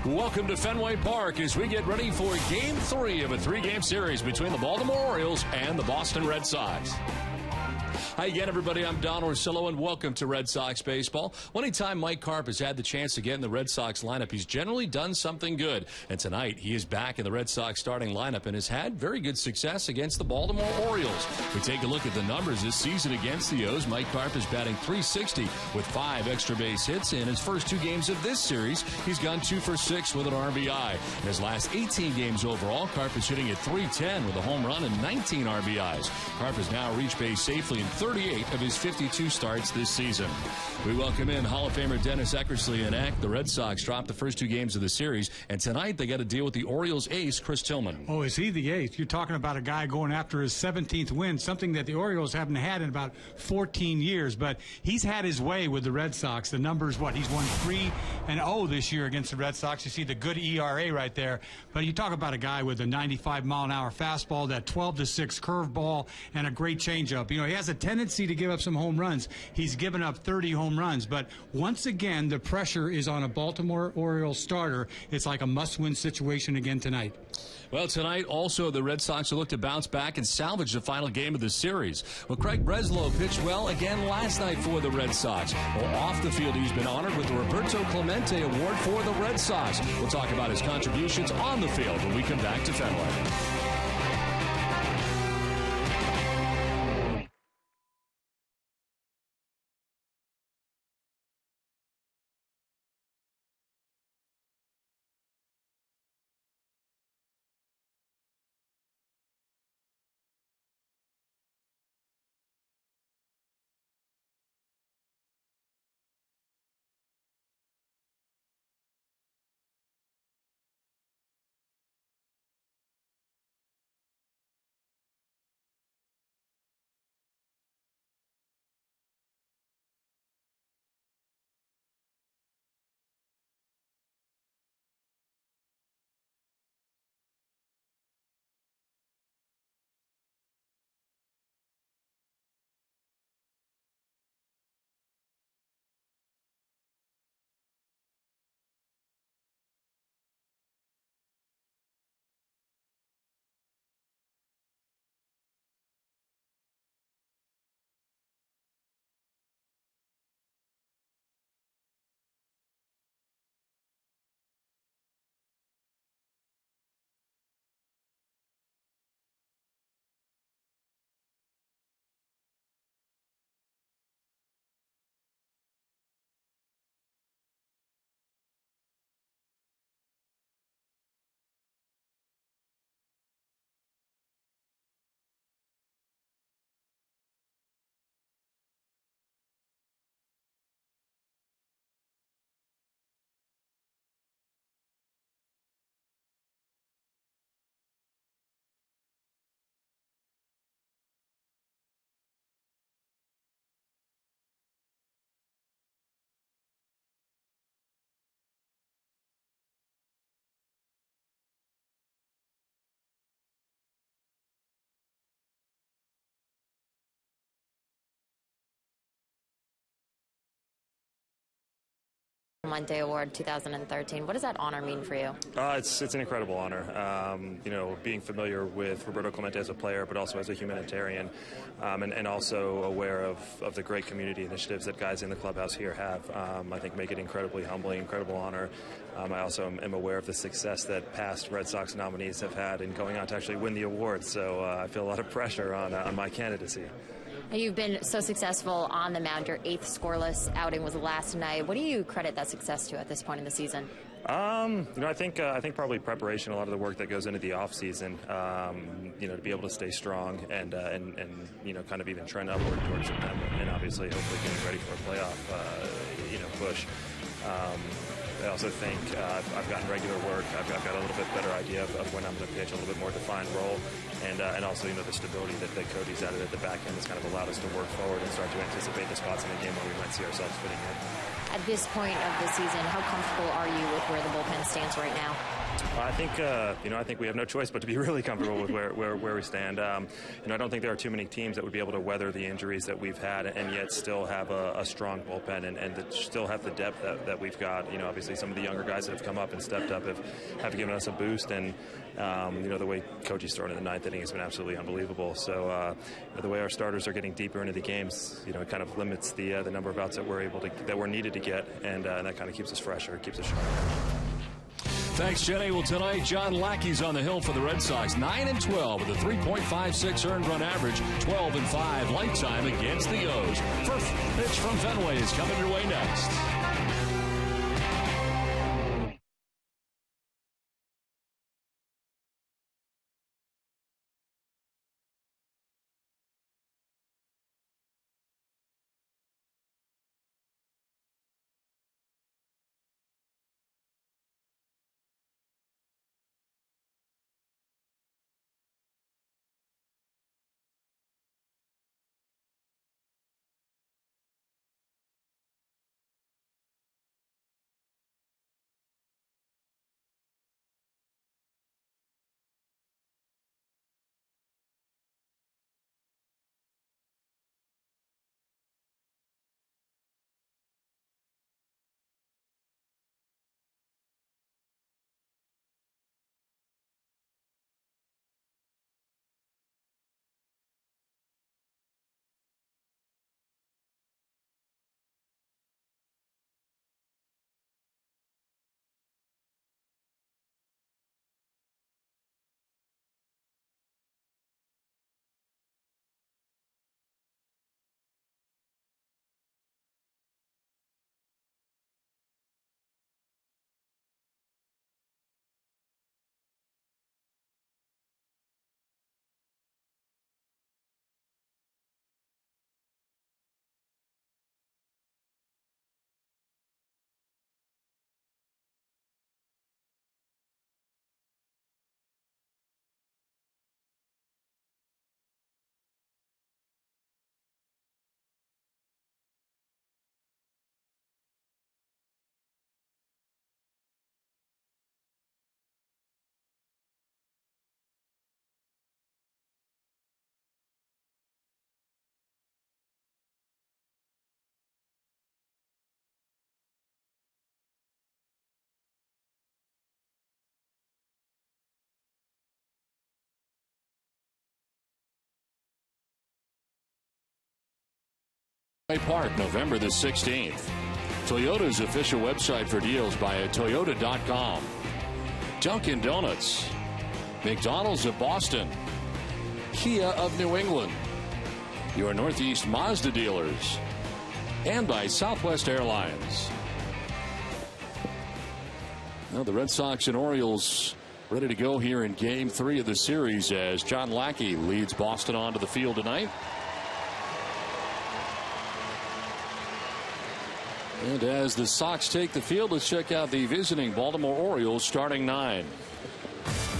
Welcome to Fenway Park as we get ready for Game 3 of a 3-game series between the Baltimore Orioles and the Boston Red Sox. Hi again, everybody. I'm Don Orsillo, and welcome to Red Sox Baseball. Well, anytime Mike Carp has had the chance to get in the Red Sox lineup, he's generally done something good. And tonight, he is back in the Red Sox starting lineup and has had very good success against the Baltimore Orioles. We take a look at the numbers this season against the O's. Mike Carp is batting .360 with 5 extra base hits. In his first 2 games of this series, he's gone 2 for 6 with an RBI. In his last 18 games overall, Carp is hitting at .310 with a home run and 19 RBIs. Carp has now reached base safely in 38 of his 52 starts this season. We welcome in Hall of Famer Dennis Eckersley and Eck. The Red Sox dropped the first 2 games of the series, and tonight they got to deal with the Orioles ace, Chris Tillman. Oh, is he the ace? You're talking about a guy going after his 17th win, something that the Orioles haven't had in about 14 years, but he's had his way with the Red Sox. The numbers, he's won 3-0 this year against the Red Sox. You see the good ERA right there, but you talk about a guy with a 95-mile-an-hour fastball, that 12-6 curveball, and a great changeup. You know, he has a tendency to give up some home runs. He's given up 30 home runs, but once again, the pressure is on a Baltimore Orioles starter. It's like a must-win situation again tonight. Well, tonight also the Red Sox will look to bounce back and salvage the final game of the series. Well, Craig Breslow pitched well again last night for the Red Sox. Well, off the field, he's been honored with the Roberto Clemente Award for the Red Sox. We'll talk about his contributions on the field when we come back to Fenway. Monday Award 2013. What does that honor mean for you? It's an incredible honor. Being familiar with Roberto Clemente as a player, but also as a humanitarian, and also aware of the great community initiatives that guys in the clubhouse here have, I think make it incredibly humbling, incredible honor. I also am aware of the success that past Red Sox nominees have had in going on to actually win the award, so I feel a lot of pressure on my candidacy. You've been so successful on the mound. Your 8th scoreless outing was last night. What do you credit that success to at this point in the season? I think probably preparation, a lot of the work that goes into the off season, to be able to stay strong and kind of even trend upward towards September, and obviously hopefully getting ready for a playoff, push. I also think I've gotten regular work. I've got a little bit better idea of when I'm going to pitch, a little bit more defined role, and also the stability that Cody's added at the back end has kind of allowed us to work forward and start to anticipate the spots in the game where we might see ourselves fitting in. At this point of the season, how comfortable are you with where the bullpen stands right now? I think I think we have no choice but to be really comfortable with where we stand. I don't think there are too many teams that would be able to weather the injuries that we've had and yet still have a strong bullpen and that still have the depth that we've got. Obviously some of the younger guys that have come up and stepped up have given us a boost, and the way Koji's thrown in the ninth inning has been absolutely unbelievable. So the way our starters are getting deeper into the games, it kind of limits the number of outs that we're needed to get, and that kind of keeps us fresher, keeps us sharp. Thanks, Jenny. Well, tonight, John Lackey's on the hill for the Red Sox. 9-12 with a 3.56 earned run average, 12-5 lifetime against the O's. First pitch from Fenway is coming your way next. Park, November the 16th. Toyota's official website for deals via Toyota.com. Dunkin' Donuts. McDonald's of Boston. Kia of New England. Your Northeast Mazda dealers. And by Southwest Airlines. Now the Red Sox and Orioles ready to go here in Game 3 of the series as John Lackey leads Boston onto the field tonight. And as the Sox take the field, let's check out the visiting Baltimore Orioles starting 9.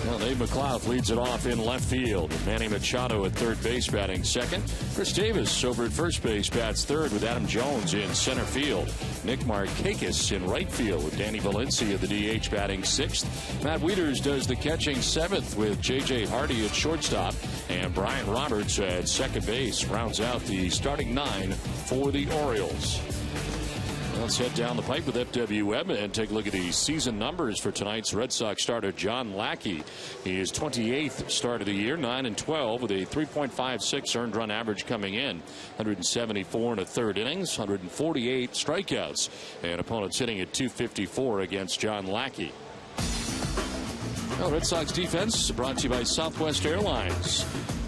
Well, Dave McLeod leads it off in left field. Manny Machado at third base batting second. Chris Davis over at first base bats third with Adam Jones in center field. Nick Markakis in right field with Danny Valencia, the DH, batting sixth. Matt Wieters does the catching seventh with J.J. Hardy at shortstop. And Brian Roberts at second base rounds out the starting 9 for the Orioles. Let's head down the pipe with FWM and take a look at the season numbers for tonight's Red Sox starter, John Lackey. He is 28th start of the year, 9-12 with a 3.56 earned run average coming in. 174 in a third innings, 148 strikeouts, and opponents hitting at 254 against John Lackey. Well, Red Sox defense brought to you by Southwest Airlines.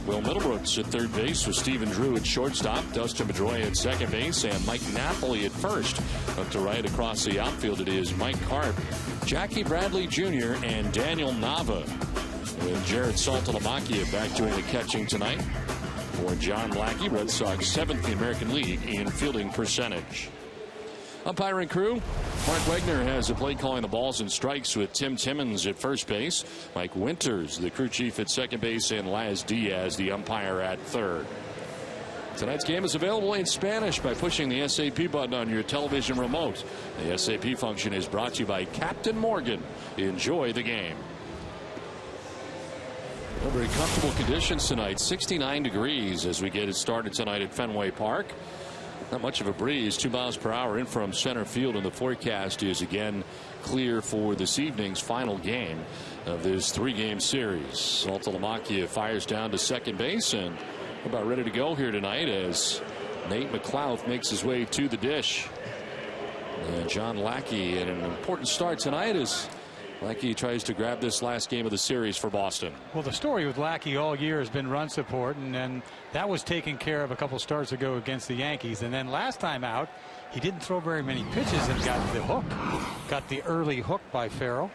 Will Middlebrooks at third base with Stephen Drew at shortstop, Dustin Pedroia at second base, and Mike Napoli at first. Up to right across the outfield, it is Mike Karp, Jackie Bradley Jr., and Daniel Nava. With Jared Saltalamacchia back doing the catching tonight for John Lackey. Red Sox 7th in the American League in fielding percentage. Umpiring crew, Mark Wegner has the play calling the balls and strikes with Tim Timmons at first base. Mike Winters, the crew chief at second base, and Laz Diaz, the umpire, at third. Tonight's game is available in Spanish by pushing the SAP button on your television remote. The SAP function is brought to you by Captain Morgan. Enjoy the game. Very comfortable conditions tonight. 69 degrees as we get it started tonight at Fenway Park. Not much of a breeze. 2 miles per hour in from center field, and the forecast is again clear for this evening's final game of this 3-game series. Saltalamacchia fires down to second base, and we're about ready to go here tonight as Nate McLeod makes his way to the dish. And John Lackey, and an important start tonight as Lackey tries to grab this last game of the series for Boston. Well, the story with Lackey all year has been run support, and then that was taken care of a couple starts ago against the Yankees. And then last time out, he didn't throw very many pitches and got the hook. Got the early hook by Farrell.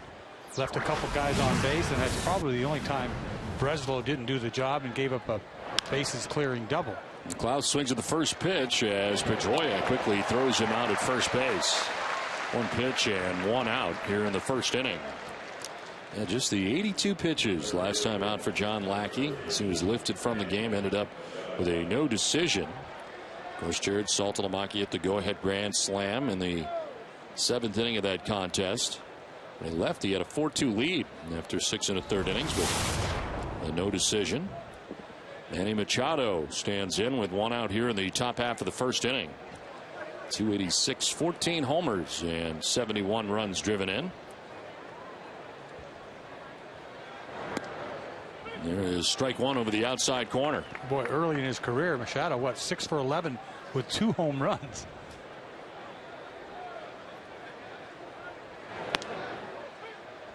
Left a couple guys on base, and that's probably the only time Breslow didn't do the job and gave up a bases clearing double. McLeod swings at the first pitch as Pedroia quickly throws him out at first base. 1 pitch and 1 out here in the first inning. And just the 82 pitches last time out for John Lackey. As he was lifted from the game, ended up with a no decision. Of course, Jared Saltalamacchia hit the go-ahead grand slam in the 7th inning of that contest. When he left, he had a 4-2 lead after 6 1/3 innings with a no decision. Manny Machado stands in with 1 out here in the top half of the first inning. 286, 14 homers, and 71 runs driven in. There is strike 1 over the outside corner. Boy, early in his career, Machado, what, 6 for 11 with 2 home runs.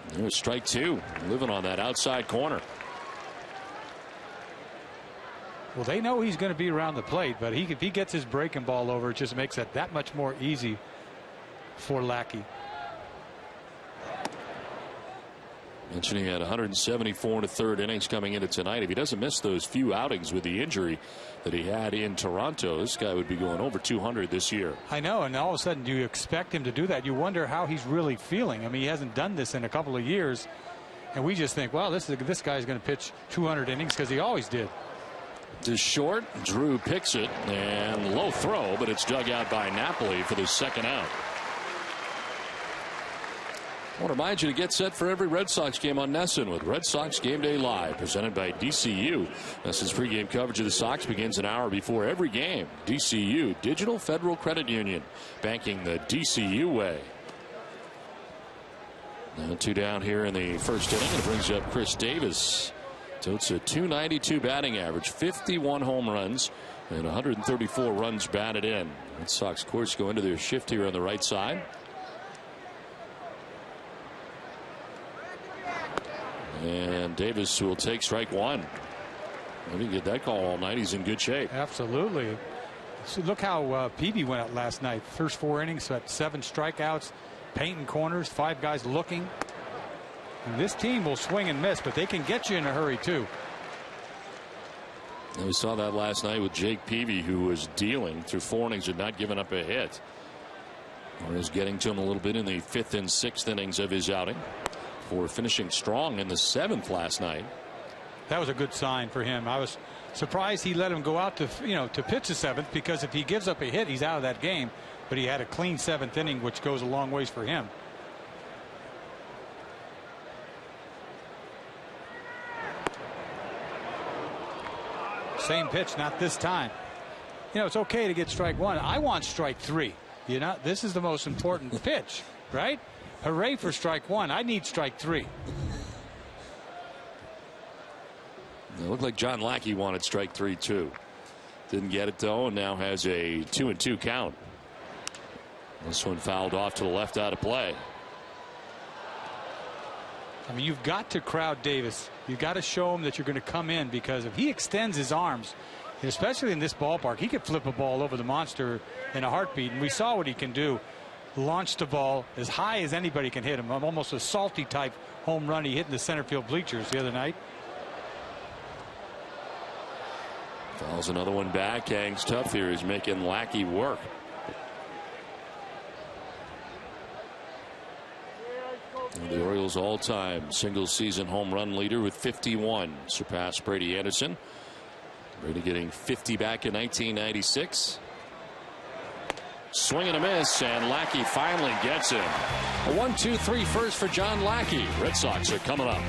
There's strike 2, living on that outside corner. Well, they know he's going to be around the plate, but if he gets his breaking ball over, it just makes it that much more easy for Lackey. Mentioning at 174 1/3 innings coming into tonight. If he doesn't miss those few outings with the injury that he had in Toronto, this guy would be going over 200 this year. I know, and all of a sudden you expect him to do that. You wonder how he's really feeling. I mean, he hasn't done this in a couple of years, and we just think, well, this guy's going to pitch 200 innings because he always did. To short, Drew picks it, and low throw, but it's dug out by Napoli for the second out. I want to remind you to get set for every Red Sox game on NESN with Red Sox Game Day Live, presented by DCU. NESN's pregame coverage of the Sox begins an hour before every game. DCU, Digital Federal Credit Union, banking the DCU way. Now 2 down here in the first inning, and it brings up Chris Davis. So it's a .292 batting average, 51 home runs, and 134 runs batted in. Red Sox, of course, go into their shift here on the right side. And Davis will take strike 1. He didn't get that call all night. He's in good shape. Absolutely. So look how Peavy went out last night. First 4 innings, had 7 strikeouts, painting corners, 5 guys looking. And this team will swing and miss, but they can get you in a hurry too. And we saw that last night with Jake Peavy, who was dealing through 4 innings and not giving up a hit. Whereas getting to him a little bit in the 5th and 6th innings of his outing, for finishing strong in the 7th last night. That was a good sign for him. I was surprised he let him go out to pitch the 7th, because if he gives up a hit, he's out of that game. But he had a clean 7th inning, which goes a long ways for him. Same pitch, not this time. It's okay to get strike 1. I want strike 3. This is the most important pitch, right? Hooray for strike 1. I need strike 3. It looked like John Lackey wanted strike 3 too. Didn't get it though, and now has a 2-2 count. This one fouled off to the left, out of play. I mean, you've got to crowd Davis. You've got to show him that you're going to come in, because if he extends his arms, especially in this ballpark, he could flip a ball over the monster in a heartbeat. And we saw what he can do. Launch the ball as high as anybody can hit him. Almost a Salty type home run he hit in the center field bleachers the other night. Fouls another one back. Hangs tough here. He's making Lackey work. And the Orioles all-time single-season home run leader with 51. Surpassed Brady Anderson. Brady getting 50 back in 1996. Swing and a miss, and Lackey finally gets him. A 1-2-3 first for John Lackey. Red Sox are coming up.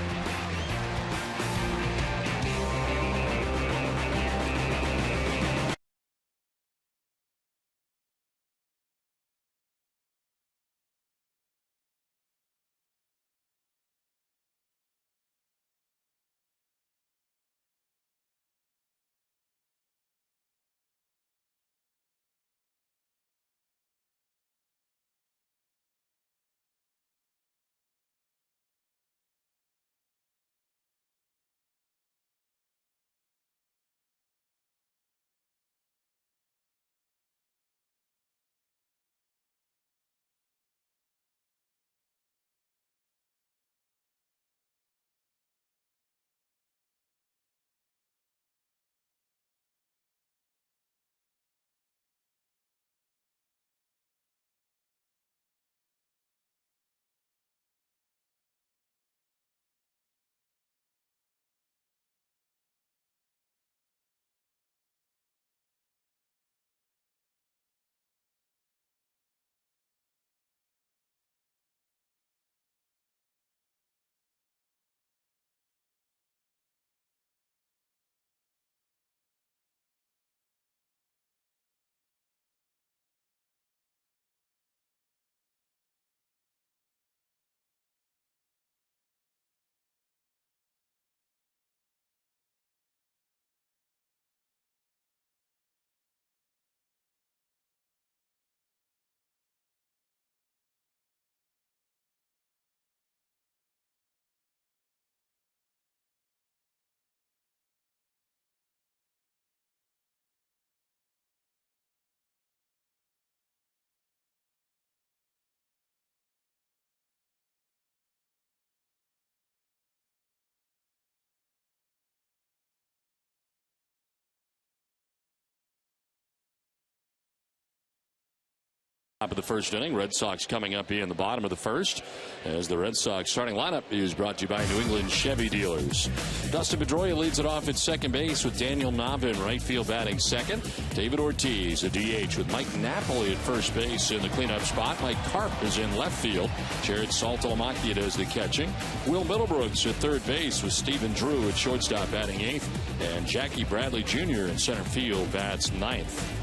Top of the first inning. Red Sox coming up here in the bottom of the first, as the Red Sox starting lineup is brought to you by New England Chevy dealers. Dustin Pedroia leads it off at second base with Daniel Nava in right field batting second. David Ortiz a DH with Mike Napoli at first base in the cleanup spot. Mike Karp is in left field. Jared Saltalamacchia does the catching. Will Middlebrooks at third base with Stephen Drew at shortstop batting eighth, and Jackie Bradley Jr. in center field bats ninth.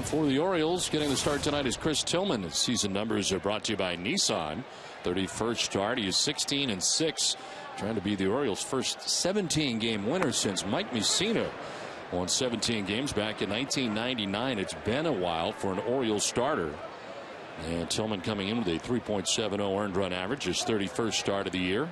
For the Orioles, getting the start tonight is Chris Tillman. His season numbers are brought to you by Nissan. 31st start. He is 16-6, trying to be the Orioles' first 17-game winner since Mike Mussina won 17 games back in 1999. It's been a while for an Orioles starter. And Tillman coming in with a 3.70 earned run average, his 31st start of the year.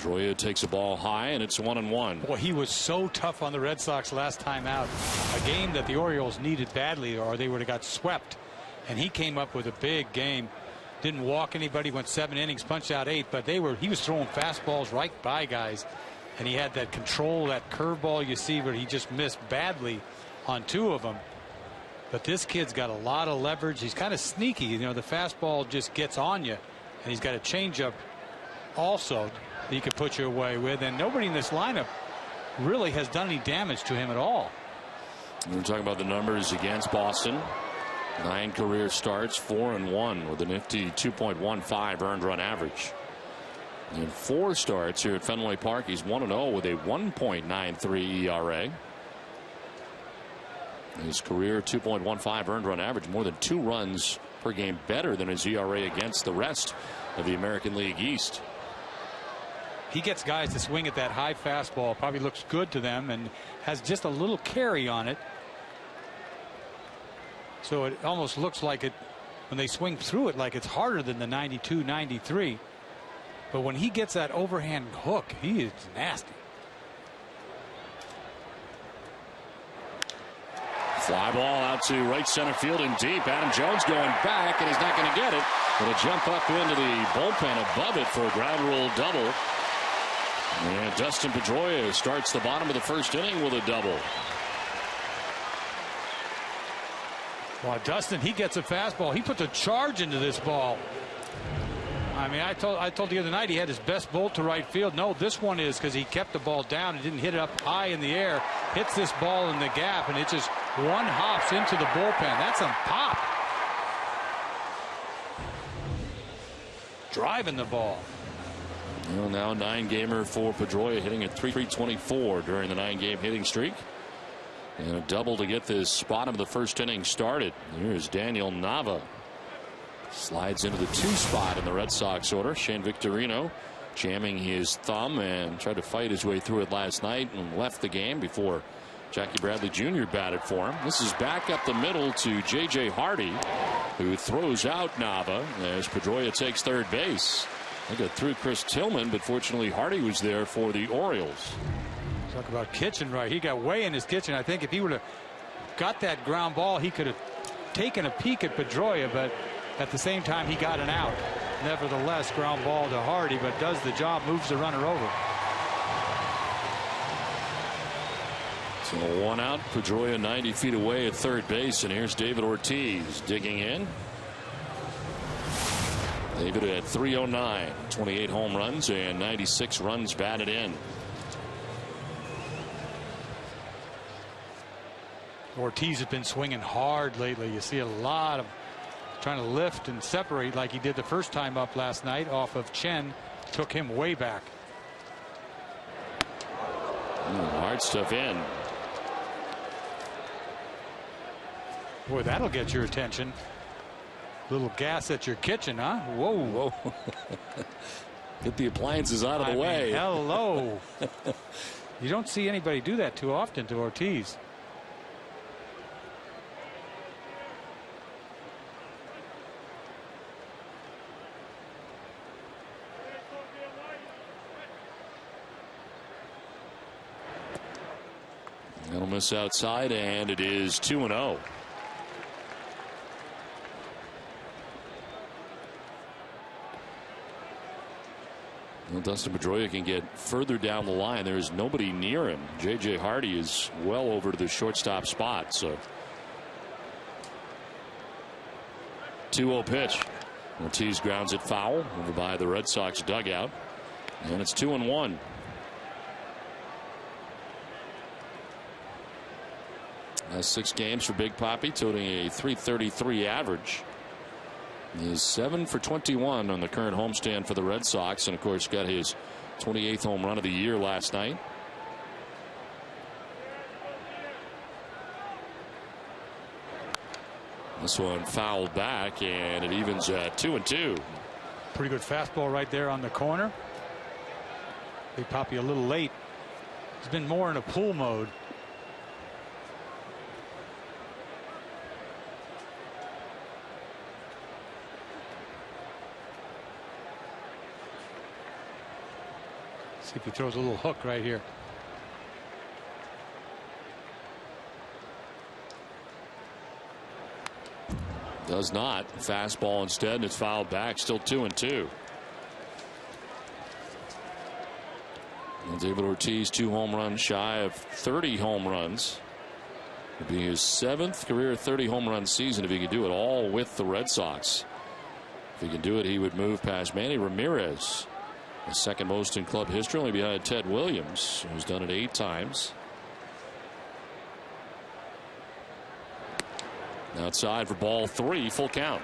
Pedroia takes a ball high, and it's 1-1. Boy, he was so tough on the Red Sox last time out. A game that the Orioles needed badly, or they would have got swept. And he came up with a big game. Didn't walk anybody, went 7 innings, punched out 8, but he was throwing fastballs right by guys. And he had that control, that curveball you see where he just missed badly on 2 of them. But this kid's got a lot of leverage. He's kind of sneaky. You know, the fastball just gets on you. And he's got a changeup also he could put you away with, and nobody in this lineup really has done any damage to him at all. We're talking about the numbers against Boston. 9 career starts, 4-1 with a nifty 2.15 earned run average. In 4 starts here at Fenway Park, he's 1-0 with a 1.93 ERA. His career 2.15 earned run average, more than 2 runs per game better than his ERA against the rest of the American League East. He gets guys to swing at that high fastball. Probably looks good to them and has just a little carry on it. So it almost looks like it, when they swing through it, like it's harder than the 92, 93. But when he gets that overhand hook, he is nasty. Fly ball out to right center field and deep. Adam Jones going back, and he's not going to get it. It'll jump up into the bullpen above it for a ground rule double. And Dustin Pedroia starts the bottom of the first inning with a double. Well, Dustin, he gets a fastball. He puts a charge into this ball. I mean, I told the other night he had his best bolt to right field. No, this one is because he kept the ball down and didn't hit it up high in the air. Hits this ball in the gap, and it just one hops into the bullpen. That's some pop. Driving the ball. Well, now 9-gamer for Pedroia, hitting at .324 during the 9-game hitting streak. And a double to get this bottom of the first inning started. Here's Daniel Nava. Slides into the 2 spot in the Red Sox order. Shane Victorino jamming his thumb and tried to fight his way through it last night and left the game before Jackie Bradley Jr. batted for him. This is back up the middle to J.J. Hardy, who throws out Nava as Pedroia takes third base. They got through Chris Tillman, but fortunately Hardy was there for the Orioles. Talk about kitchen right. He got way in his kitchen. I think if he would have got that ground ball, he could have taken a peek at Pedroia, but at the same time he got an out. Nevertheless, ground ball to Hardy, but does the job, moves the runner over. So 1 out, Pedroia 90 feet away at third base, and here's David Ortiz digging in. David at 309, 28 home runs and 96 runs batted in. Ortiz has been swinging hard lately. You see a lot of trying to lift and separate like he did the first time up last night off of Chen. Took him way back. Hard stuff in. Boy, that'll get your attention. Little gas at your kitchen, huh? Whoa. Whoa. Get the appliances out of the way. Mean, hello. You don't see anybody do that too often to Ortiz. That'll miss outside, and it is 2-0. Well, Dustin Pedroia can get further down the line. There is nobody near him. J.J. Hardy is well over to the shortstop spot. So 2-0 pitch. Ortiz grounds it foul over by the Red Sox dugout, and it's 2-1. Has 6 games for Big Papi, totaling a .333 average. He is 7 for 21 on the current homestand for the Red Sox, and of course got his 28th home run of the year last night. This one fouled back, and it evens at 2-2. Pretty good fastball right there on the corner. Big Papi a little late. He's been more in a pull mode. See if he throws a little hook right here. Does not. Fastball instead, and it's fouled back. Still 2-2. And David Ortiz 2 home runs shy of 30 home runs. It'd be his 7th career 30 home run season if he could do it all with the Red Sox. If he can do it, he would move past Manny Ramirez, the second most in club history, only behind Ted Williams, who's done it 8 times. Outside for ball 3, full count.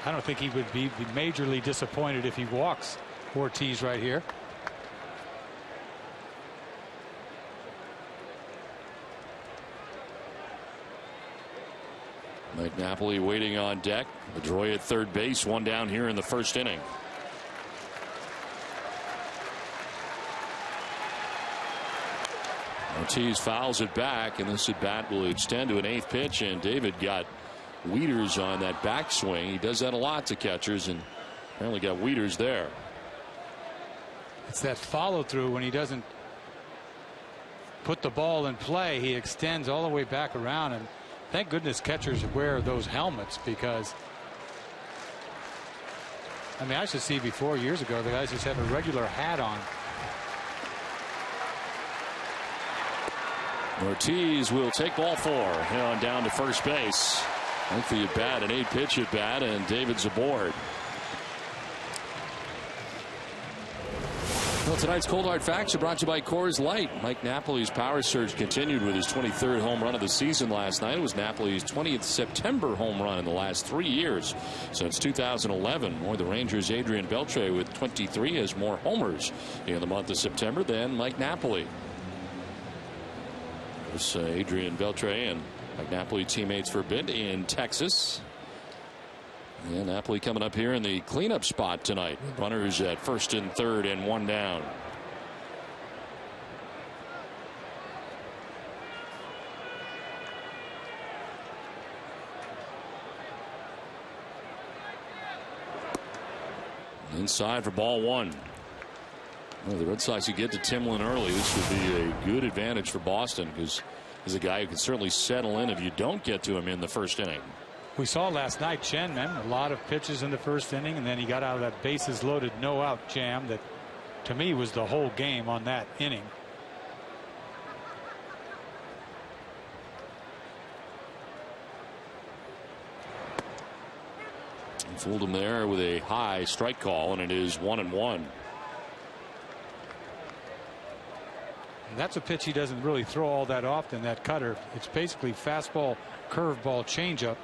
I don't think he would be majorly disappointed if he walks Ortiz right here. Mike Napoli waiting on deck. Pedroia at third base, 1 down here in the first inning. Ortiz fouls it back, and this at bat will extend to an 8th pitch, and David got Wieters on that backswing. He does that a lot to catchers, and apparently got Wieters there. It's that follow through when he doesn't put the ball in play. He extends all the way back around, and thank goodness catchers wear those helmets, because I mean, I used to see before years ago the guys just have a regular hat on. Ortiz will take ball 4 on down to first base. Hopefully at bat, an 8-pitch at bat, and David's aboard. Tonight's Cold Hard Facts are brought to you by Coors Light. Mike Napoli's power surge continued with his 23rd home run of the season last night. It was Napoli's 20th September home run in the last 3 years since 2011. Or the Rangers' Adrian Beltre with 23 has more homers in the month of September than Mike Napoli. There's Adrian Beltre and Mike Napoli teammates for a bit in Texas. And Napoli coming up here in the cleanup spot tonight. Runners at first and third and one down. Inside for ball one. Well, the Red Sox, you get to Timlin early. This would be a good advantage for Boston because he's a guy who can certainly settle in if you don't get to him in the first inning. We saw last night Chen, man, a lot of pitches in the first inning, and then he got out of that bases loaded no out jam that to me was the whole game on that inning. Fooled him there with a high strike call, and it is 1-1. And that's a pitch he doesn't really throw all that often, that cutter. It's basically fastball, curveball, changeup.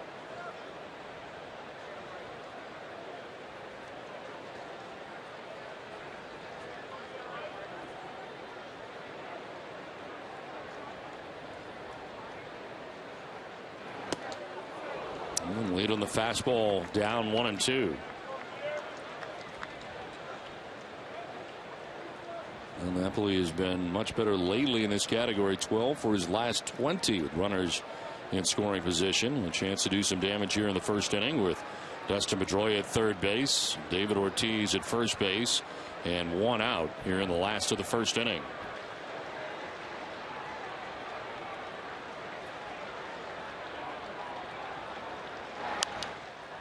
Lead on the fastball, down 1-2. And Napoli has been much better lately in this category. 12 for his last 20 with runners in scoring position. A chance to do some damage here in the first inning with Dustin Pedroia at third base, David Ortiz at first base, and one out here in the last of the first inning.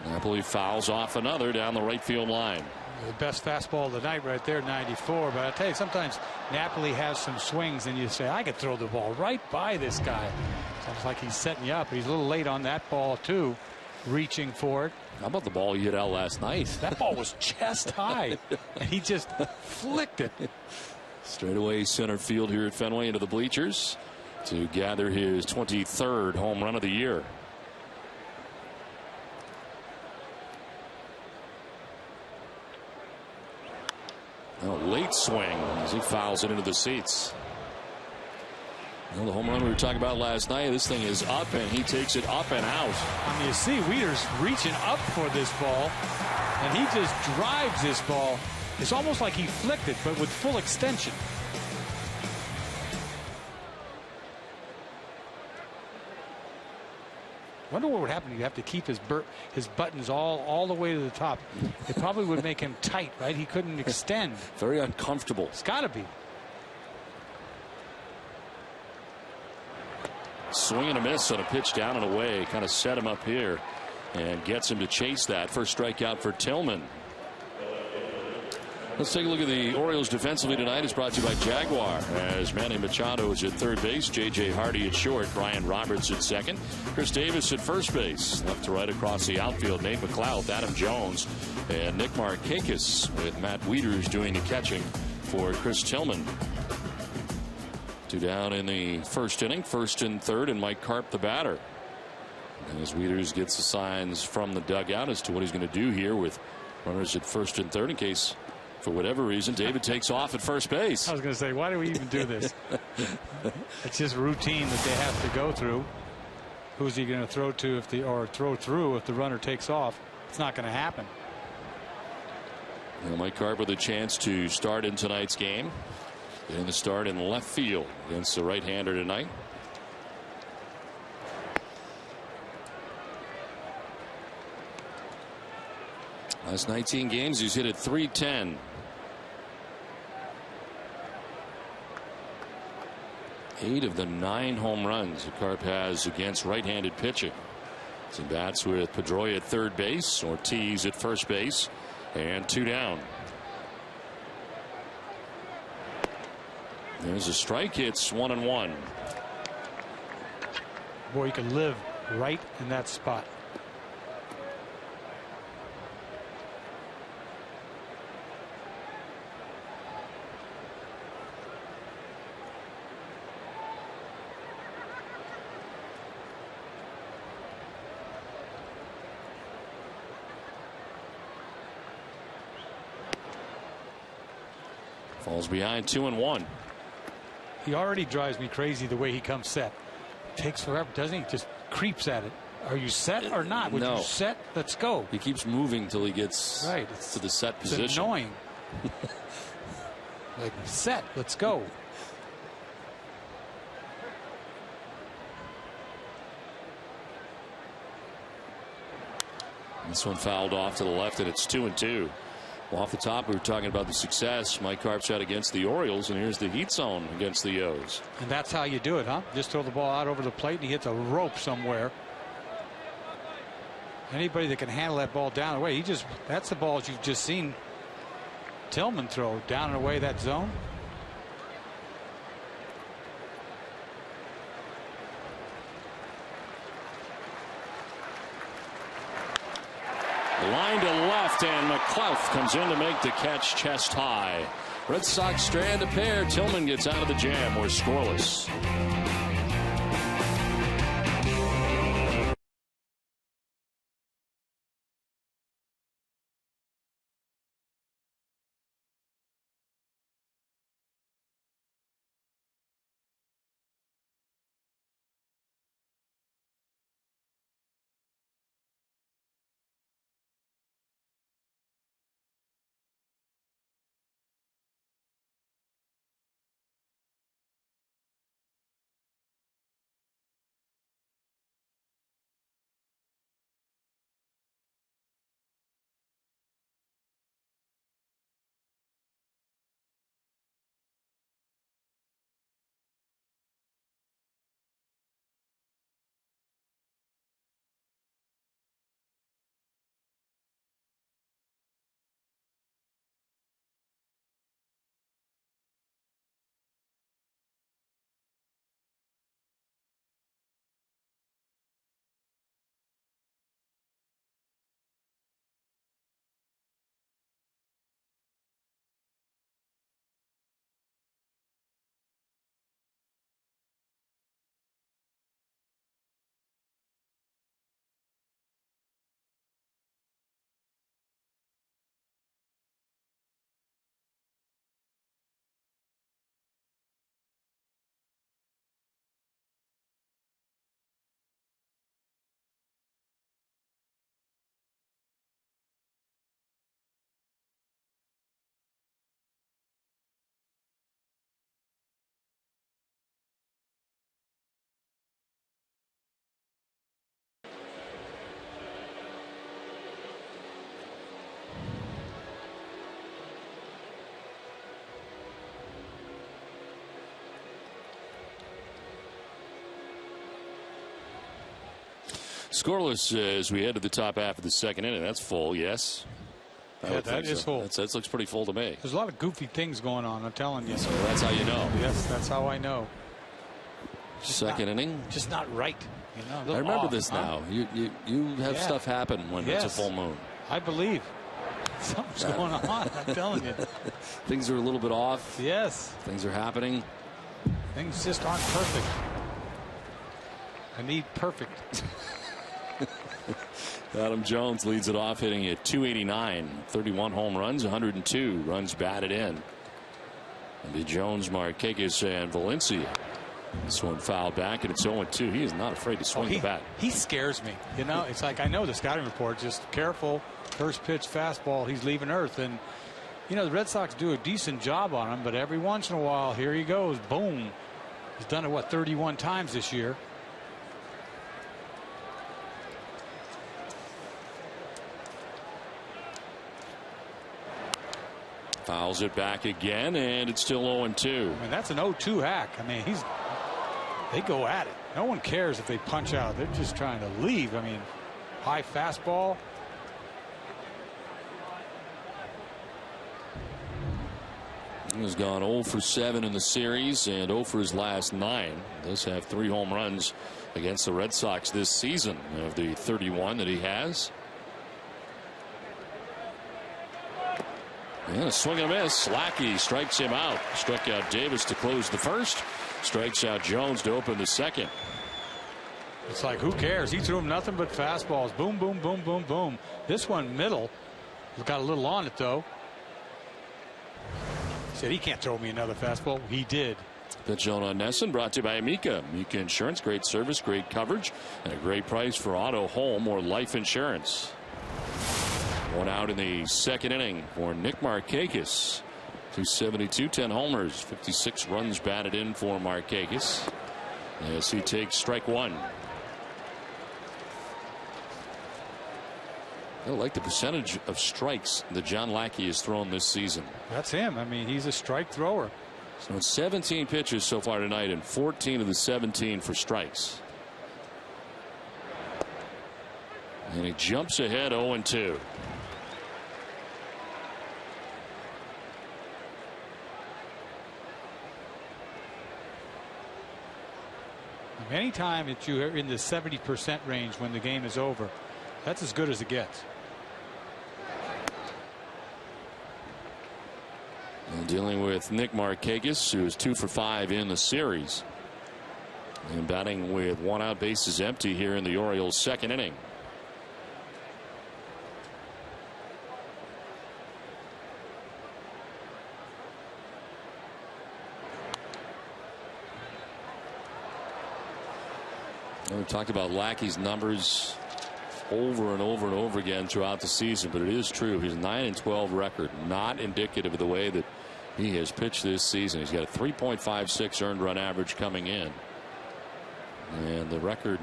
Napoli fouls off another down the right field line. The best fastball of the night right there, 94. But I tell you, sometimes Napoli has some swings and you say, I could throw the ball right by this guy. Sounds like he's setting you up. He's a little late on that ball too, reaching for it. How about the ball he hit out last night? That ball was chest high and he just flicked it. Straight away center field here at Fenway into the bleachers to gather his 23rd home run of the year. A late swing as he fouls it into the seats. Well, the home run we were talking about last night, this thing is up and he takes it up and out. I mean, you see Wieters reaching up for this ball and he just drives this ball. It's almost like he flicked it, but with full extension. Wonder what would happen if you have to keep his buttons all the way to the top. It probably would make him tight, right? He couldn't extend. Very uncomfortable. It's got to be. Swing and a miss on a pitch down and away. Kind of set him up here and gets him to chase that. First strikeout for Tillman. Let's take a look at the Orioles defensively tonight. It's brought to you by Jaguar, as Manny Machado is at third base, J.J. Hardy at short, Brian Roberts at second, Chris Davis at first base. Left to right across the outfield, Nate McLeod, Adam Jones, and Nick Markakis, with Matt Wieters doing the catching for Chris Tillman. Two down in the first inning, first and third, and Mike Karp the batter. And as Wieters gets the signs from the dugout as to what he's going to do here with runners at first and third in case, for whatever reason, David takes off at first base. I was going to say, why do we even do this? It's just routine that they have to go through. Who's he going to throw to or throw through if the runner takes off? It's not going to happen. Well, Mike Karp with a chance to start in tonight's game. Getting the start in left field against the right-hander tonight. Last 19 games, he's hit at .310. 8 of the 9 home runs that Karp has against right-handed pitching. He bats with Pedroia at third base, Ortiz at first base, and 2 down. There's a strike. It's 1-1. Boy, you can live right in that spot. Falls behind 2-1. He already drives me crazy the way he comes set. Takes forever, doesn't he? Just creeps at it. Are you set or not? Would no. you set? Let's go. He keeps moving till he gets right to the set it's position. Annoying. Like, set. Let's go. This one fouled off to the left, and it's 2-2. Well, off the top, we were talking about the success Mike Carp's had against the Orioles, and here's the heat zone against the O's. And that's how you do it, huh? Just throw the ball out over the plate, and he hits a rope somewhere. Anybody that can handle that ball down and away, that's the balls you've just seen Tillman throw down and away that zone. Line to left, and McClough comes in to make the catch chest high. Red Sox strand a pair. Tillman gets out of the jam. We're scoreless. Scoreless as we head to the top half of the second inning. That's full, yes. Yeah, that is full. That looks pretty full to me. There's a lot of goofy things going on, I'm telling you. So that's how you know. Yes, that's how I know. Second inning? Just not right. You know, I remember this now. You have stuff happen when it's a full moon. I believe. Something's going on, I'm telling you. Things are a little bit off. Yes. Things are happening. Things just aren't perfect. I need perfect. Adam Jones leads it off, hitting at .289, 31 home runs, 102 runs batted in. And the Jones, Marquez, and Valencia. This one fouled back, and it's 0-2. He is not afraid to swing the bat. He scares me. You know, it's like I know the scouting report. Just careful. First pitch fastball. He's leaving Earth, and you know the Red Sox do a decent job on him. But every once in a while, here he goes. Boom. He's done it 31 times this year. Fouls it back again, and it's still 0-2. I mean, that's an 0-2 hack. I mean, they go at it. No one cares if they punch out. They're just trying to leave. I mean, high fastball. He's gone 0 for 7 in the series and 0 for his last 9. Does have 3 home runs against the Red Sox this season of the 31 that he has. And a swing and a miss. Lackey strikes him out. Struck out Davis to close the first. Strikes out Jones to open the second. It's like, who cares? He threw him nothing but fastballs. Boom, boom, boom, boom, boom. This one middle. Got a little on it, though. Said he can't throw me another fastball. He did. Pitch on Nesson, brought to you by Amica. Amica Insurance, great service, great coverage, and a great price for auto, home, or life insurance. One out in the second inning for Nick Markakis. 272, 10 homers, 56 runs batted in for Markakis as he takes strike one. I like the percentage of strikes that John Lackey has thrown this season. That's him. I mean, he's a strike thrower. So 17 pitches so far tonight, and 14 of the 17 for strikes. And he jumps ahead 0-2. Anytime that you're in the 70% range when the game is over, that's as good as it gets. And dealing with Nick Markakis, who is 2 for 5 in the series. And batting with one out, bases empty here in the Orioles' second inning. We've talked about Lackey's numbers over and over and over again throughout the season, but it is true. His 9-12 record, not indicative of the way that he has pitched this season. He's got a 3.56 earned run average coming in. And the record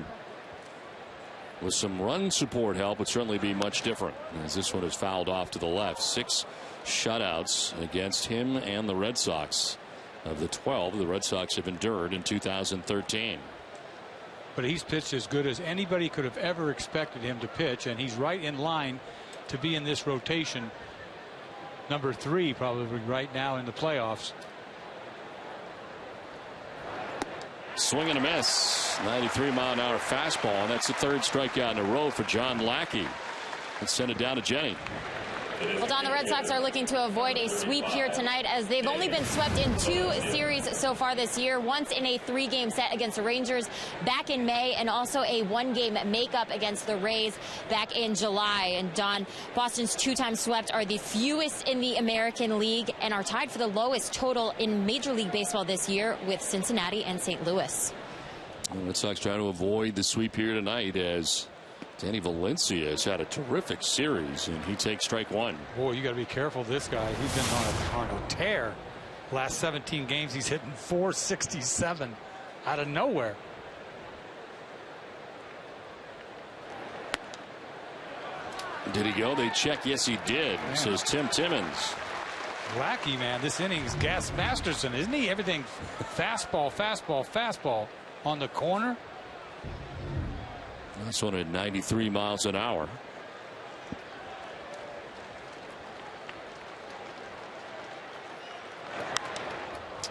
with some run support help would certainly be much different, as this one is fouled off to the left. 6 shutouts against him and the Red Sox of the 12 the Red Sox have endured in 2013. But he's pitched as good as anybody could have ever expected him to pitch, and he's right in line to be in this rotation. Number 3 probably right now in the playoffs. Swing and a miss. 93-mile-an-hour fastball, and that's the 3rd strikeout in a row for John Lackey. Let's send it down to Jenny. Well, Don, the Red Sox are looking to avoid a sweep here tonight, as they've only been swept in 2 series so far this year. Once in a 3-game set against the Rangers back in May, and also a 1-game makeup against the Rays back in July. And Don, Boston's 2-time swept are the fewest in the American League and are tied for the lowest total in Major League Baseball this year with Cincinnati and St. Louis. The Red Sox trying to avoid the sweep here tonight, as Danny Valencia has had a terrific series, and he takes strike one. Boy, you got to be careful. This guy, he's been on a tear. Last 17 games, he's hitting .467 out of nowhere. Did he go? They check. Yes, he did, man. Says Tim Timmons. Lackey, man, this inning's Gas Masterson, isn't he? Everything fastball, fastball, fastball on the corner. This one at 93 miles an hour.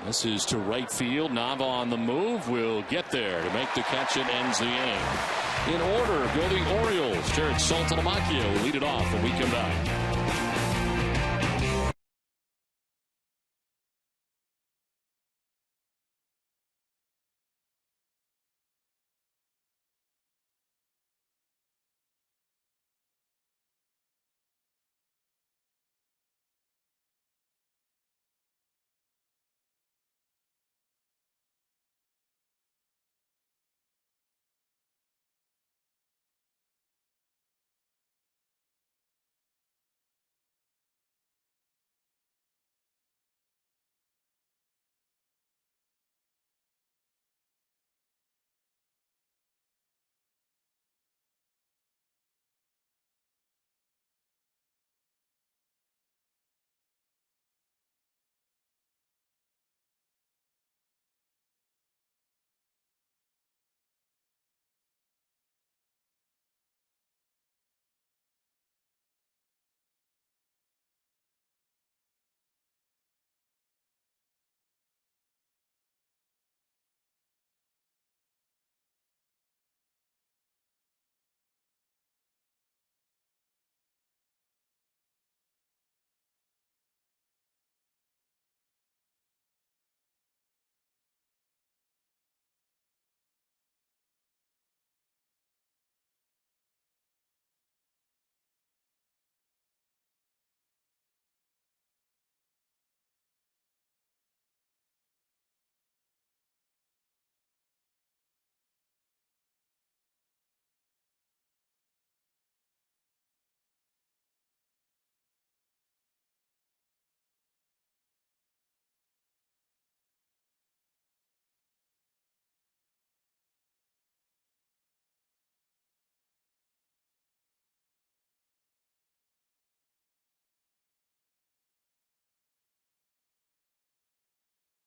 This is to right field. Nava on the move, will get there to make the catch. It ends the inning. In order go the Orioles. Jared Saltalamacchia will lead it off when we come back.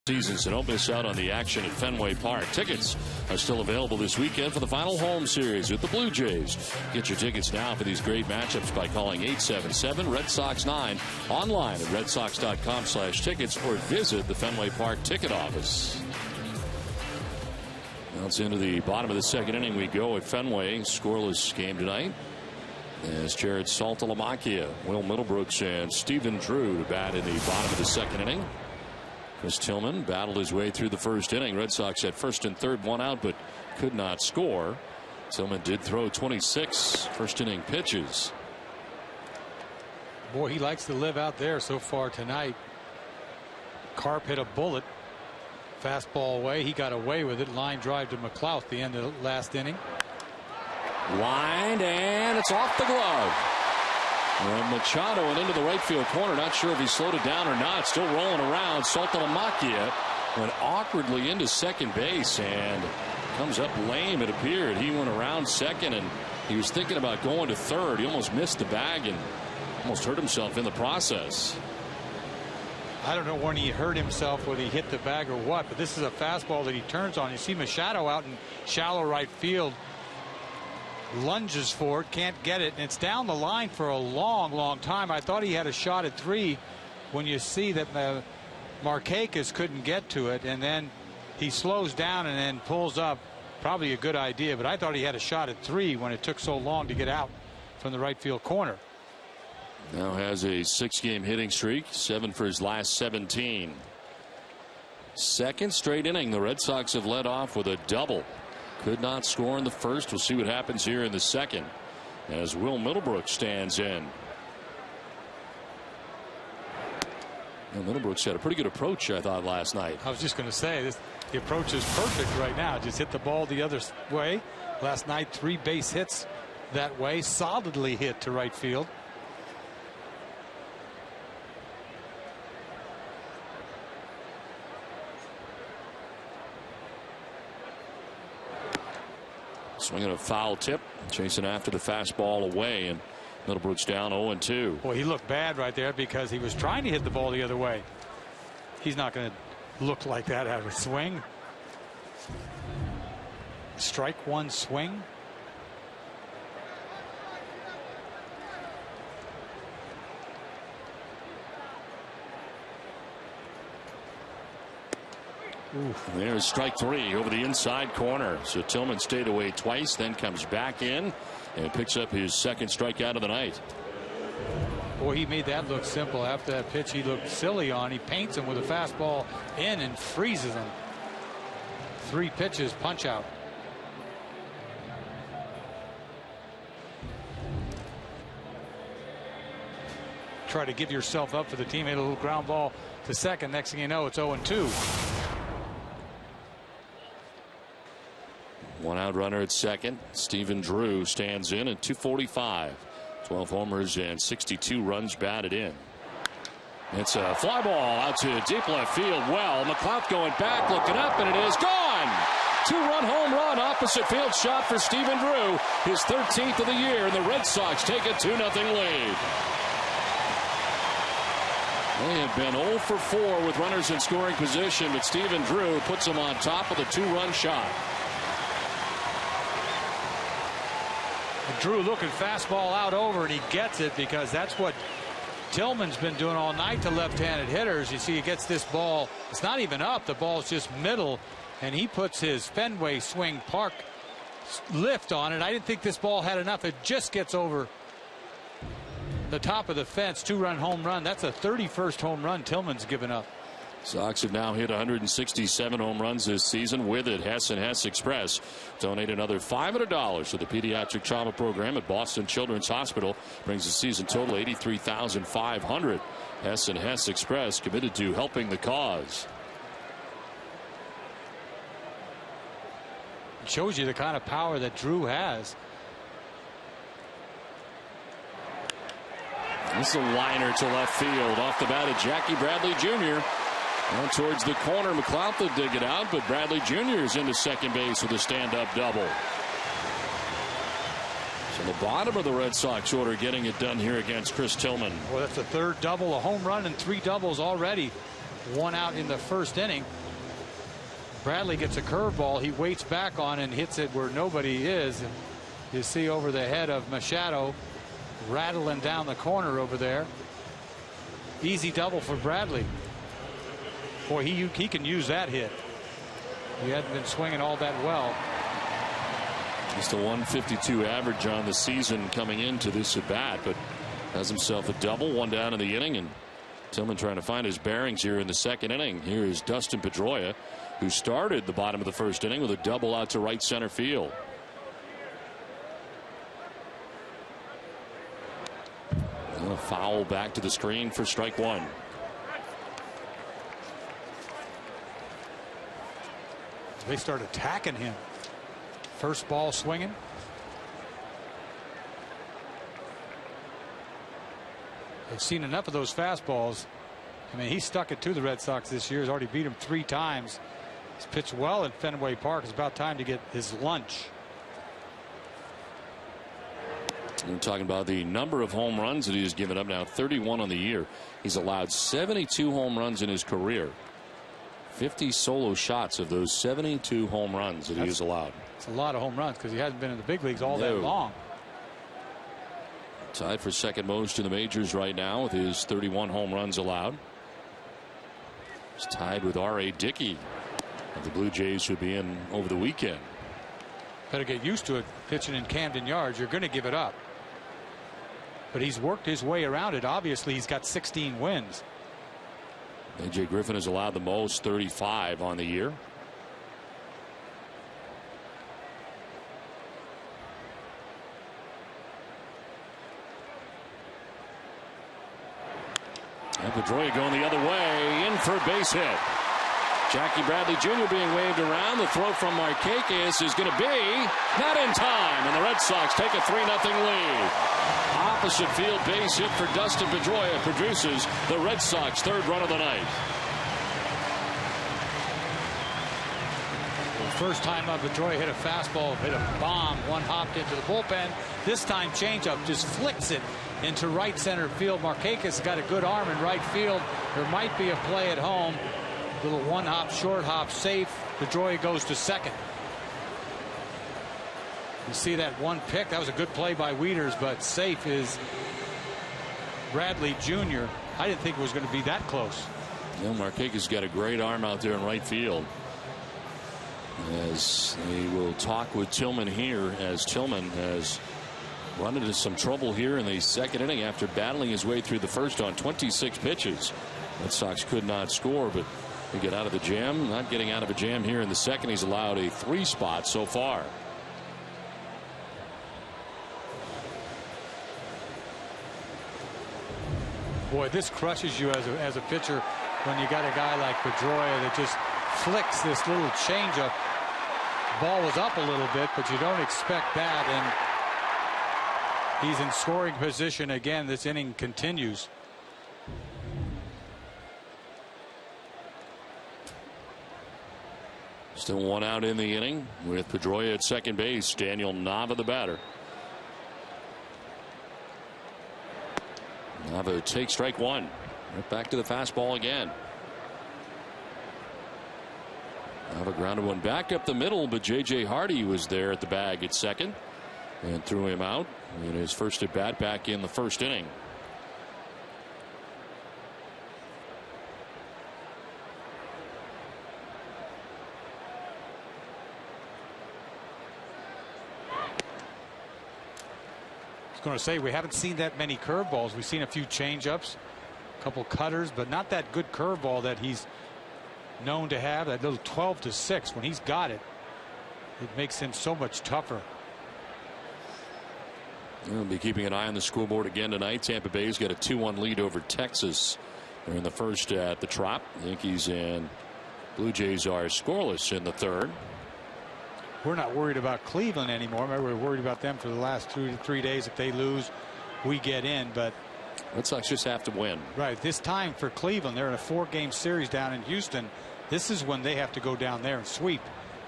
Season, so don't miss out on the action at Fenway Park. Tickets are still available this weekend for the final home series with the Blue Jays. Get your tickets now for these great matchups by calling 877-RED SOX 9, online at redsox.com/tickets, or visit the Fenway Park ticket office. Now it's into the bottom of the second inning. We go at Fenway. Scoreless game tonight. As Jared Saltalamacchia, Will Middlebrooks, and Stephen Drew to bat in the bottom of the second inning. Chris Tillman battled his way through the first inning. Red Sox at first and third, one out, but could not score. Tillman did throw 26 first inning pitches. Boy, he likes to live out there so far tonight. Carp hit a bullet. Fastball away. He got away with it. Line drive to McLeod at the end of the last inning. Lined, and it's off the glove. And Machado went into the right field corner. Not sure if he slowed it down or not. Still rolling around. Saltalamacchia went awkwardly into second base and comes up lame, it appeared. He went around second, and he was thinking about going to third. He almost missed the bag and almost hurt himself in the process. I don't know when he hurt himself, whether he hit the bag or what, but this is a fastball that he turns on. You see Machado out in shallow right field. Lunges for it, can't get it, and it's down the line for a long time. I thought he had a shot at 3 when you see that Markakis couldn't get to it, and then he slows down and then pulls up. Probably a good idea, but I thought he had a shot at 3 when it took so long to get out from the right field corner. Now has a 6-game hitting streak, 7 for his last 17. Second straight inning, the Red Sox have led off with a double. Could not score in the first. We'll see what happens here in the second as Will Middlebrooks stands in. Well, Middlebrooks had a pretty good approach, I thought, last night. I was just going to say, the approach is perfect right now. Just hit the ball the other way. Last night, 3 base hits that way, solidly hit to right field. Swinging a foul tip, chasing after the fastball away, and Middlebrooks down 0-2. Boy, he looked bad right there because he was trying to hit the ball the other way. He's not going to look like that out of a swing. Strike one swing. There's strike 3 over the inside corner. So Tillman stayed away twice, then comes back in and picks up his second strikeout of the night. Boy, he made that look simple. After that pitch he looked silly on. He paints him with a fastball in and freezes him. 3 pitches, punch out. Try to give yourself up for the teammate. A little ground ball to second. Next thing you know, it's 0-2. 1 out runner at second. Stephen Drew stands in at 245. 12 homers and 62 runs batted in. It's a fly ball out to deep left field. Well, McLeod going back, looking up, and it is gone. 2-run home run, opposite field shot for Stephen Drew. His 13th of the year, and the Red Sox take a 2-0 lead. They have been 0 for 4 with runners in scoring position, but Stephen Drew puts them on top of the 2-run shot. Drew looking fastball out over, and he gets it because that's what Tillman's been doing all night to left-handed hitters. You see he gets this ball. It's not even up. The ball's just middle, and he puts his Fenway Swing Park lift on it. I didn't think this ball had enough. It just gets over the top of the fence. 2-run home run. That's a 31st home run Tillman's given up. Sox have now hit 167 home runs this season. With it, Hess and Hess Express donate another $500 to the pediatric trauma program at Boston Children's Hospital. Brings the season total $83,500. Hess and Hess Express committed to helping the cause. It shows you the kind of power that Drew has. This is a liner to left field off the bat of Jackie Bradley Jr. Now towards the corner, McLeod will dig it out, but Bradley Jr. is into second base with a stand-up double. So the bottom of the Red Sox order getting it done here against Chris Tillman. Well, that's the 3rd double, a home run, and 3 doubles already 1 out in the first inning. Bradley gets a curveball. He waits back on and hits it where nobody is. You see over the head of Machado, rattling down the corner over there. Easy double for Bradley. Boy, he can use that hit. He hadn't been swinging all that well. Just a 152 average on the season coming into this at bat, but has himself a double, 1 down in the inning, and Tillman trying to find his bearings here in the second inning. Here is Dustin Pedroia, who started the bottom of the first inning with a double out to right center field. And a foul back to the screen for strike 1. They start attacking him. First ball swinging. They've seen enough of those fastballs. I mean, he stuck it to the Red Sox this year. He's already beat them 3 times. He's pitched well at Fenway Park. It's about time to get his lunch. We're talking about the number of home runs that he has given up now, 31 on the year. He's allowed 72 home runs in his career. 50 solo shots of those 72 home runs that he has allowed. It's a lot of home runs because he hasn't been in the big leagues all that long. Tied for second most in the majors right now with his 31 home runs allowed. He's tied with R.A. Dickey of the Blue Jays, who'll be in over the weekend. Better get used to it pitching in Camden Yards. You're going to give it up. But he's worked his way around it. Obviously, he's got 16 wins. A.J. Griffin has allowed the most, 35 on the year. And Pedroia going the other way, in for a base hit. Jackie Bradley Jr. being waved around. The throw from Markakis is going to be not in time, and the Red Sox take a 3-0 lead. Opposite field base hit for Dustin Pedroia produces the Red Sox 3rd run of the night. First time up, Pedroia hit a fastball, hit a bomb, one hopped into the bullpen. This time changeup just flicks it into right center field. Markakis got a good arm in right field. There might be a play at home. Little one hop, short hop, safe. Pedroia goes to second. You see that one pick? That was a good play by Wieters, but safe is Bradley Jr. I didn't think it was going to be that close. Yeah, Markakis got a great arm out there in right field. As they will talk with Tillman here, as Tillman has run into some trouble here in the second inning after battling his way through the first on 26 pitches. Red Sox could not score, but they get out of the jam. Not getting out of a jam here in the second. He's allowed a 3 spot so far. Boy, this crushes you as a pitcher when you got a guy like Pedroia that just flicks this little changeup. Ball was up a little bit, but you don't expect that, and he's in scoring position again. This inning continues. Still 1 out in the inning with Pedroia at second base. Daniel Nava the batter. Nava takes strike 1. Right back to the fastball again. Nava grounded one back up the middle, but J.J. Hardy was there at the bag at second and threw him out in his first at bat back in the first inning. Going to say we haven't seen that many curveballs. We've seen a few changeups, a couple cutters, but not that good curveball that he's known to have. That little 12-6, when he's got it, it makes him so much tougher. We'll be keeping an eye on the scoreboard again tonight. Tampa Bay's got a 2-1 lead over Texas. They're in the first at the Trop. Yankees and Blue Jays are scoreless in the third. We're not worried about Cleveland anymore. Remember, we were worried about them for the last 2 to 3 days. If they lose, we get in. But Red Sox just have to win. Right. This time for Cleveland, they're in a 4-game series down in Houston. This is when they have to go down there and sweep,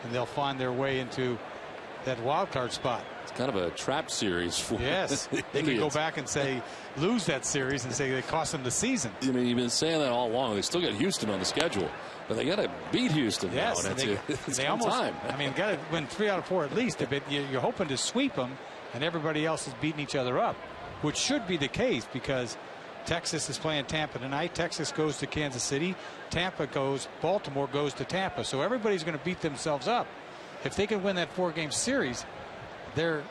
and they'll find their way into that wild card spot. It's kind of a trap series for yes. They can go back and say lose that series and say it cost them the season. I mean, you've been saying that all along. They still got Houston on the schedule, but they got to beat Houston yes, now. they almost. Time. I mean, got to win 3 out of 4 at least. You're hoping to sweep them, and everybody else is beating each other up, which should be the case because Texas is playing Tampa tonight. Texas goes to Kansas City. Baltimore goes to Tampa. So everybody's going to beat themselves up. If they can win that 4-game series, they're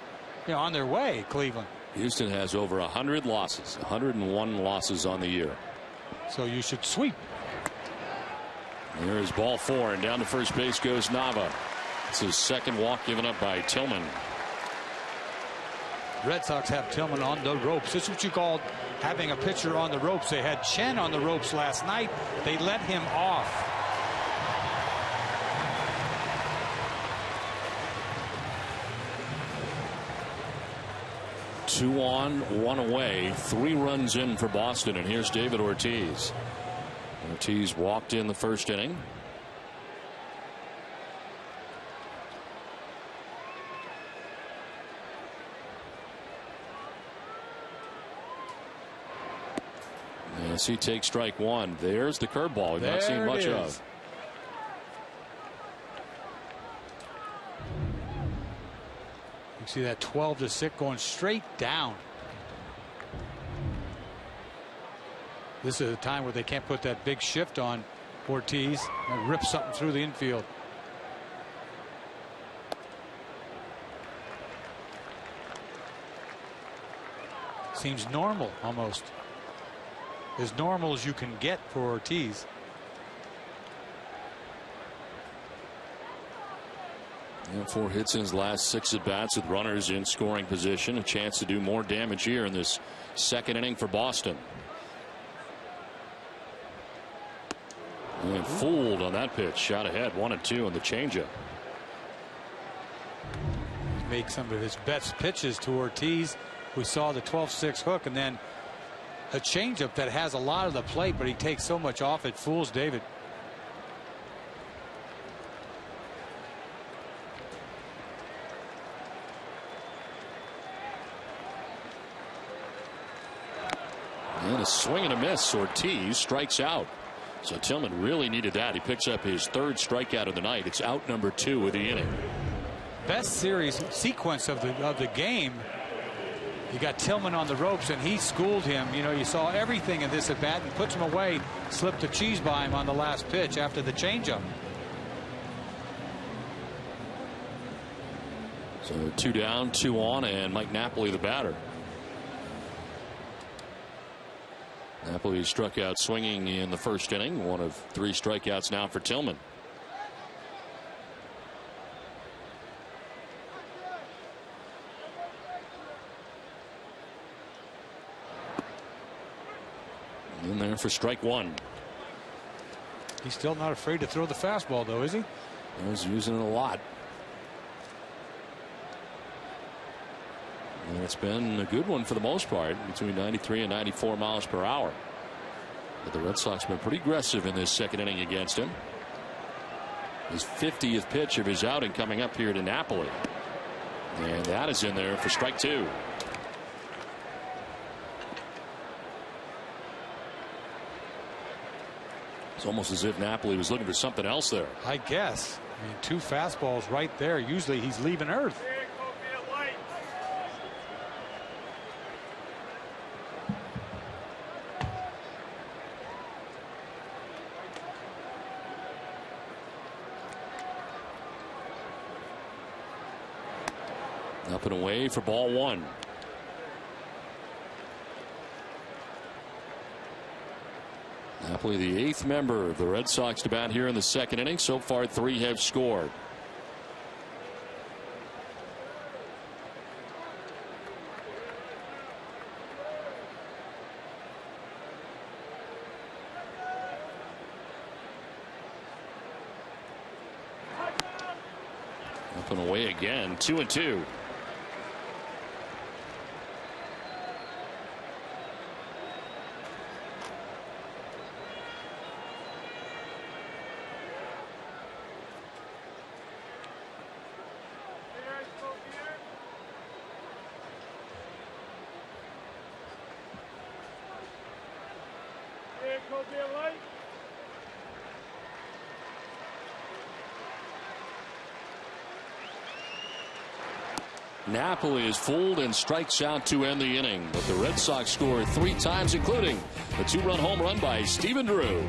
on their way, Cleveland. Houston has over 100 losses, 101 losses on the year. So you should sweep. There is ball 4, and down to first base goes Nava. It's his second walk given up by Tillman. Red Sox have Tillman on the ropes. This is what you call having a pitcher on the ropes. They had Chen on the ropes last night. They let him off. Two on, one away, 3 runs in for Boston, and here's David Ortiz. Ortiz walked in the first inning. As he takes strike 1, there's the curveball. We've not seen much of. You see that 12-6 going straight down. This is a time where they can't put that big shift on Ortiz and rip something through the infield. Seems normal almost. As normal as you can get for Ortiz. And 4 hits in his last 6 at bats with runners in scoring position. A chance to do more damage here in this second inning for Boston. And fooled on that pitch. Shot ahead 1-2 on the changeup. Make some of his best pitches to Ortiz. We saw the 12-6 hook and then a changeup that has a lot of the plate, but he takes so much off it fools David. And a swing and a miss. Ortiz strikes out. So Tillman really needed that. He picks up his 3rd strikeout of the night. It's out number 2 of the inning. Best series sequence of the game. You got Tillman on the ropes, and he schooled him. You saw everything in this at bat and puts him away. Slipped the cheese by him on the last pitch after the changeup. So 2 down, 2 on, and Mike Napoli the batter. Napoli struck out swinging in the first inning. 1 of 3 strikeouts now for Tillman. In there for strike 1. He's still not afraid to throw the fastball, though, is he? He's using it a lot. And it's been a good one for the most part, between 93 and 94 miles per hour. But the Red Sox have been pretty aggressive in this second inning against him. His 50th pitch of his outing coming up here to Napoli. And that is in there for strike 2. It's almost as if Napoli was looking for something else there. I guess. I mean, 2 fastballs right there. Usually he's leaving Earth. Up and away for ball 1. Napoli, the 8th member of the Red Sox to bat here in the second inning. So far 3 have scored. Up and away again. 2-2. Napoli is fooled and strikes out to end the inning, but the Red Sox scored 3 times, including a 2-run home run by Stephen Drew.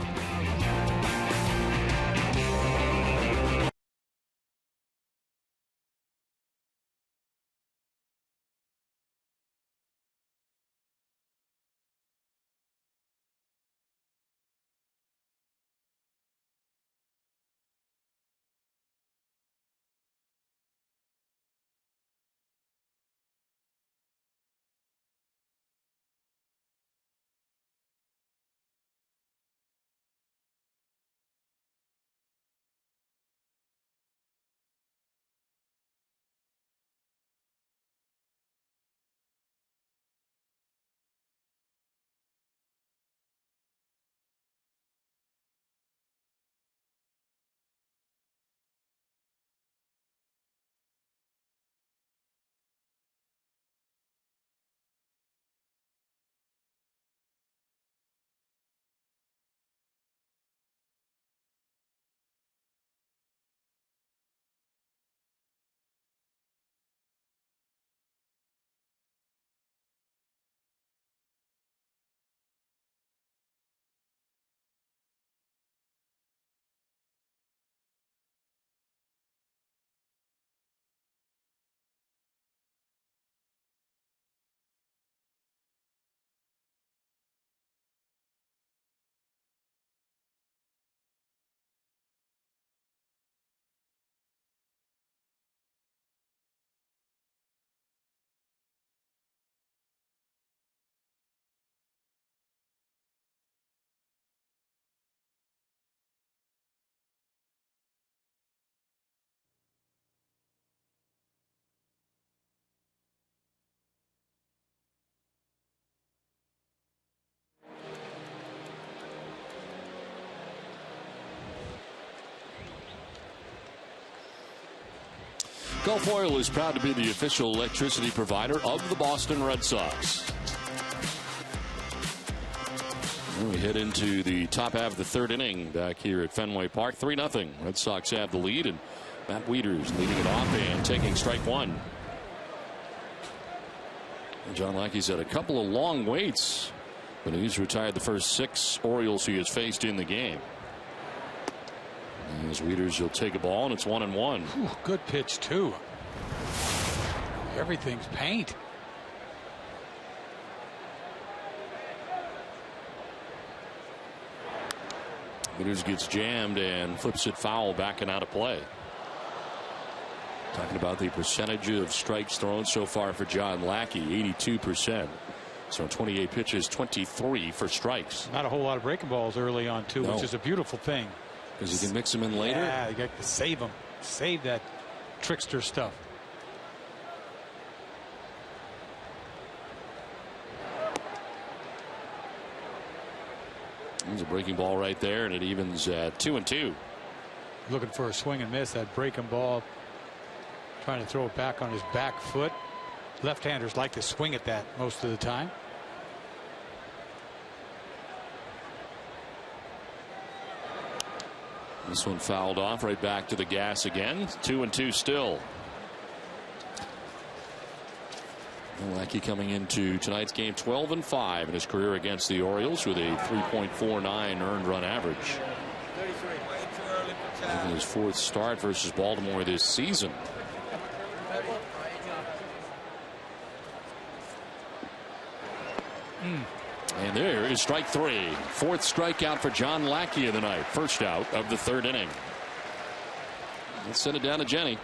Gulf Oil is proud to be the official electricity provider of the Boston Red Sox. We head into the top half of the 3rd inning back here at Fenway Park. 3-0. Red Sox have the lead, and Matt Wieters leading it off and taking strike 1. And John Lackey's had a couple of long waits, but he's retired the first 6 Orioles he has faced in the game. As Wieters will take a ball, and it's 1-1. Whew, good pitch too. Everything's paint. Wieters gets jammed and flips it foul, backing out of play. Talking about the percentage of strikes thrown so far for John Lackey, 82%. So 28 pitches, 23 for strikes. Not a whole lot of breaking balls early on too, which is a beautiful thing. Because he can mix them in later. Yeah, you got to save them. Save that trickster stuff. There's a breaking ball right there, and it evens at 2-2. Looking for a swing and miss. That breaking ball. Trying to throw it back on his back foot. Left-handers like to swing at that most of the time. This one fouled off, right back to the gas again. 2-2 still. Lackey coming into tonight's game 12-5 in his career against the Orioles with a 3.49 earned run average. In his 4th start versus Baltimore this season. And there is strike 3. 4th strikeout for John Lackey of the night. First out of the 3rd inning. Let's send it down to Jenny.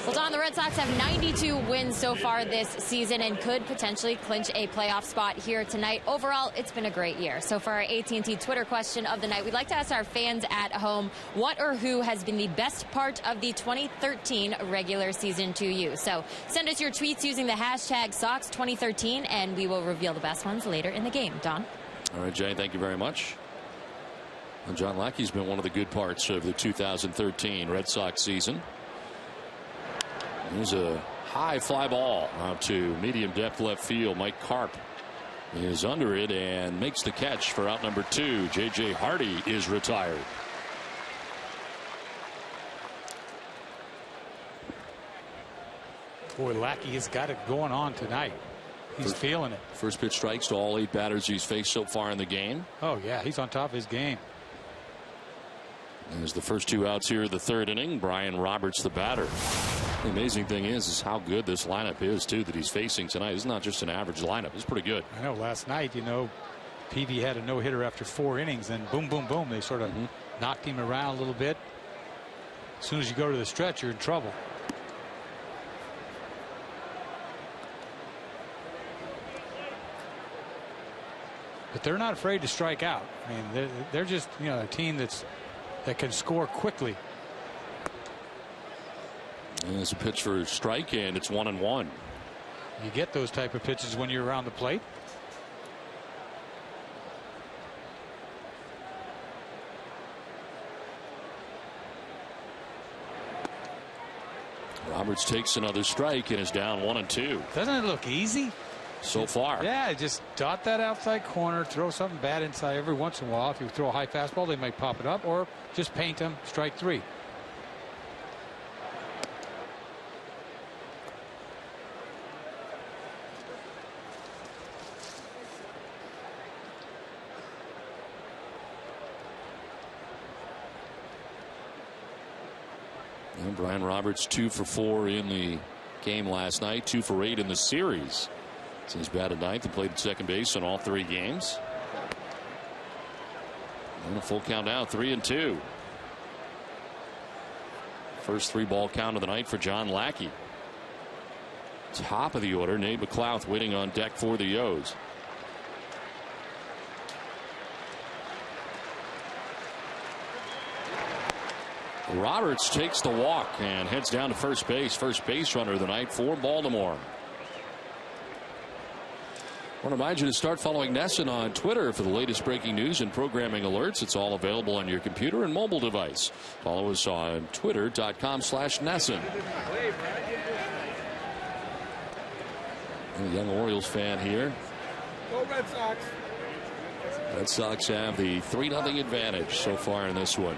Well, Don, the Red Sox have 92 wins so far this season and could potentially clinch a playoff spot here tonight. Overall, it's been a great year. So for our AT&T Twitter question of the night, we'd like to ask our fans at home what or who has been the best part of the 2013 regular season to you. So send us your tweets using the hashtag Sox2013, and we will reveal the best ones later in the game. Don? All right, Jay, thank you very much. And John Lackey's been one of the good parts of the 2013 Red Sox season. Here's a high fly ball out to medium depth left field. Mike Karp is under it and makes the catch for out number 2. J.J. Hardy is retired. Boy, Lackey has got it going on tonight. He's feeling it. First pitch strikes to all 8 batters he's faced so far in the game. Oh, yeah, he's on top of his game. As the first 2 outs here of the 3rd inning, Brian Roberts the batter. The amazing thing is how good this lineup is, too, that he's facing tonight. It's not just an average lineup. It's pretty good. I know last night, Peavy had a no-hitter after 4 innings, and boom, boom, boom. They sort of knocked him around a little bit. As soon as you go to the stretch, you're in trouble. But they're not afraid to strike out. I mean, they're just, a team that can score quickly. And there's a pitch for a strike, and it's 1-1. You get those type of pitches when you're around the plate. Roberts takes another strike and is down 1-2. Doesn't it look easy? So far. Yeah, just dot that outside corner, throw something bad inside every once in a while. If you throw a high fastball, they might pop it up, or just paint them, strike 3. And Brian Roberts 2 for 4 in the game last night, 2 for 8 in the series. He's batted 9th and played at second base in all 3 games. And a full count now, 3-2. First 3-ball count of the night for John Lackey. Top of the order, Nate McLouth waiting on deck for the O's. Roberts takes the walk and heads down to first base. First base runner of the night for Baltimore. I want to remind you to start following NESN on Twitter for the latest breaking news and programming alerts. It's all available on your computer and mobile device. Follow us on twitter.com/NESN. A young Orioles fan here. Go Red Sox. Red Sox have the 3-0 advantage so far in this one.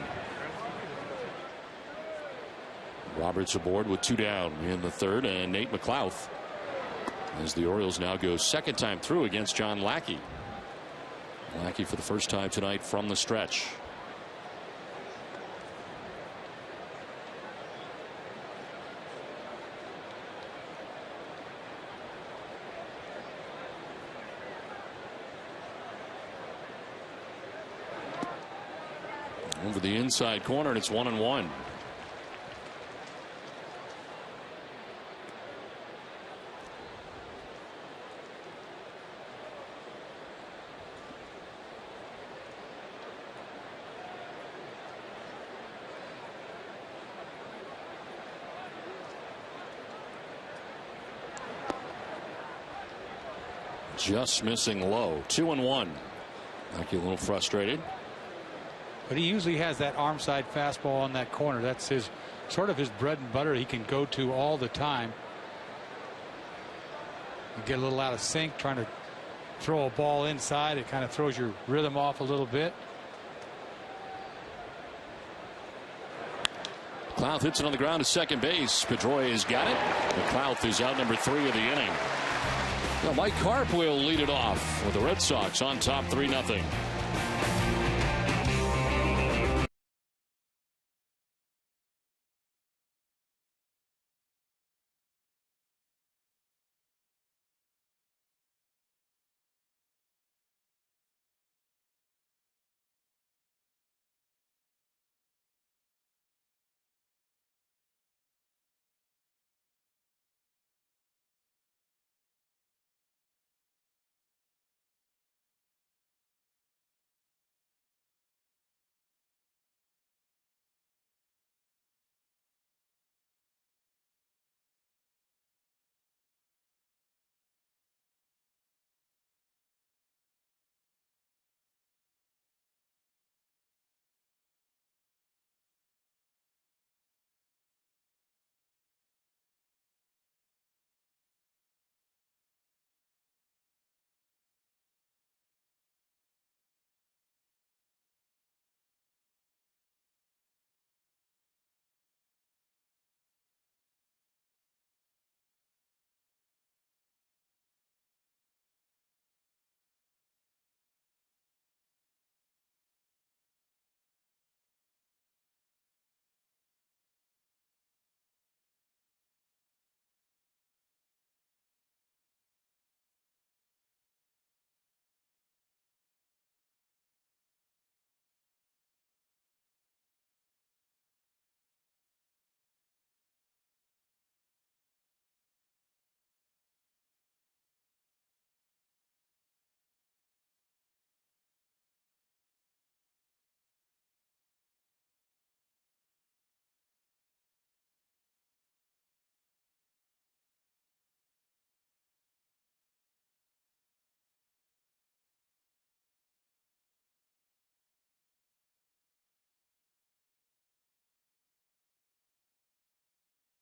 Roberts aboard with 2 down in the 3rd, and Nate McLouth, as the Orioles now go second time through against John Lackey. Lackey for the first time tonight from the stretch. Over the inside corner, and it's 1-1. Just missing low. 2-1. Lackey a little frustrated. But he usually has that arm side fastball on that corner. That's his sort of his bread and butter. He can go to all the time. You get a little out of sync trying to throw a ball inside. It kind of throws your rhythm off a little bit. McLouth hits it on the ground to second base. Pedroia has got it. McLouth is out number 3 of the inning. Now Mike Karp will lead it off with the Red Sox on top 3-0.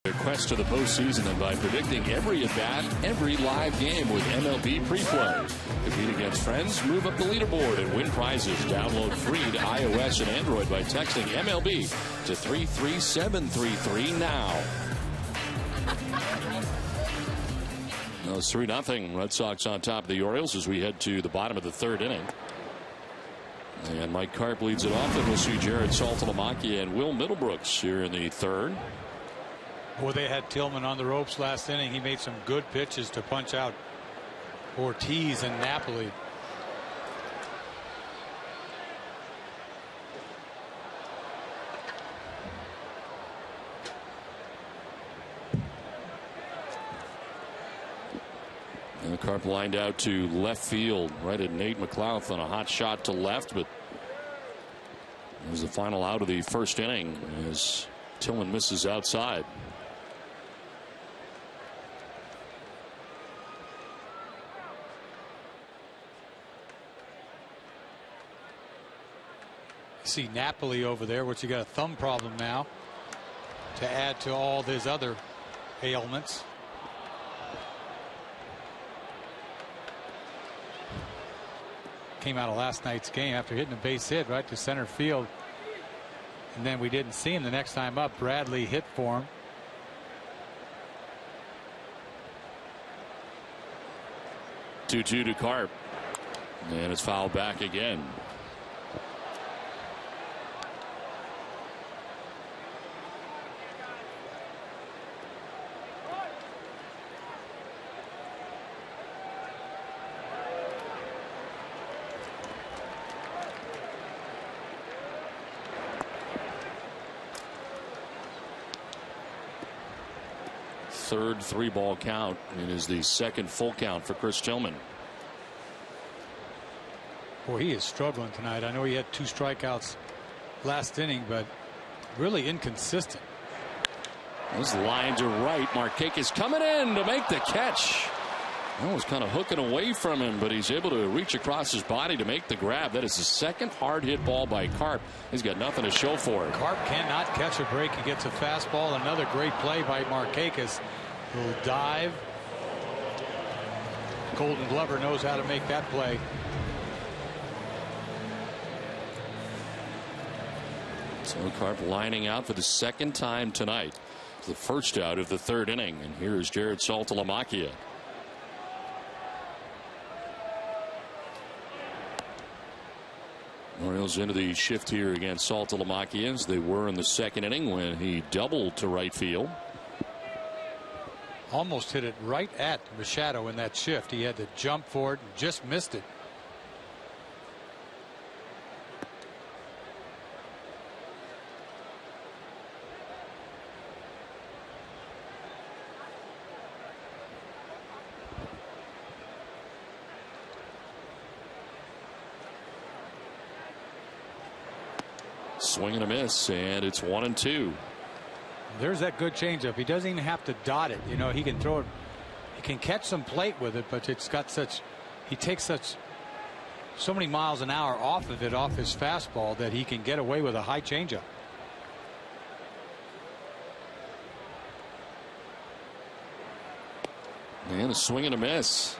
Their quest to the postseason and by predicting every at-bat, every live game with MLB Pre-Play. Compete against friends, move up the leaderboard, and win prizes. Download free to iOS and Android by texting MLB to 33733 now. Now it's 3-0. Red Sox on top of the Orioles as we head to the bottom of the third inning. And Mike Carp leads it off, and we'll see Jared Saltalamacchia and Will Middlebrooks here in the third. Well, they had Tillman on the ropes last inning. He made some good pitches to punch out Ortiz and Napoli. And Carp lined out to left field, right at Nate McLouth on a hot shot to left, but it was the final out of the first inning as Tillman misses outside. See Napoli over there, which you got a thumb problem now to add to all his other ailments. Came out of last night's game after hitting a base hit right to center field, and then we didn't see him the next time up. Bradley hit for him. Two to Carp, and it's fouled back again. Third 3-ball count. It is the second full count for Chris Tillman. Boy, he is struggling tonight. I know he had 2 strikeouts last inning, but really inconsistent. This line to right. Markakis coming in to make the catch. That was kind of hooking away from him, but he's able to reach across his body to make the grab. That is the second hard hit ball by Carp. He's got nothing to show for it. Carp cannot catch a break. He gets a fastball. Another great play by Markakis. Little dive. Golden Glover knows how to make that play. So Carp lining out for the second time tonight. It's the first out of the third inning, and here's Jared Saltalamacchia. Orioles into the shift here against Saltalamacchia as they were in the second inning when he doubled to right field. Almost hit it right at Machado in that shift. He had to jump for it and just missed it. Swing and a miss, and it's 1-2. There's that good changeup. He doesn't even have to dot it. You know, he can throw it. He can catch some plate with it, but it's got such. He takes so many miles an hour off of it, off his fastball, that he can get away with a high changeup. And a swing and a miss.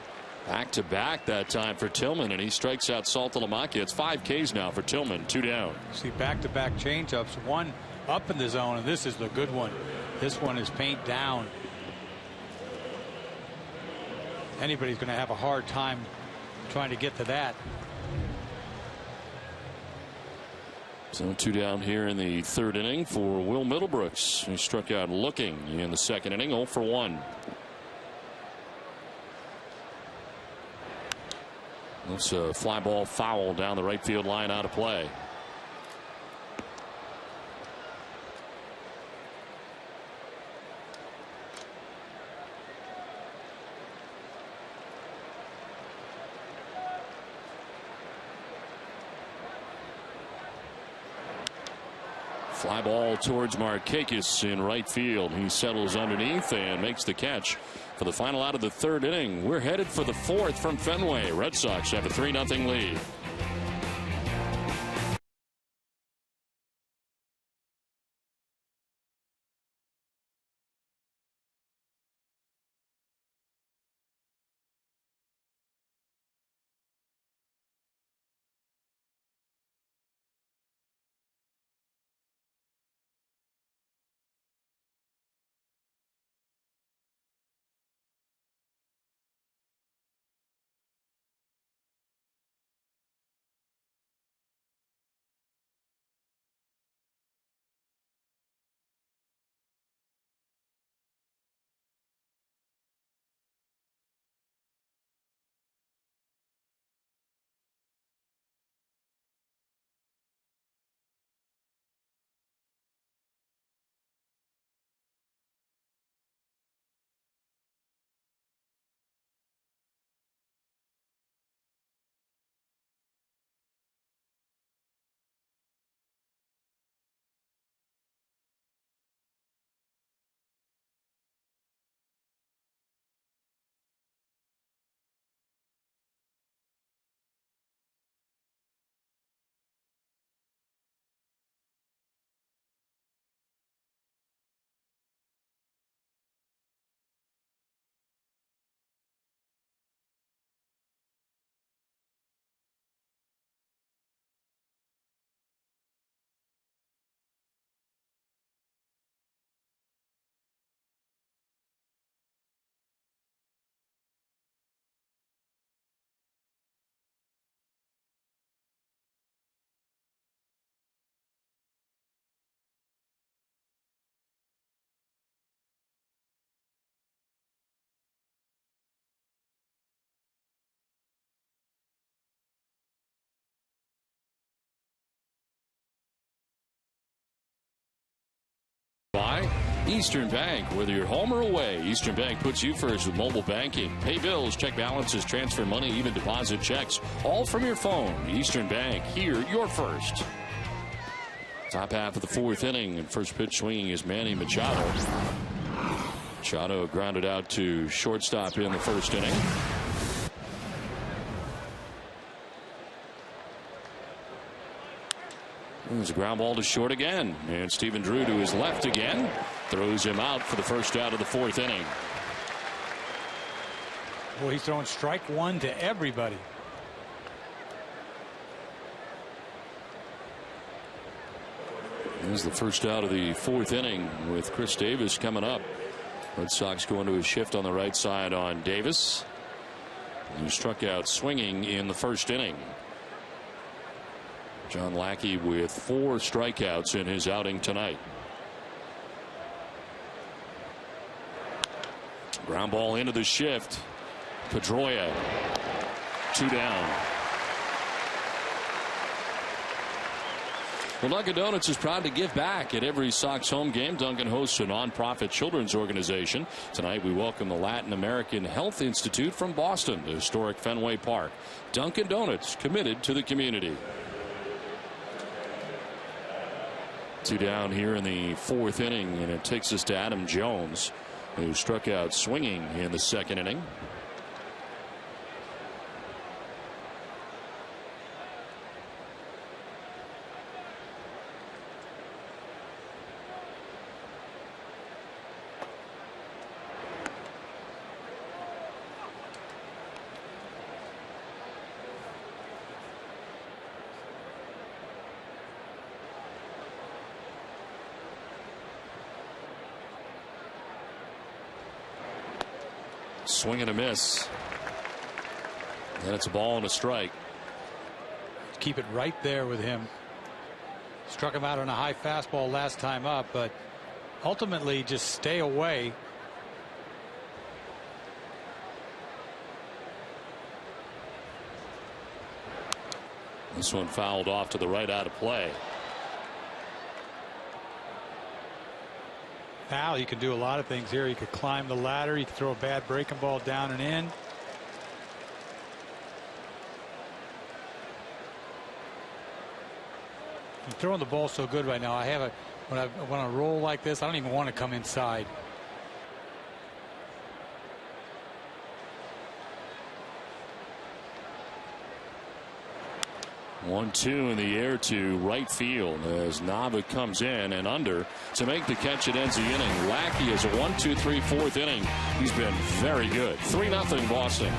Back to back that time for Tillman, and he strikes out Saltalamacchia. It's 5 Ks now for Tillman, 2 down. See, back to back changeups, one up in the zone, and this is the good one. This one is paint down. Anybody's going to have a hard time trying to get to that. So 2 down here in the third inning for Will Middlebrooks. He struck out looking in the second inning, 0 for 1. That's a fly ball foul down the right field line, out of play. Fly ball towards Markakis in right field. He settles underneath and makes the catch for the final out of the third inning. We're headed for the fourth from Fenway. Red Sox have a 3-0 lead. By Eastern Bank. Whether you're home or away, Eastern Bank puts you first with mobile banking. Pay bills, check balances, transfer money, even deposit checks, all from your phone. Eastern Bank, here you're first. Top half of the fourth inning, and first pitch swinging is Manny Machado. Machado grounded out to shortstop in the first inning. There's a ground ball to short again, and Stephen Drew to his left again. Throws him out for the first out of the fourth inning. Boy, he's throwing strike one to everybody. This is the first out of the fourth inning with Chris Davis coming up. Red Sox going to a shift on the right side on Davis, who struck out swinging in the first inning. John Lackey with 4 strikeouts in his outing tonight. Ground ball into the shift. Pedroia, 2 down. Well, Dunkin' Donuts is proud to give back at every Sox home game. Dunkin' hosts a nonprofit children's organization. Tonight we welcome the Latin American Health Institute from Boston to historic Fenway Park. Dunkin' Donuts, committed to the community. 2 down here in the fourth inning, and it takes us to Adam Jones, who struck out swinging in the second inning. Swing and a miss. And it's a ball and a strike. Keep it right there with him. Struck him out on a high fastball last time up, but ultimately just stay away. This one fouled off to the right, out of play. Al, you can do a lot of things here. You could climb the ladder. You could throw a bad breaking ball down and in. I'm throwing the ball so good right now. I have a when I roll like this, I don't even want to come inside. 1-2 in the air to right field as Nava comes in and under to make the catch. It ends the inning. Lackey is a 1-2-3 fourth inning. He's been very good. 3-0 Boston.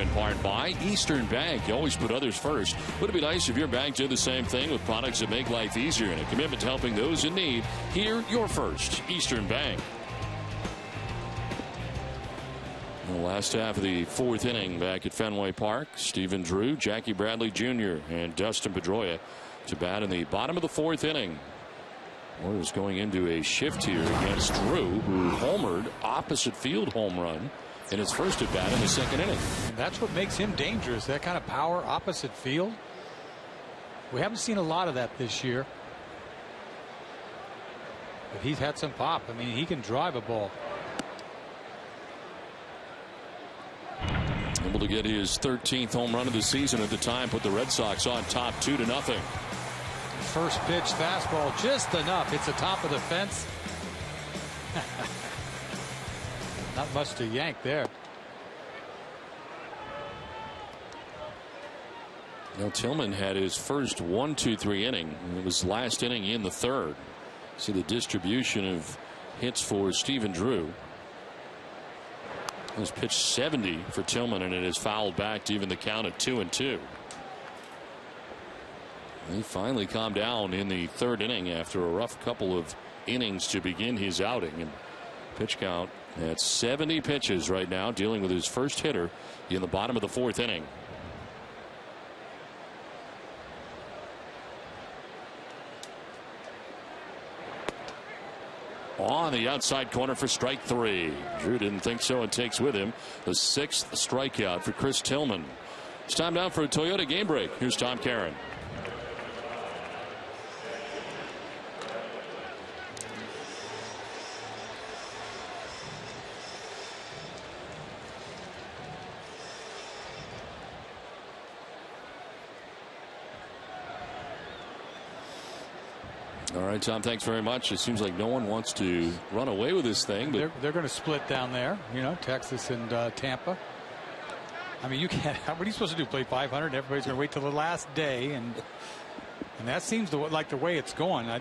in part by Eastern Bank. You always put others first. Wouldn't it be nice if your bank did the same thing with products that make life easier and a commitment to helping those in need? Here, you're first. Eastern Bank. The last half of the fourth inning back at Fenway Park. Stephen Drew, Jackie Bradley Jr., and Dustin Pedroia to bat in the bottom of the fourth inning. Orioles going into a shift here against Drew, who homered opposite field home run in his first at bat in the second inning. And that's what makes him dangerous, that kind of power opposite field. We haven't seen a lot of that this year. But he's had some pop. I mean, he can drive a ball. Able to get his 13th home run of the season at the time, put the Red Sox on top 2-0. First pitch fastball just enough. It's the top of the fence. Not much to yank there. Now Tillman had his first 1-2-3 inning. It was last inning in the third. See the distribution of hits for Stephen Drew. It was pitched 70 for Tillman, and it is fouled back to even the count at 2-2. He finally calmed down in the third inning after a rough couple of innings to begin his outing. And pitch count at 70 pitches right now, dealing with his first hitter in the bottom of the fourth inning. On the outside corner for strike three. Drew didn't think so and takes with him the sixth strikeout for Chris Tillman. It's time now for a Toyota game break. Here's Tom Caron. All right, Tom, thanks very much. It seems like no one wants to run away with this thing. But they're going to split down there, you know, Texas and Tampa. I mean, you can't. What are you supposed to do? Play 500? Everybody's going to wait till the last day, and that seems like the way it's going. I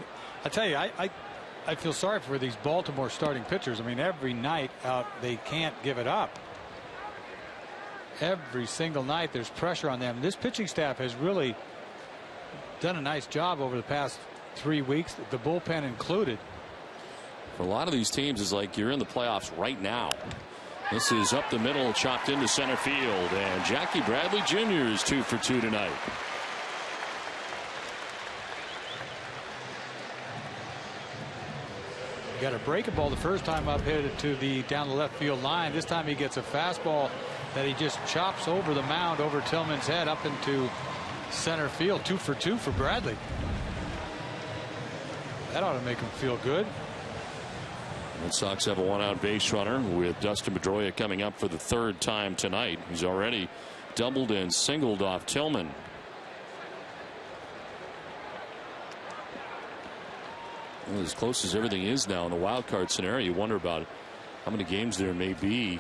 tell you, I feel sorry for these Baltimore starting pitchers. I mean, every night out, they can't give it up. Every single night, there's pressure on them. This pitching staff has really done a nice job over the past 3 weeks, the bullpen included. For a lot of these teams, it's like you're in the playoffs right now. This is up the middle, chopped into center field, and Jackie Bradley Jr. is 2 for 2 tonight. Got a breaking ball the first time up, hit it to the down the left field line. This time he gets a fastball that he just chops over the mound, over Tillman's head, up into center field. 2 for 2 for Bradley. That ought to make him feel good. Red Sox have a one-out base runner with Dustin Pedroia coming up for the third time tonight. He's already doubled and singled off Tillman. Well, as close as everything is now in the wild card scenario, you wonder about how many games there may be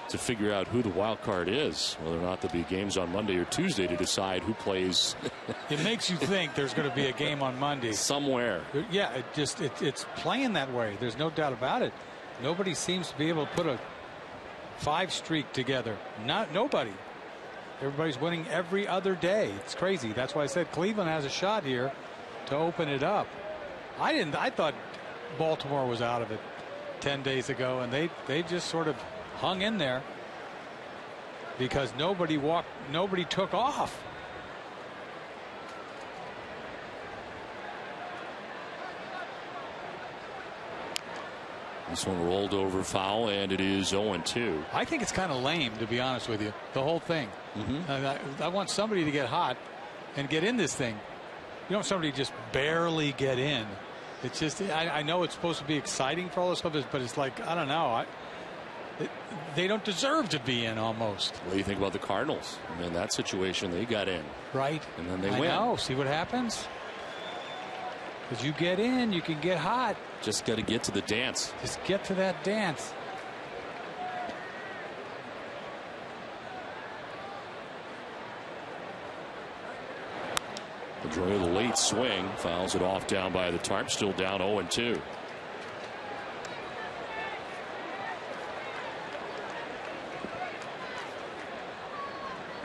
to figure out who the wild card is, whether or not there'll be games on Monday or Tuesday to decide who plays. It makes you think there's going to be a game on Monday somewhere. Yeah, it's playing that way. There's no doubt about it. Nobody seems to be able to put a 5 streak together. Nobody. Everybody's winning every other day. It's crazy. That's why I said Cleveland has a shot here to open it up. I thought Baltimore was out of it 10 days ago, and they just sort of hung in there because nobody took off. This one rolled over foul, and it is 0-2. I think it's kind of lame, to be honest with you, the whole thing. I want somebody to get hot and get in this thing. You don't want somebody to just barely get in. It's just, I know it's supposed to be exciting for all this stuff, but it's like, I don't know. They don't deserve to be in almost. What do you think about the Cardinals? I mean, in that situation, they got in. Right. And then they win. I know. See what happens? Because you get in, you can get hot. Just got to get to the dance. Just get to that dance. Pedroia, the late swing, fouls it off down by the tarp, still down 0-2.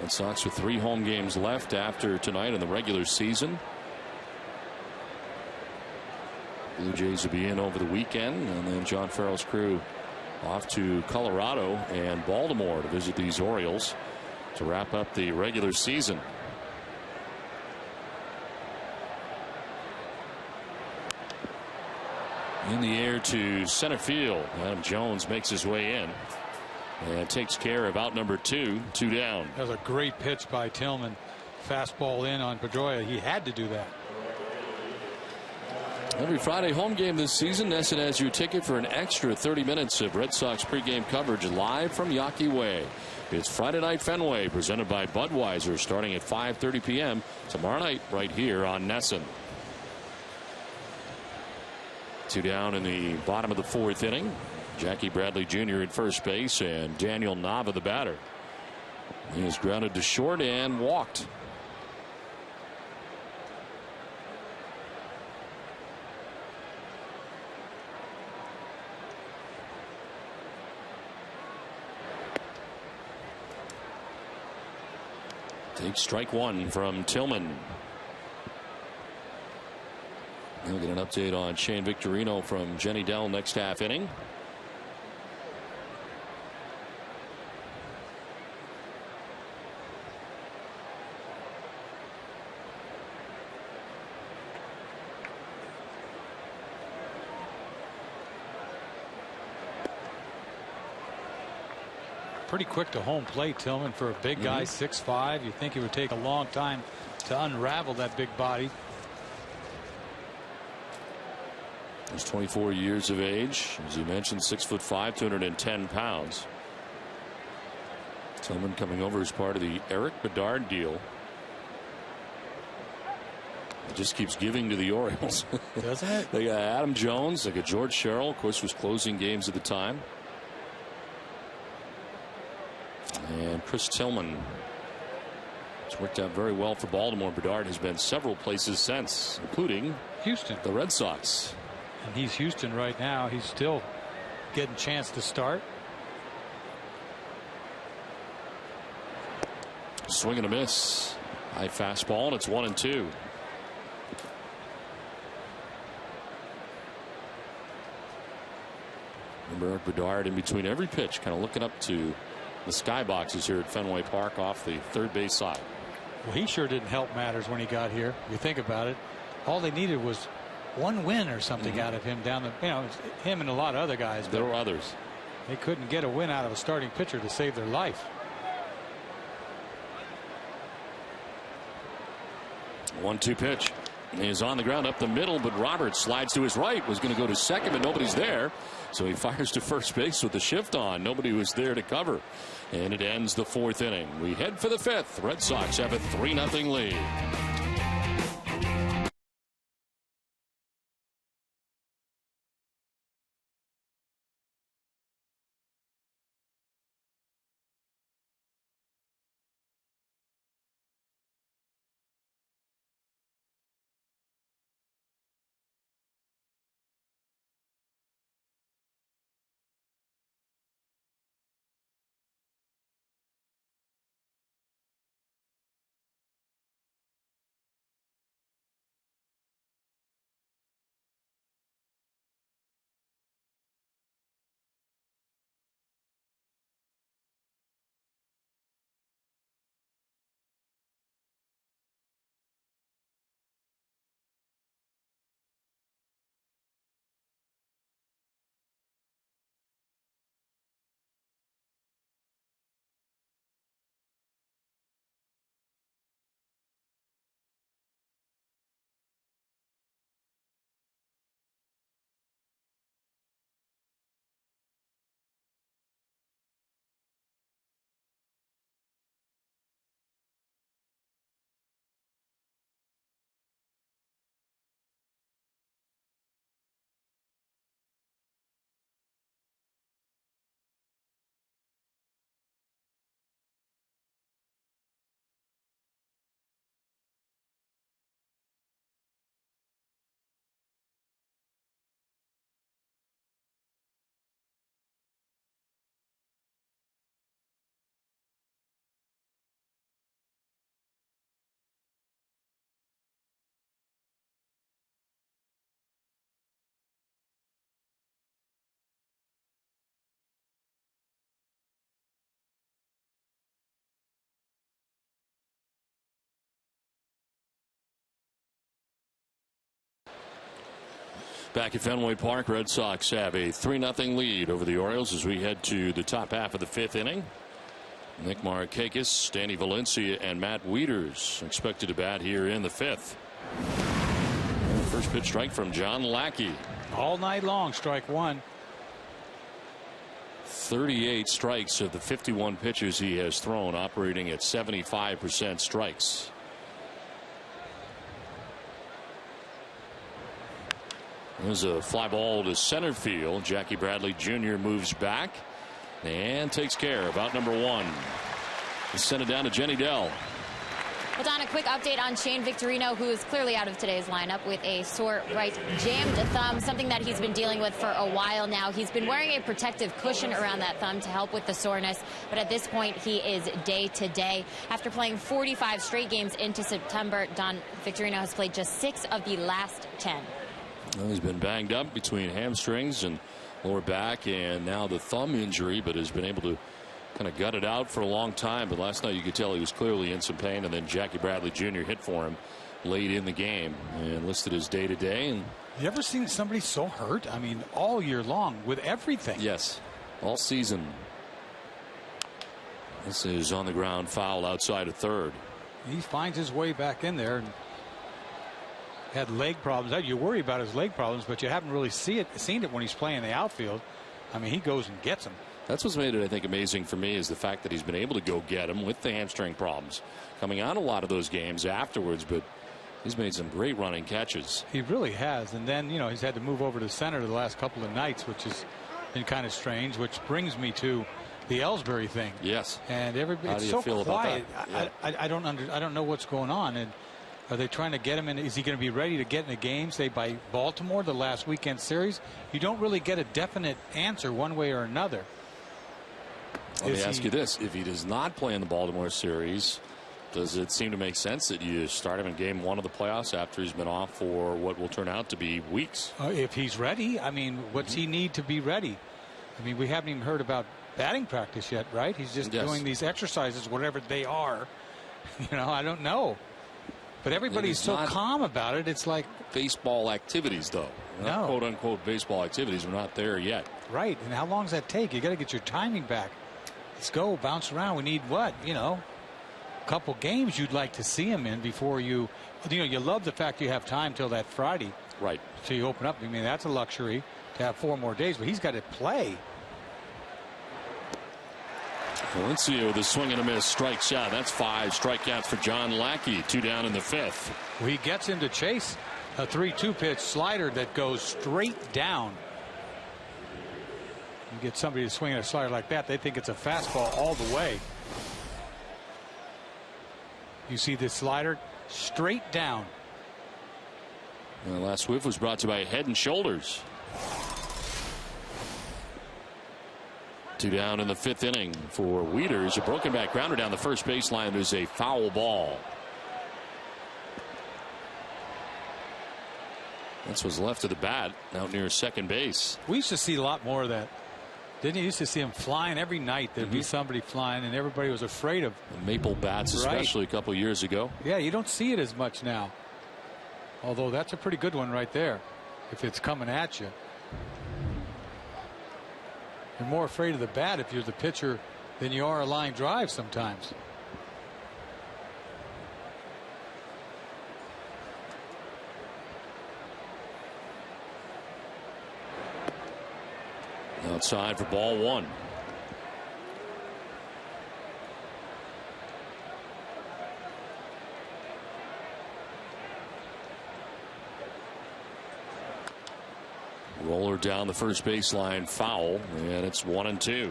Red Sox with 3 home games left after tonight in the regular season. Blue Jays will be in over the weekend, and then John Farrell's crew off to Colorado and Baltimore to visit these Orioles to wrap up the regular season. In the air to center field. Adam Jones makes his way in and takes care of out number 2. 2 down. That was a great pitch by Tillman. Fastball in on Pedroia. He had to do that. Every Friday home game this season, NESN has your ticket for an extra 30 minutes of Red Sox pregame coverage live from Yawkey Way. It's Friday Night Fenway, presented by Budweiser, starting at 5:30 p.m. tomorrow night right here on NESN. 2 down in the bottom of the 4th inning. Jackie Bradley Jr. at first base, and Daniel Nava the batter. He is grounded to short and walked. Takes strike 1 from Tillman. We'll get an update on Shane Victorino from Jenny Dell next half inning. Pretty quick to home plate, Tillman, for a big guy, 6'5". You'd think it would take a long time to unravel that big body. He's 24 years of age. As you mentioned, 6'5", 210 pounds. Tillman coming over as part of the Eric Bedard deal. It just keeps giving to the Orioles. Doesn't it? They got Adam Jones, they got George Sherrill, of course, was closing games at the time. And Chris Tillman. It's worked out very well for Baltimore. Bedard has been several places since, including Houston, the Red Sox. And he's Houston right now. He's still getting a chance to start. Swing and a miss. High fastball, and it's 1-2. Remember Eric Bedard in between every pitch, kind of looking up to the skyboxes here at Fenway Park off the third base side. Well, he sure didn't help matters when he got here. You think about it. All they needed was one win or something out of him down the, him and a lot of other guys. There were others. They couldn't get a win out of a starting pitcher to save their life. 1-2 pitch. He is on the ground up the middle, but Roberts slides to his right, was going to go to second, but nobody's there. So he fires to first base with the shift on. Nobody was there to cover. And it ends the 4th inning. We head for the 5th. Red Sox have a 3-0 lead. Back at Fenway Park, Red Sox have a 3-0 lead over the Orioles as we head to the top half of the 5th inning. Nick Markakis, Danny Valencia, and Matt Wieters expected to bat here in the 5th. First pitch strike from John Lackey. All night long, strike one. 38 strikes of the 51 pitches he has thrown, operating at 75% strikes. There's a fly ball to center field. Jackie Bradley Jr. moves back and takes care of out number 1. He sent it down to Jenny Dell. Well, Don, a quick update on Shane Victorino, who is clearly out of today's lineup with a sore right jammed thumb, something that he's been dealing with for a while now. He's been wearing a protective cushion around that thumb to help with the soreness, but at this point he is day to day. After playing 45 straight games into September, Don, Victorino has played just 6 of the last 10. Well, he's been banged up between hamstrings and lower back and now the thumb injury, but has been able to kind of gut it out for a long time. But last night you could tell he was clearly in some pain, and then Jackie Bradley Jr. hit for him late in the game and listed as day to day. And you ever seen somebody so hurt? I mean, all year long with everything. Yes, all season. This is on the ground, foul outside of third. He finds his way back in there and had leg problems. You worry about his leg problems, but you haven't really seen it when he's playing the outfield. I mean, he goes and gets them. That's what's made it, I think, amazing for me, is the fact that he's been able to go get him with the hamstring problems, coming on a lot of those games afterwards. But he's made some great running catches. He really has. And then, you know, he's had to move over to center the last couple of nights, which has been kind of strange, which brings me to the Ellsbury thing. Yes. And everybody, it's so quiet. I don't know what's going on. And are they trying to get him in? Is he going to be ready to get in a game, say, by Baltimore, the last weekend series? You don't really get a definite answer one way or another. Let me ask you this. If he does not play in the Baltimore series, does it seem to make sense that you start him in game 1 of the playoffs after he's been off for what will turn out to be weeks? If he's ready. I mean, what's he need to be ready? I mean, we haven't even heard about batting practice yet, right? He's just doing these exercises, whatever they are. You know, I don't know. But everybody's so calm about it. It's like baseball activities, though. No. Quote unquote baseball activities. We're not there yet. Right. And how long does that take? You got to get your timing back. Let's go, bounce around. We need what? You know, a couple games you'd like to see him in before you know, you love the fact you have time till that Friday. Right. So you open up. I mean, that's a luxury to have 4 more days, but he's got to play. Valencia with a swing and a miss, strikes out. That's 5 strikeouts for John Lackey. 2 down in the 5th. Well, he gets him to chase a 3-2 pitch slider that goes straight down. You get somebody to swing at a slider like that, they think it's a fastball all the way. You see this slider straight down. The last whiff was brought to you by Head and Shoulders. 2 down in the 5th inning for Wieters. A broken back grounder down the first baseline is a foul ball. This was left of the bat out near second base. We used to see a lot more of that. Didn't you used to see them flying every night? There'd be somebody flying and everybody was afraid of the maple bats, especially a couple of years ago. Yeah, you don't see it as much now. Although that's a pretty good one right there if it's coming at you. You're more afraid of the bat if you're the pitcher than you are a line drive sometimes. Outside for ball 1. Roller down the first baseline, foul, and it's 1-2.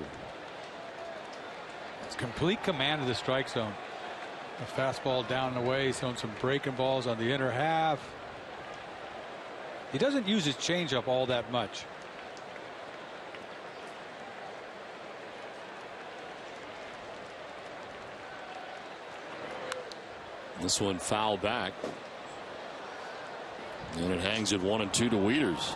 It's complete command of the strike zone. A fastball down and away, throwing some breaking balls on the inner half. He doesn't use his changeup all that much. This one foul back. And it hangs at 1-2 to Wieters.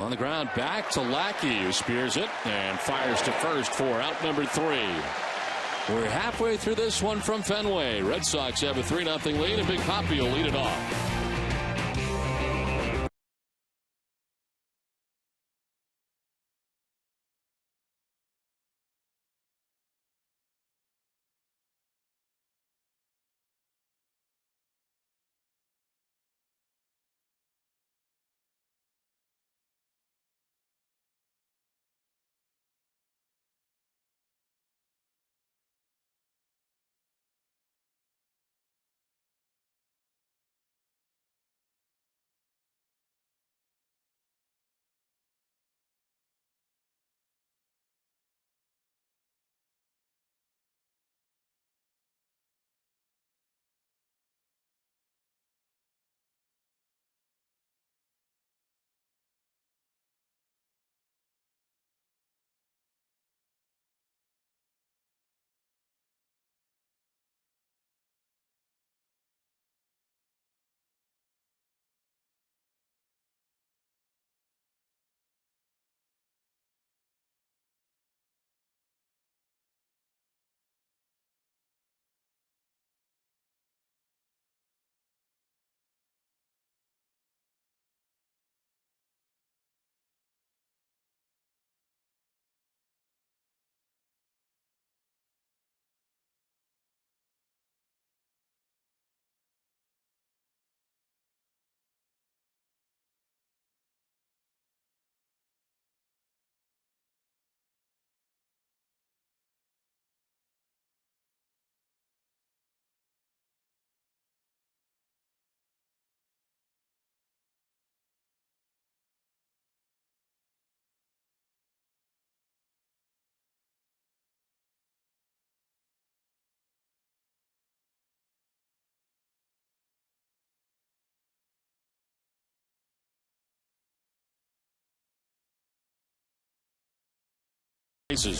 On the ground, back to Lackey, who spears it and fires to first for out number 3. We're halfway through this one from Fenway. Red Sox have a 3-0 lead, and Big Papi will lead it off.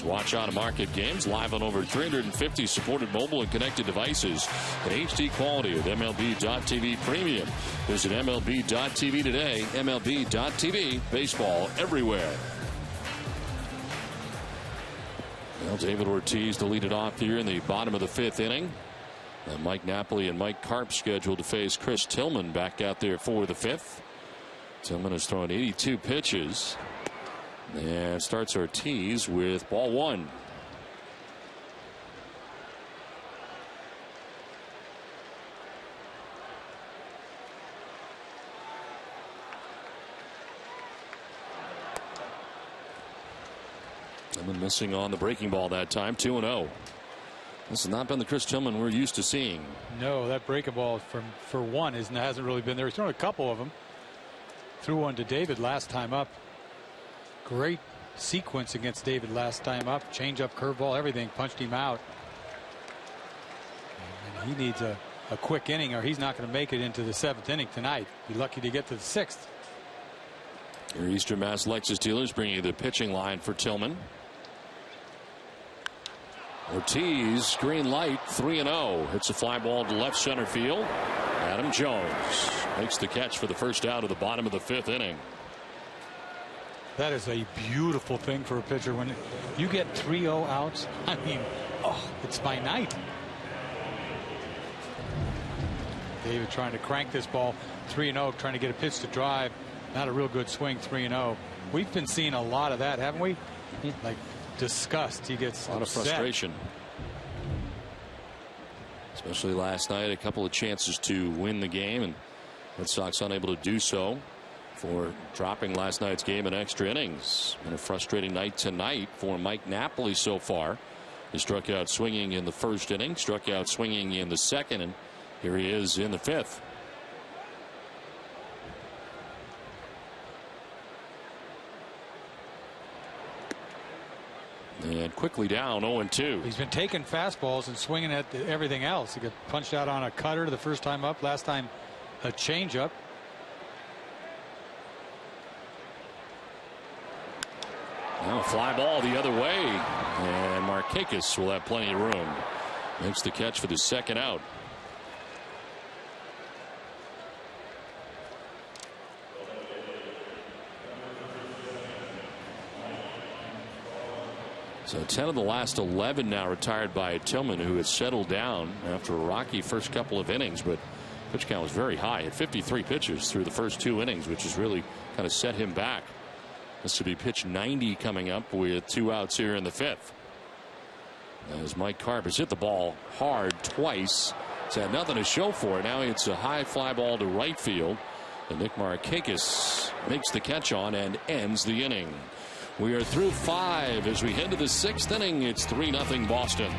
Watch on market games live on over 350 supported mobile and connected devices and HD quality with MLB.TV Premium. Visit MLB.TV today. MLB.TV. Baseball everywhere. Well, David Ortiz to lead it off here in the bottom of the 5th inning. And Mike Napoli and Mike Karp scheduled to face Chris Tillman back out there for the 5th. Tillman has thrown 82 pitches. And starts Ortiz with ball 1. Tillman missing on the breaking ball that time. 2-0. This has not been the Chris Tillman we're used to seeing. No, that breaking ball for one hasn't really been there. He's thrown a couple of them. Threw one to David last time up. Great sequence against David last time up. Change up, curveball, everything. Punched him out. And he needs a quick inning or he's not going to make it into the 7th inning tonight. Be lucky to get to the 6th. Your Eastern Mass Lexus dealers bringing you the pitching line for Tillman. Ortiz, green light, 3-0. Hits a fly ball to left center field. Adam Jones makes the catch for the first out of the bottom of the 5th inning. That is a beautiful thing for a pitcher when you get 3-0 outs. I mean, it's by night. David trying to crank this ball 3-0, trying to get a pitch to drive. Not a real good swing, 3-0. We've been seeing a lot of that, haven't we? Like disgust. He gets a lot upset. of frustration. Especially last night, a couple of chances to win the game, and Red Sox unable to do so for dropping last night's game in extra innings. Been a frustrating night tonight for Mike Napoli so far. He struck out swinging in the 1st inning, struck out swinging in the 2nd, and here he is in the 5th. And quickly down 0-2. He's been taking fastballs and swinging at everything else. He got punched out on a cutter the first time up, last time a changeup. Now a fly ball the other way, and Markakis will have plenty of room. Makes the catch for the 2nd out. So 10 of the last 11 now retired by Tillman, who has settled down after a rocky first couple of innings, but pitch count was very high at 53 pitches through the first 2 innings, which has really kind of set him back. This will be pitch 90 coming up with 2 outs here in the 5th. As Mike Carp has hit the ball hard twice. He's had nothing to show for it. Now it's a high fly ball to right field. And Nick Markakis makes the catch on and ends the inning. We are through 5 as we head to the 6th inning. It's 3-0 Boston.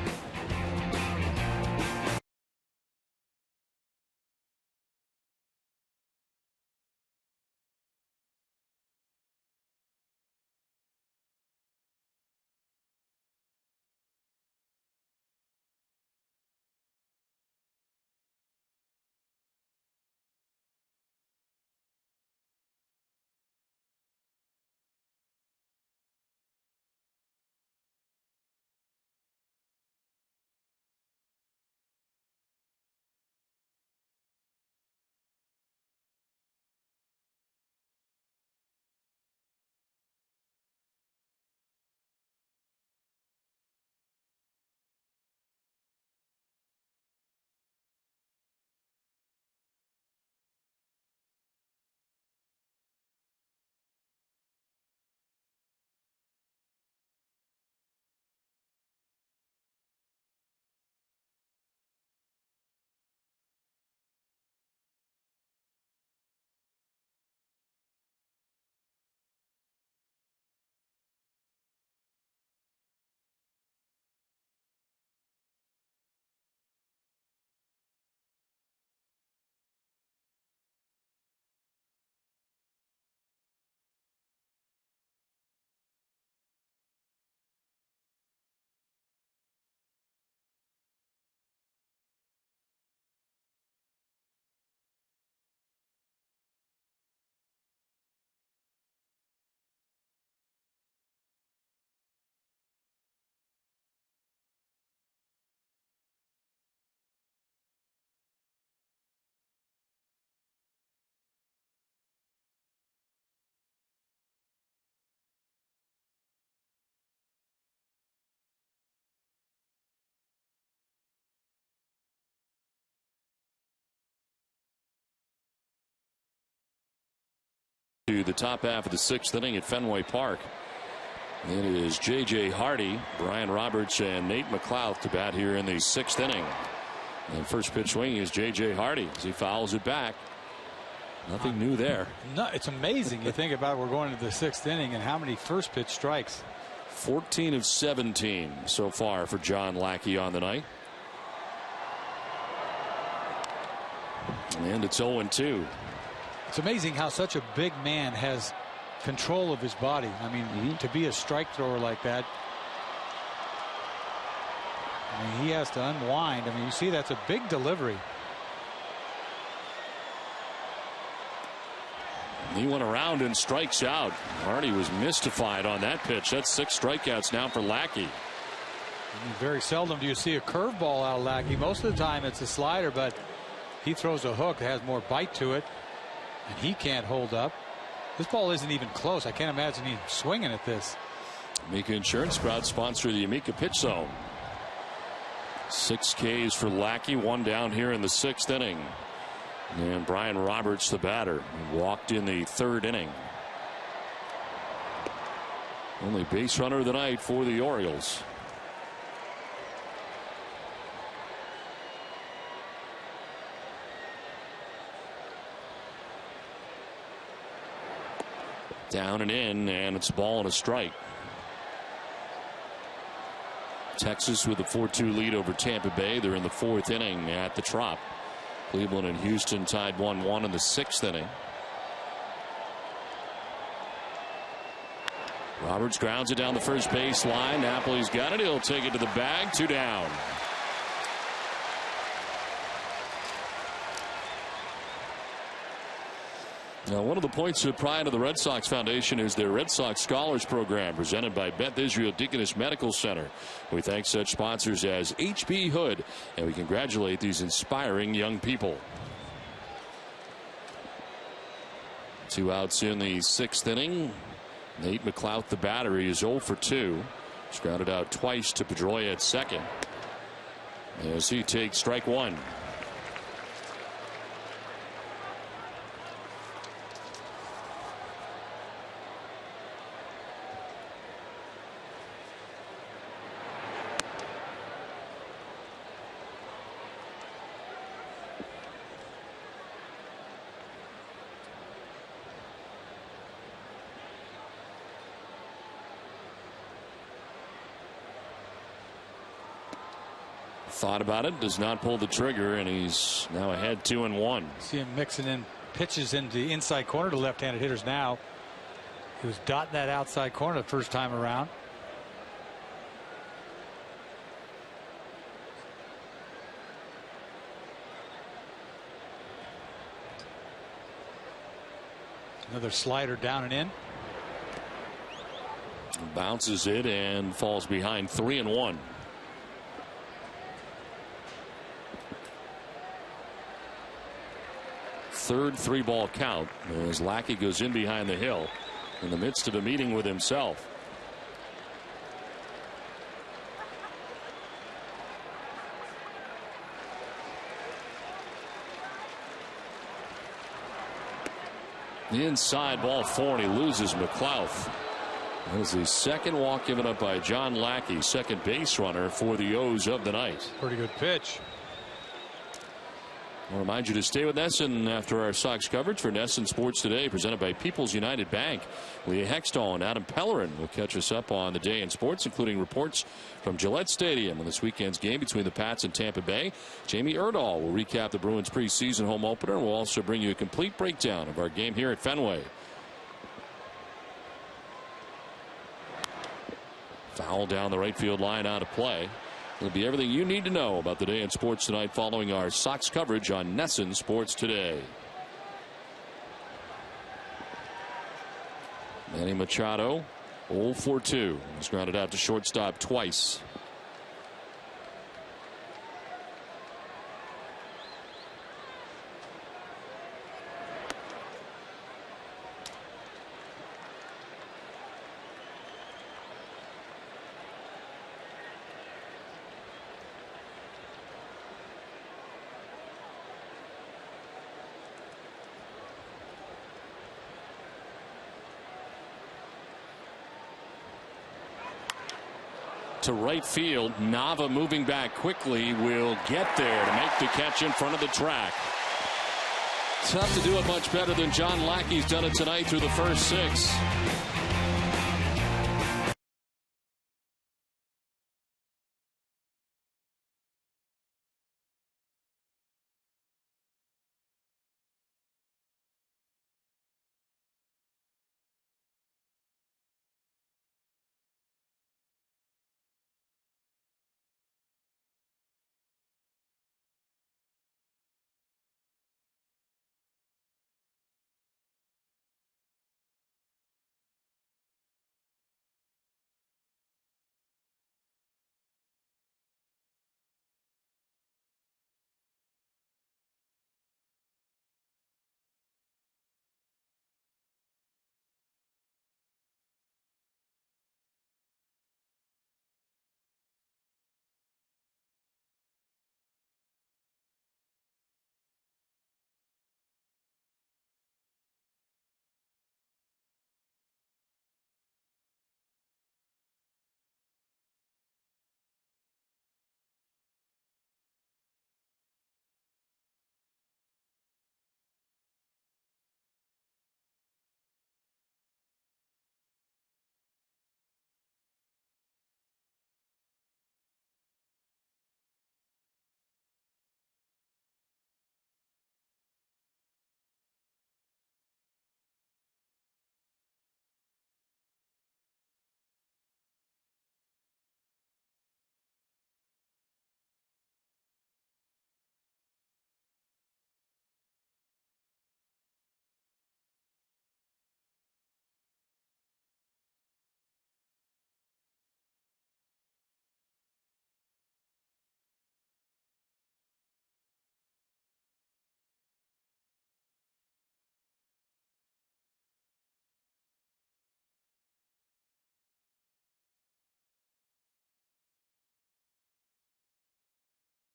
To the top half of the 6th inning at Fenway Park. It is J.J. Hardy, Brian Roberts, and Nate McLouth to bat here in the 6th inning. And first pitch swing is J.J. Hardy as he fouls it back. Nothing new there. No, it's amazing. You think about it, we're going into the 6th inning and how many first pitch strikes. 14 of 17 so far for John Lackey on the night. And it's 0-2. It's amazing how such a big man has control of his body. I mean, to be a strike thrower like that, I mean, he has to unwind. I mean, you see, that's a big delivery. He went around and strikes out. Hardy was mystified on that pitch. That's 6 strikeouts now for Lackey. I mean, very seldom do you see a curveball out of Lackey. Most of the time it's a slider, but he throws a hook that has more bite to it. And he can't hold up. This ball isn't even close. I can't imagine him swinging at this. Amica Insurance, proud sponsor of the Amica Pitch Zone. 6 Ks for Lackey, 1 down here in the 6th inning. And Brian Roberts, the batter, walked in the 3rd inning. Only base runner of the night for the Orioles. Down and in, and it's a ball and a strike. Texas with a 4-2 lead over Tampa Bay. They're in the 4th inning at the Trop. Cleveland and Houston tied 1-1 in the 6th inning. Roberts grounds it down the first base line. Napoli's got it. He'll take it to the bag. 2 down. Now, one of the points of pride of the Red Sox Foundation is their Red Sox Scholars Program, presented by Beth Israel Deaconess Medical Center. We thank such sponsors as H.B. Hood, and we congratulate these inspiring young people. 2 outs in the 6th inning. Nate McLouth, the batter, is 0 for 2. He's grounded out twice to Pedroia at second as he takes strike one. Thought about it, does not pull the trigger, and he's now ahead 2-1. See him mixing in pitches into the inside corner to left-handed hitters now. He was dotting that outside corner the first time around. Another slider down and in. Bounces it and falls behind 3-1. Third 3-ball count as Lackey goes in behind the hill in the midst of a meeting with himself. The inside ball 4, and he loses McLouth. That is the second walk given up by John Lackey, second base runner for the O's of the night. Pretty good pitch. I'll remind you to stay with NESN after our Sox coverage for NESN Sports Today, presented by People's United Bank. Leah Hextall and Adam Pellerin will catch us up on the day in sports, including reports from Gillette Stadium on this weekend's game between the Pats and Tampa Bay. Jamie Erdahl will recap the Bruins preseason home opener, and we'll also bring you a complete breakdown of our game here at Fenway. Foul down the right field line, out of play. It'll be everything you need to know about the day in sports tonight following our Sox coverage on NESN Sports Today. Manny Machado 0 for 2. He's grounded out to shortstop twice. To right field. Nava moving back quickly will get there to make the catch in front of the track. Tough to do it much better than John Lackey's done it tonight through the first 6.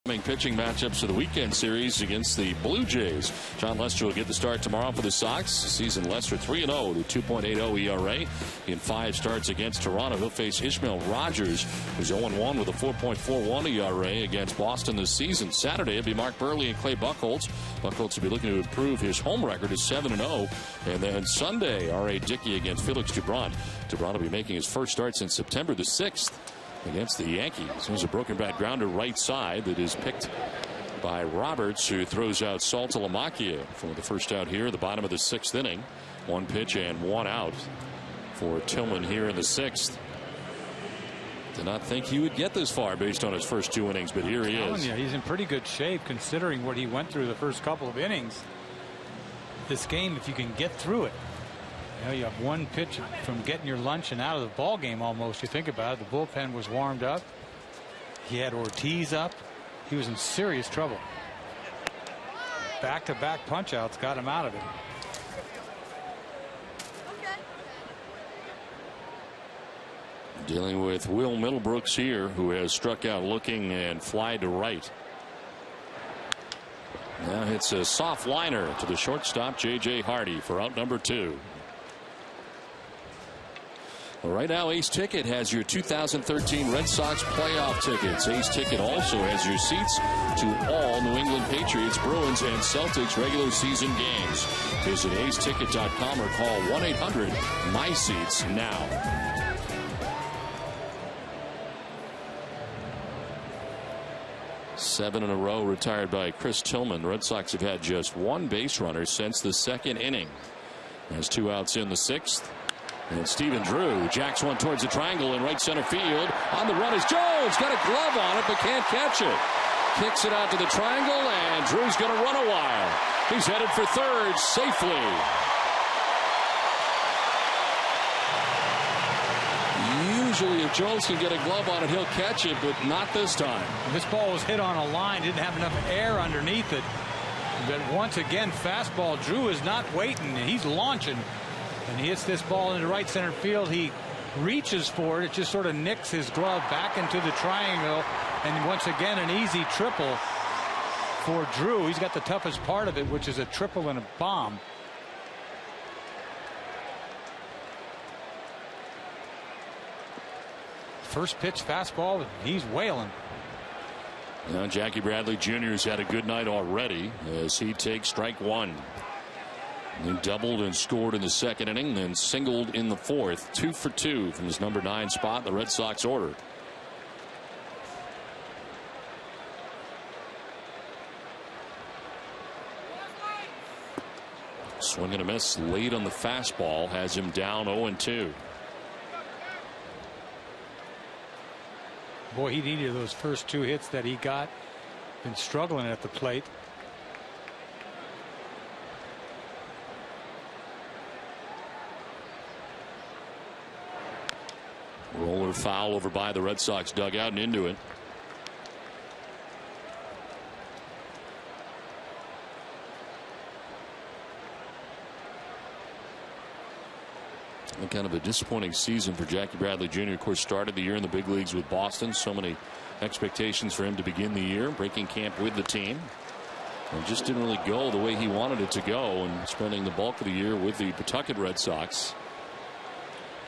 Pitching matchups for the weekend series against the Blue Jays. John Lester will get the start tomorrow for the Sox. Season Lester 3-0 with 2.80 ERA. In 5 starts against Toronto, he'll face Ishmael Rogers, who's 0-1 with a 4.41 ERA against Boston this season. Saturday, it'll be Mark Burley and Clay Buchholz. Buchholz will be looking to improve his home record to 7-0. And then Sunday, R.A. Dickey against Felix Jabrant. Jabrant will be making his first start since September the 6th. Against the Yankees. There's a broken bat grounder right side that is picked by Roberts, who throws out Saltalamacchia for the first out here at the bottom of the 6th inning. 1 pitch and 1 out for Tillman here in the 6th. Did not think he would get this far based on his first 2 innings, but here he is. Yeah, he's in pretty good shape considering what he went through the first couple of innings. This game, if you can get through it. You know, you have 1 pitch from getting your lunch and out of the ball game almost. You think about it. The bullpen was warmed up. He had Ortiz up. He was in serious trouble. Back-to-back punch-outs got him out of it. Dealing with Will Middlebrooks here, who has struck out looking and fly to right. Now hits a soft liner to the shortstop, J.J. Hardy, for out number 2. Well, right now, Ace Ticket has your 2013 Red Sox playoff tickets. Ace Ticket also has your seats to all New England Patriots, Bruins, and Celtics regular season games. Visit aceticket.com or call 1-800-MySeats now. Seven in a row retired by Chris Tillman. Red Sox have had just 1 base runner since the 2nd inning. There's 2 outs in the 6th. And Stephen Drew jacks one towards the triangle in right center field. On the run is Jones. Got a glove on it, but can't catch it. Kicks it out to the triangle, and Drew's going to run a while. He's headed for third safely. Usually, if Jones can get a glove on it, he'll catch it, but not this time. This ball was hit on a line, didn't have enough air underneath it. But once again, fastball. Drew is not waiting. He's launching. And he hits this ball into right center field. He reaches for it. It just sort of nicks his glove back into the triangle. And once again, an easy triple for Drew. He's got the toughest part of it, which is a triple and a bomb. First pitch fastball. He's wailing. Now Jackie Bradley Jr. has had a good night already as he takes strike 1. He doubled and scored in the 2nd inning, then singled in the 4th. 2 for 2 from his number 9 spot in the Red Sox order. Swing and a miss late on the fastball has him down 0-2. Boy, he needed those first 2 hits that he got. Been struggling at the plate. Roller foul over by the Red Sox dugout and into it. And kind of a disappointing season for Jackie Bradley Jr. Of course, started the year in the big leagues with Boston. So many expectations for him to begin the year, breaking camp with the team. And just didn't really go the way he wanted it to go, and spending the bulk of the year with the Pawtucket Red Sox.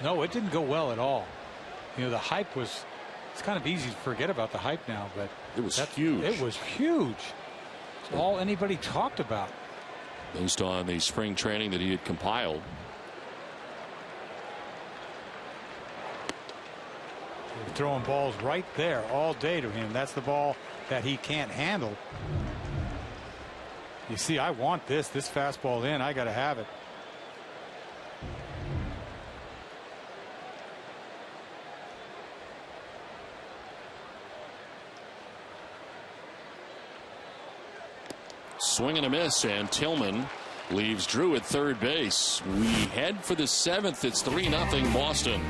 No, it didn't go well at all. You know, the hype was, it's kind of easy to forget about the hype now, but it was huge. It was huge. It's all anybody talked about. Based on the spring training that he had compiled. They're throwing balls right there all day to him. That's the ball that he can't handle. You see, I want this fastball in. I got to have it. Swing and a miss, and Tillman leaves Drew at third base. We head for the 7th. It's 3-0 Boston.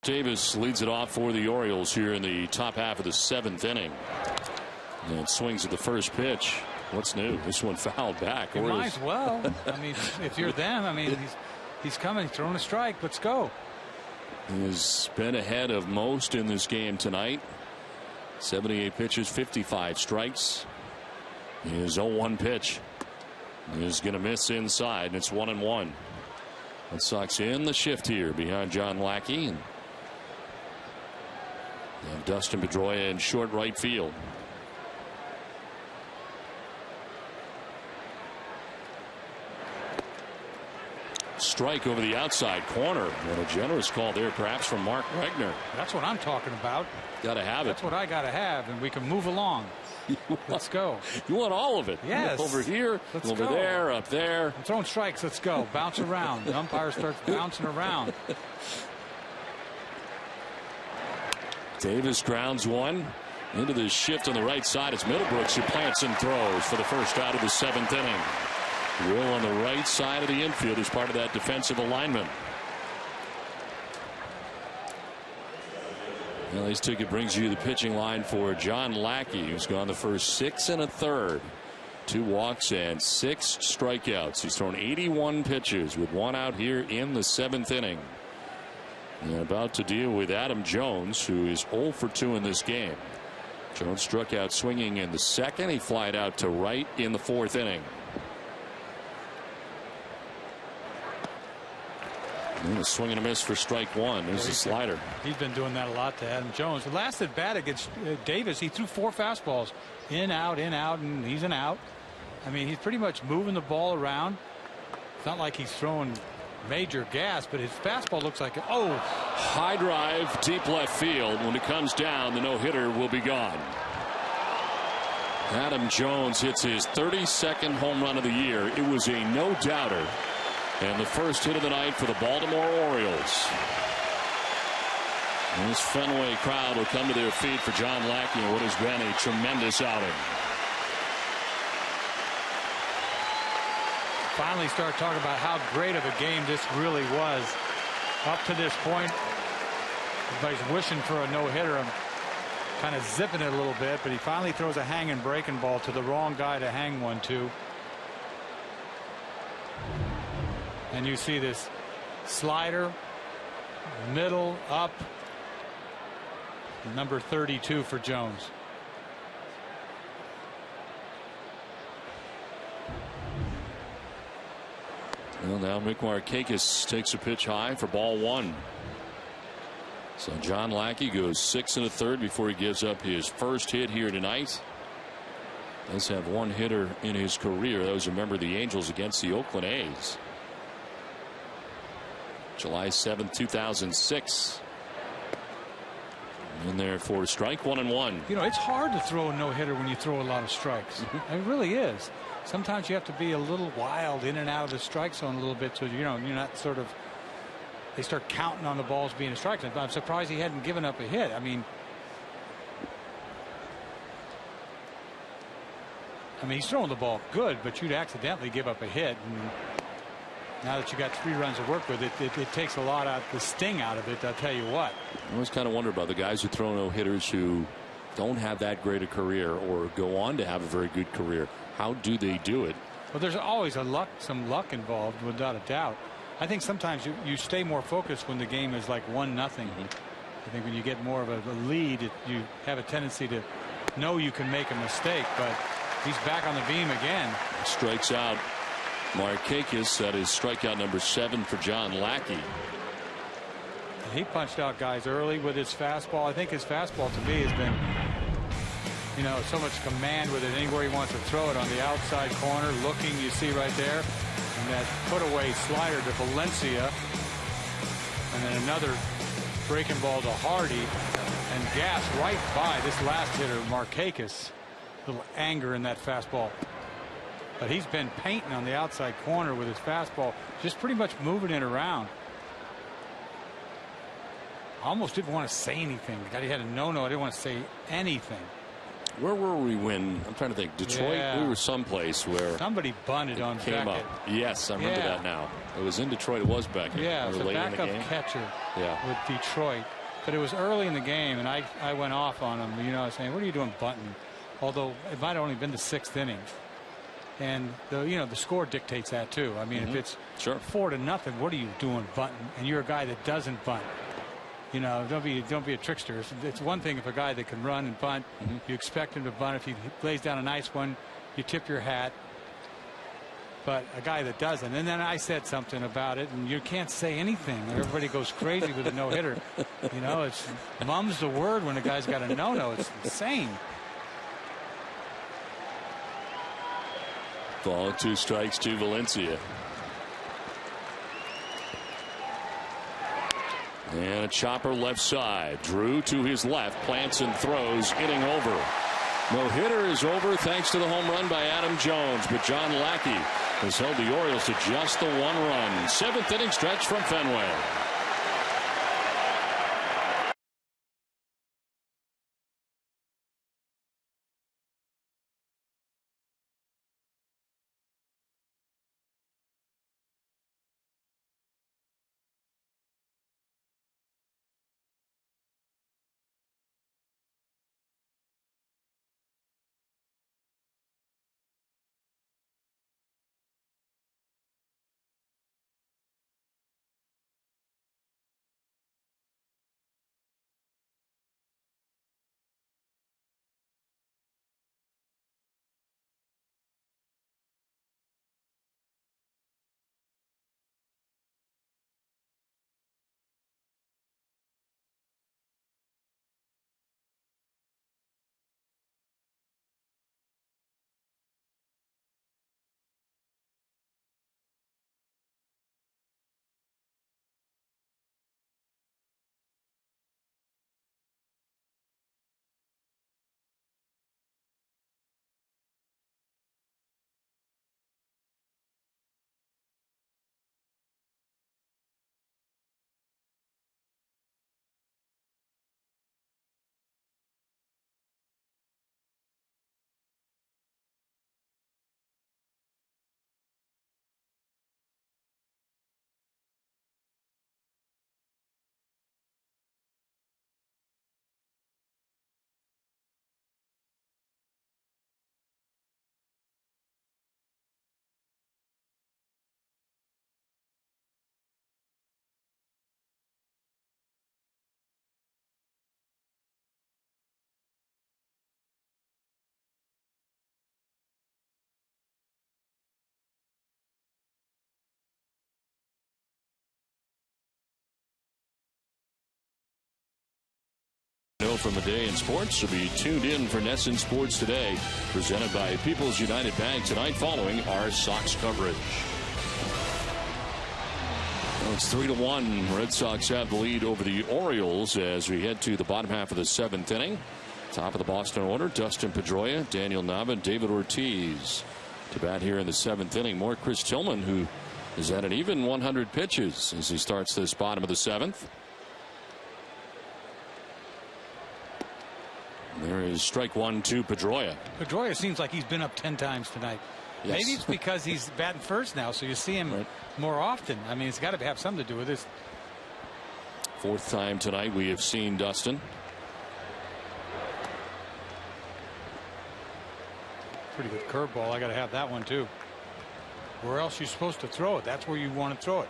Davis leads it off for the Orioles here in the top half of the 7th inning. And swings at the first pitch. What's new? This one fouled back. You might as well. I mean, if you're them, I mean, he's coming, throwing a strike. Let's go. He's been ahead of most in this game tonight. 78 pitches, 55 strikes. His 0-1 pitch is going to miss inside, and it's 1-1. Red Sox in the shift here behind John Lackey. And they have Dustin Pedroia in short right field. Strike over the outside corner. And a generous call there, perhaps from Mark Regner. That's what I'm talking about. Got to have it. That's what I got to have, and we can move along. Let's go. You want all of it. Yes. Over here, Let's over go. there, up there. I'm throwing strikes. Let's go. Bounce around. The umpire starts bouncing around. Davis grounds one into the shift on the right side. It's Middlebrooks who plants and throws for the first out of the 7th inning. Will on the right side of the infield as part of that defensive alignment. Well, his ticket brings you the pitching line for John Lackey, who's gone the first 6 1/3. 2 walks and 6 strikeouts. He's thrown 81 pitches with 1 out here in the 7th inning. And about to deal with Adam Jones, who is 0 for 2 in this game. Jones struck out swinging in the 2nd. He flied out to right in the 4th inning. And a swing and a miss for strike 1. There's the slider. He's been doing that a lot to Adam Jones. The last at bat against Davis, he threw 4 fastballs. In, out, and he's an out. I mean, he's pretty much moving the ball around. It's not like he's throwing major gas, but his fastball looks like, oh. High drive, deep left field. When it comes down, the no-hitter will be gone. Adam Jones hits his 32nd home run of the year. It was a no-doubter. And the first hit of the night for the Baltimore Orioles. And this Fenway crowd will come to their feet for John Lackey in what has been a tremendous outing. Finally start talking about how great of a game this really was. Up to this point, everybody's wishing for a no-hitter. I'm kind of zipping it a little bit, but he finally throws a hanging breaking ball to the wrong guy to hang one to. And you see this slider, middle, up, number 32 for Jones. Well, now Mick Markakis takes a pitch high for ball 1. So John Lackey goes 6 1/3 before he gives up his first hit here tonight. Does have 1 hitter in his career. That was a member of the Angels against the Oakland A's. July 7th, 2006. In there for strike 1-1. You know, it's hard to throw a no-hitter when you throw a lot of strikes. It really is. Sometimes you have to be a little wild in and out of the strike zone a little bit, so you know you're not sort of. They start counting on the balls being a strike zone. I'm surprised he hadn't given up a hit. I mean, he's throwing the ball good, but you'd accidentally give up a hit. And now that you got 3 runs to work with, it takes a lot out the sting out of it. I'll tell you what. I always kind of wonder about the guys who throw no hitters who don't have that great a career or go on to have a very good career. How do they do it? Well, there's always some luck involved, without a doubt. I think sometimes you stay more focused when the game is like 1-0. I think when you get more of a lead, you have a tendency to know you can make a mistake. But he's back on the beam again. Strikes out Markakis. That is strikeout number 7 for John Lackey. He punched out guys early with his fastball. I think his fastball to me has been, you know, so much command with it. Anywhere he wants to throw it on the outside corner, looking, you see right there. And that put-away slider to Valencia. And then another breaking ball to Hardy. And gas right by this last hitter, Markakis. A little anger in that fastball. But he's been painting on the outside corner with his fastball, just pretty much moving it around. I almost didn't want to say anything. The guy had a no-no. I didn't want to say anything. Where were we when, I'm trying to think, Detroit? Yeah. We were someplace where somebody bunted on came Beckett. up. Yes, I remember that now. It was in Detroit. It was Beckett. Yeah, it was a late in the backup game. catcher with Detroit. but it was early in the game, and I went off on him. You know, saying, "What are you doing, bunting?" Although it might have only been the 6th inning, and the score dictates that too. I mean, if it's 4-0, what are you doing, bunting? And you're a guy that doesn't bunt. You know, don't be a trickster. It's one thing if a guy that can run and bunt, you expect him to bunt. If he lays down a nice one, you tip your hat. But a guy that doesn't, and then I said something about it, and you can't say anything. Everybody goes crazy with a no-hitter. You know, it's mum's the word when a guy's got a no-no. It's insane. Ball 2 strikes to Valencia. And a chopper left side. Drew to his left, plants and throws, inning over. No hitter is over thanks to the home run by Adam Jones, but John Lackey has held the Orioles to just the 1 run. 7th inning stretch from Fenway. From the day in sports, to be tuned in for NESN Sports Today, presented by People's United Bank tonight following our Sox coverage. Well, it's 3-1. Red Sox have the lead over the Orioles as we head to the bottom half of the 7th inning. Top of the Boston order, Dustin Pedroia, Daniel Nava, and David Ortiz to bat here in the 7th inning. More Chris Tillman, who is at an even 100 pitches as he starts this bottom of the 7th. There is strike 1 to Pedroia. Pedroia seems like he's been up 10 times tonight. Yes. Maybe it's because he's batting first now, so you see him more often. I mean, it's got to have something to do with this. 4th time tonight we have seen Dustin. Pretty good curveball. I got to have that one too. Where else are you supposed to throw it? That's where you want to throw it.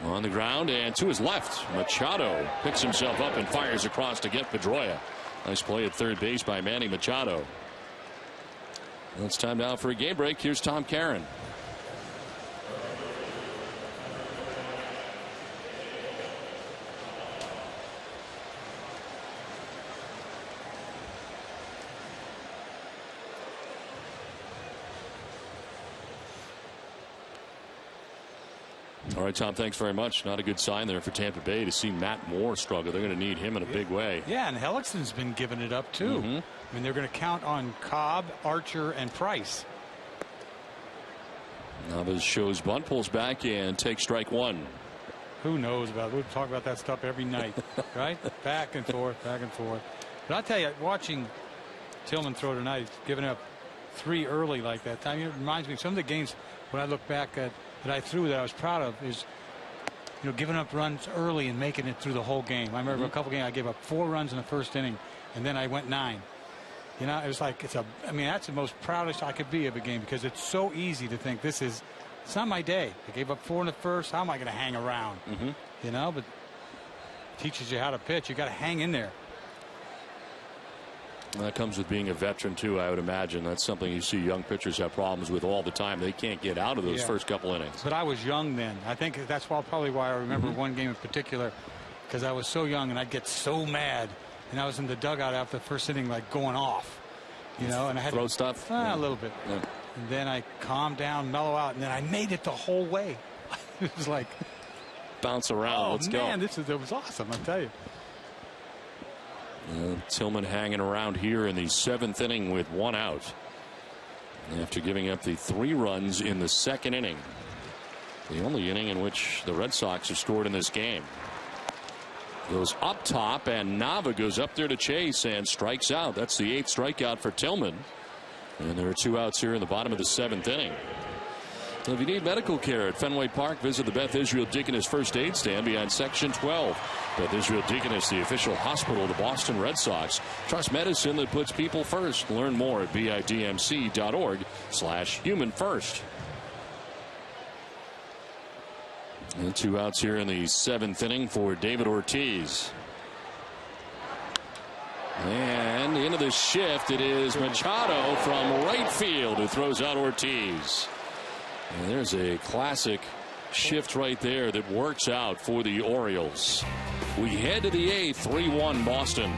On the ground and to his left, Machado picks himself up and fires across to get Pedroia. Nice play at third base by Manny Machado. Well, it's time now for a game break. Here's Tom Caron. All right, Tom, thanks very much. Not a good sign there for Tampa Bay to see Matt Moore struggle. They're going to need him in a big way. Yeah, and Hellickson's been giving it up, too. I mean, they're going to count on Cobb, Archer, and Price. Navas shows bunt, pulls back, and takes strike 1. Who knows about it? We'll talk about that stuff every night, right? Back and forth, back and forth. But I'll tell you, watching Tillman throw tonight, he's giving up 3 early like that. I mean, it reminds me of some of the games when I look back at that I threw that I was proud of is, giving up runs early and making it through the whole game. I remember a couple games I gave up 4 runs in the first inning, and then I went 9. It was like that's the most proudest I could be of a game, because it's so easy to think it's not my day. I gave up 4 in the first. How am I going to hang around? But it teaches you how to pitch. You got to hang in there. Well, that comes with being a veteran too, I would imagine. That's something you see young pitchers have problems with all the time. They can't get out of those first couple innings. But I was young then. I think that's probably why I remember one game in particular, because I was so young and I'd get so mad, and I was in the dugout after the first inning, like going off, and I had throw stuff a little bit. And then I calmed down, mellow out, and then I made it the whole way. It was like bounce around. Let's go. It was awesome, I tell you. Tillman hanging around here in the 7th inning with 1 out after giving up the 3 runs in the 2nd inning. The only inning in which the Red Sox have scored in this game. Goes up top, and Nava goes up there to chase and strikes out. That's the 8th strikeout for Tillman. And there are 2 outs here in the bottom of the 7th inning. So if you need medical care at Fenway Park, visit the Beth Israel Deaconess First Aid Stand behind Section 12. Beth Israel Deaconess, the official hospital of the Boston Red Sox. Trust medicine that puts people first. Learn more at bidmc.org/human first. And 2 outs here in the 7th inning for David Ortiz. And into the shift, it is Machado from right field who throws out Ortiz. And there's a classic shift right there that works out for the Orioles. We head to the 8th, 3-1 Boston.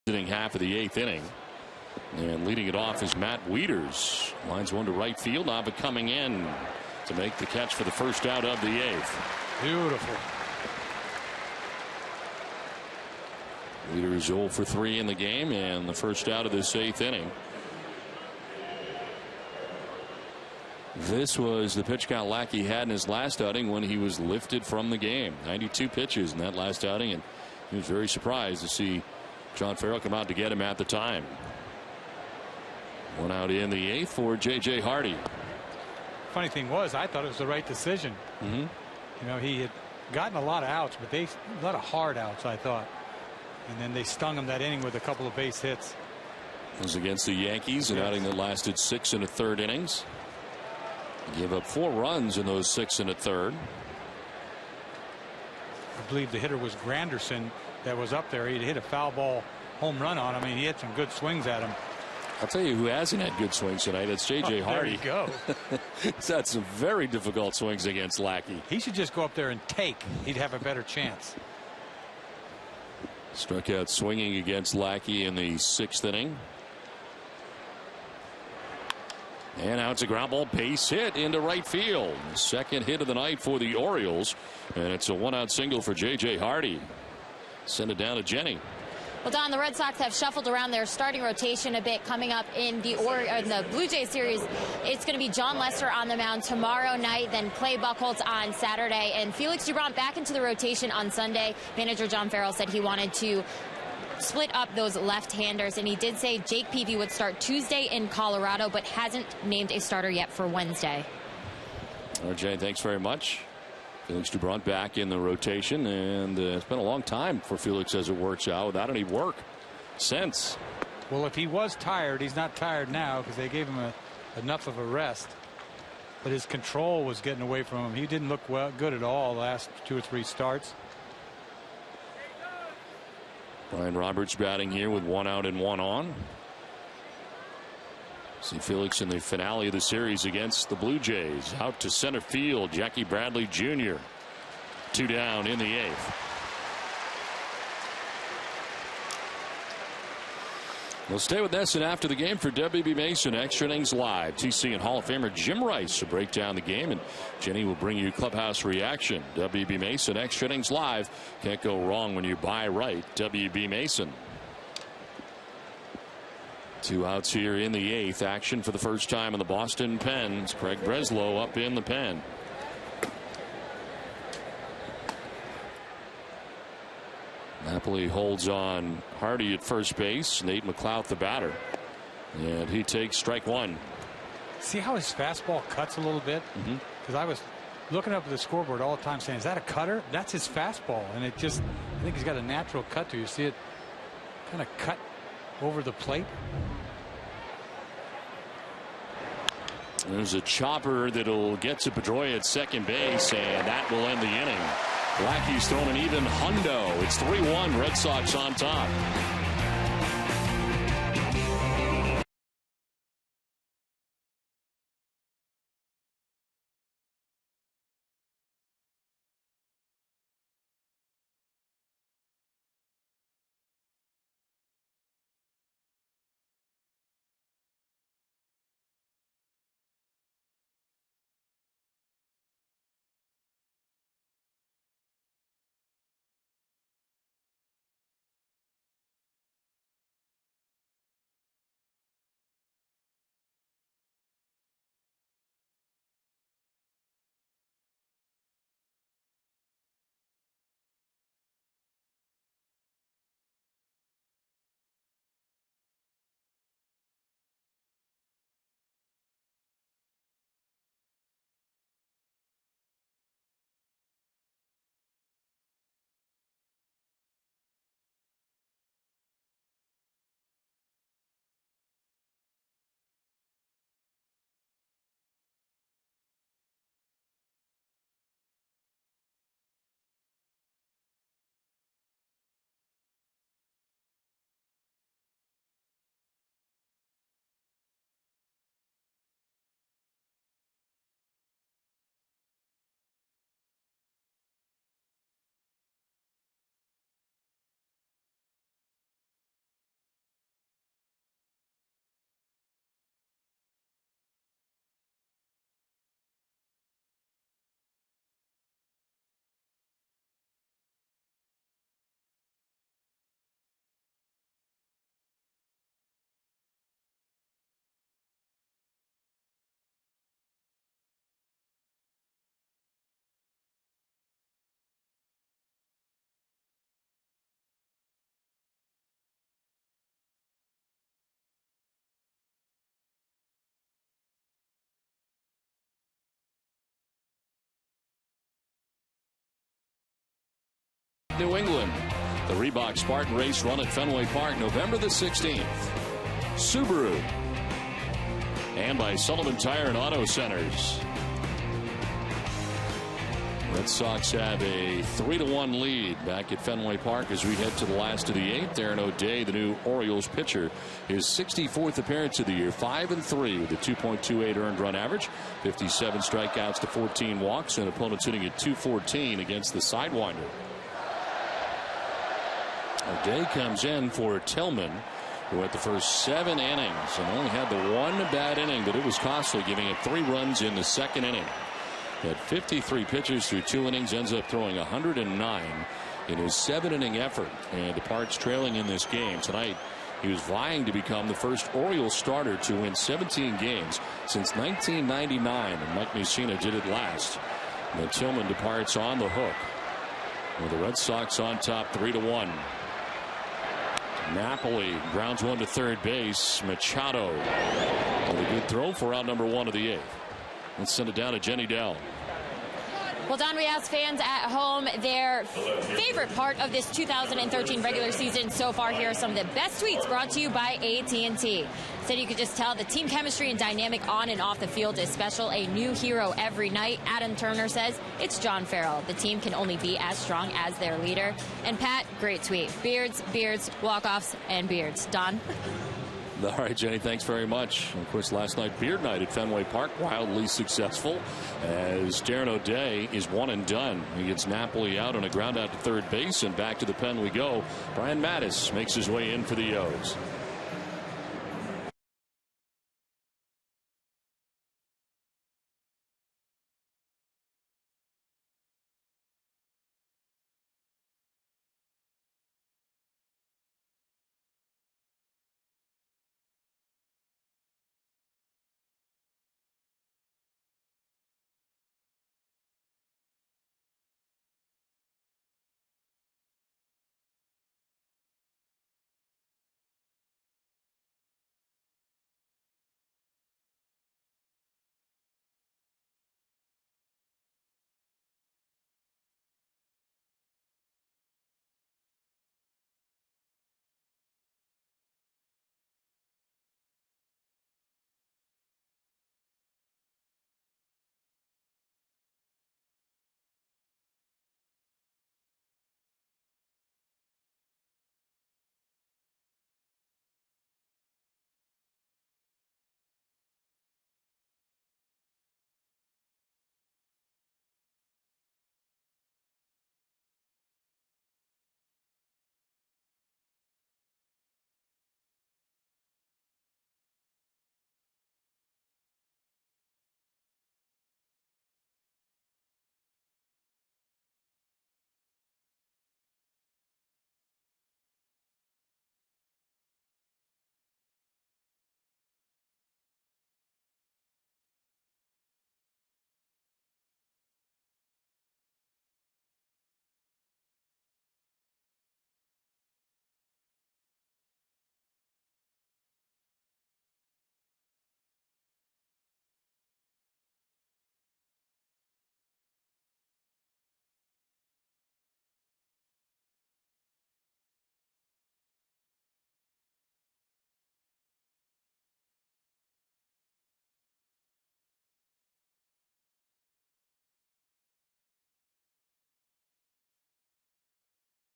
Half of the 8th inning, and leading it off is Matt Wieters. Lines one to right field. Nava coming in to make the catch for the first out of the 8th. Beautiful. Wieters 0 for 3 in the game, and the first out of this 8th inning. This was the pitch count Lackey had in his last outing when he was lifted from the game. 92 pitches in that last outing, and he was very surprised to see John Farrell come out to get him at the time. 1 out in the 8th for J.J. Hardy. Funny thing was, I thought it was the right decision. He had gotten a lot of outs, but a lot of hard outs, I thought. And then they stung him that inning with a couple of base hits. It was against the Yankees, an outing that lasted 6 1/3 innings. He gave up 4 runs in those 6 1/3. I believe the hitter was Granderson that was up there. He hit a foul ball home run on him. I mean, he had some good swings at him. I'll tell you who hasn't had good swings tonight. It's J.J. Hardy. There you go. He's had some very difficult swings against Lackey. He should just go up there and take. He'd have a better chance. Struck out swinging against Lackey in the 6th inning. And now it's a ground ball base hit into right field. Second hit of the night for the Orioles. And it's a 1-out single for J.J. Hardy. Send it down to Jenny. Well, Don, the Red Sox have shuffled around their starting rotation a bit coming up in the Blue Jays series. It's going to be John Lester on the mound tomorrow night, then Clay Buchholz on Saturday, and Felix Dubron back into the rotation on Sunday. Manager John Farrell said he wanted to split up those left-handers, and he did say Jake Peavy would start Tuesday in Colorado, but hasn't named a starter yet for Wednesday. RJ, thanks very much. Felix Dubron back in the rotation, and it's been a long time for Felix as it works out without any work since. Well, if he was tired, he's not tired now because they gave him enough of a rest. But his control was getting away from him. He didn't look good at all last 2 or 3 starts. Brian Roberts batting here with 1 out and 1 on. See Felix in the finale of the series against the Blue Jays. Out to center field, Jackie Bradley Jr. 2 down in the 8th. We'll stay with Nesson after the game for WB Mason Extra Innings Live. TC and Hall of Famer Jim Rice will break down the game, and Jenny will bring you clubhouse reaction. WB Mason Extra Innings Live. Can't go wrong when you buy right. WB Mason. 2 outs here in the 8th. Action for the first time in the Boston pen. It's Craig Breslow up in the pen. Napoli holds on Hardy at first base. Nate McLeod the batter. And he takes strike 1. See how his fastball cuts a little bit? Because I was looking up at the scoreboard all the time saying, is that a cutter? That's his fastball. And it just, I think he's got a natural cut to it. You see it kind of cut over the plate. There's a chopper that'll get to Pedroia at second base, and that will end the inning. Lackey's thrown an even hundo. It's 3-1, Red Sox on top. New England. The Reebok Spartan Race run at Fenway Park November the 16th. Subaru. And by Sullivan Tire and Auto Centers. Red Red Sox have a 3-1 lead back at Fenway Park as we head to the last of the 8th. Aaron O'Day, the new Orioles pitcher, his 64th appearance of the year, 5-3 with a 2.28 earned run average, 57 strikeouts to 14 walks, and opponents hitting at .214 against the Sidewinder. O'Day comes in for Tillman, who had the first 7 innings and only had the one bad inning, but it was costly, giving up 3 runs in the second inning. Had 53 pitches through 2 innings, ends up throwing 109 in his 7-inning effort, and departs trailing in this game. Tonight, he was vying to become the first Orioles starter to win 17 games since 1999, and Mike Mussina did it last. And then Tillman departs on the hook, with the Red Sox on top 3-1. Napoli grounds one to third base. Machado with a good throw for out number 1 of the 8th. Let's send it down to Jenny Dell. Well, Don, we asked fans at home their favorite part of this 2013 regular season so far. Here are some of the best tweets brought to you by AT&T. Said you could just tell the team chemistry and dynamic on and off the field is special. A new hero every night. Adam Turner says it's John Farrell. The team can only be as strong as their leader. And Pat, great tweet. Beards, beards, walk-offs, and beards. Don? All right, Jenny, thanks very much. Of course, last night, Beard Night at Fenway Park, wildly successful, as Darren O'Day is one and done. He gets Napoli out on a ground out to third base, and back to the pen we go. Brian Mattis makes his way in for the O's.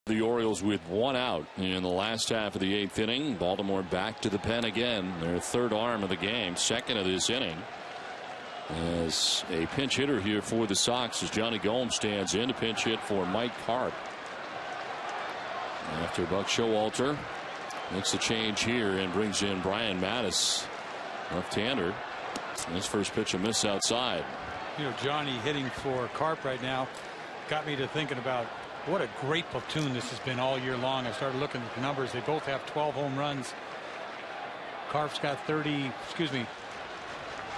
The Orioles with 1 out in the last half of the 8th inning. Baltimore back to the pen again. Their third arm of the game, second of this inning. As a pinch hitter here for the Sox as Johnny Gomes stands in to pinch hit for Mike Carp. After Buck Showalter makes the change here and brings in Brian Mattis, left-hander. His first pitch a miss outside. You know, Johnny hitting for Carp right now got me to thinking about what a great platoon this has been all year long. I started looking at the numbers. They both have 12 home runs. Carp's got 30,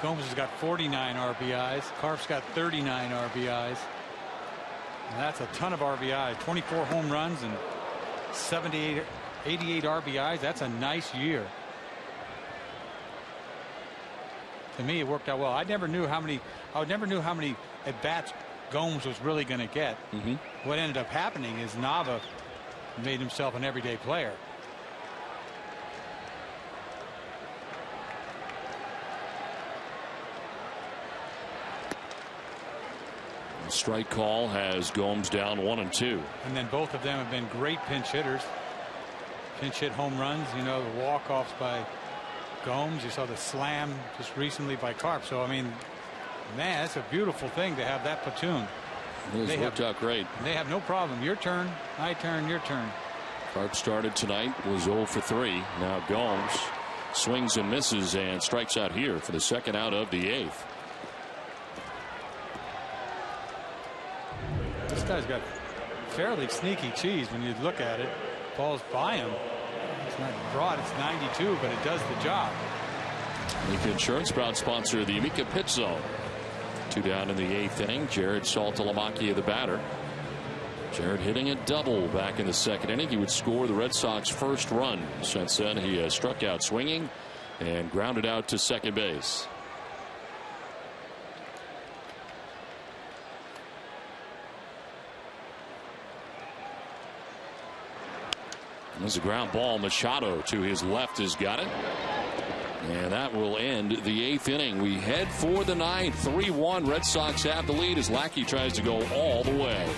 Gomes has got 49 RBIs. Carp's got 39 RBIs. And that's a ton of RBIs. 24 home runs and 88 RBIs. That's a nice year. To me, it worked out well. I never knew how many at bats Gomes was really going to get. What ended up happening is Nava made himself an everyday player. The strike call has Gomes down 1-2. And then both of them have been great pinch hitters. Pinch hit home runs. You know, the walk-offs by Gomes. You saw the slam just recently by Carp. So, I mean, man, that's a beautiful thing to have that platoon. It worked out great. They have no problem. Your turn, my turn, your turn. Carp started tonight, was 0 for 3. Now Gomes swings and misses and strikes out here for the second out of the 8th. This guy's got fairly sneaky cheese when you look at it. Ball's by him. It's not broad, it's 92, but it does the job. Amica Insurance, proud sponsor of the Amica Pitch Zone. 2 down in the 8th inning. Jared Saltalamacchia, the batter. Jared hitting a double back in the 2nd inning. He would score the Red Sox first run. Since then, he struck out swinging and grounded out to second base. There's a ground ball. Machado to his left has got it. And that will end the 8th inning. We head for the 9th. 3-1. Red Sox have the lead as Lackey tries to go all the way.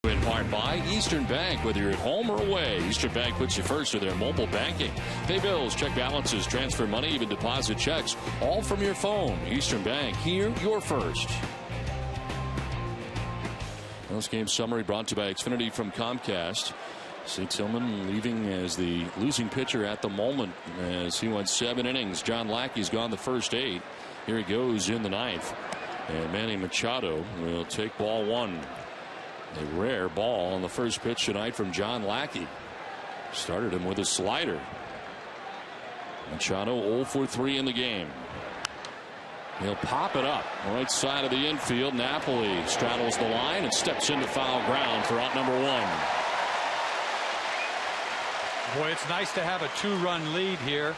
In part by Eastern Bank. Whether you're at home or away, Eastern Bank puts you first with their mobile banking. Pay bills, check balances, transfer money, even deposit checks, all from your phone. Eastern Bank, here you're first. Post-game summary brought to you by Xfinity from Comcast. Sid Tillman leaving as the losing pitcher at the moment as he went 7 innings. John Lackey's gone the first 8. Here he goes in the 9th. And Manny Machado will take ball 1. A rare ball on the first pitch tonight from John Lackey. Started him with a slider. Machado 0 for 3 in the game. He'll pop it up right side of the infield. Napoli straddles the line and steps into foul ground for out number 1. Boy, it's nice to have a 2-run lead here.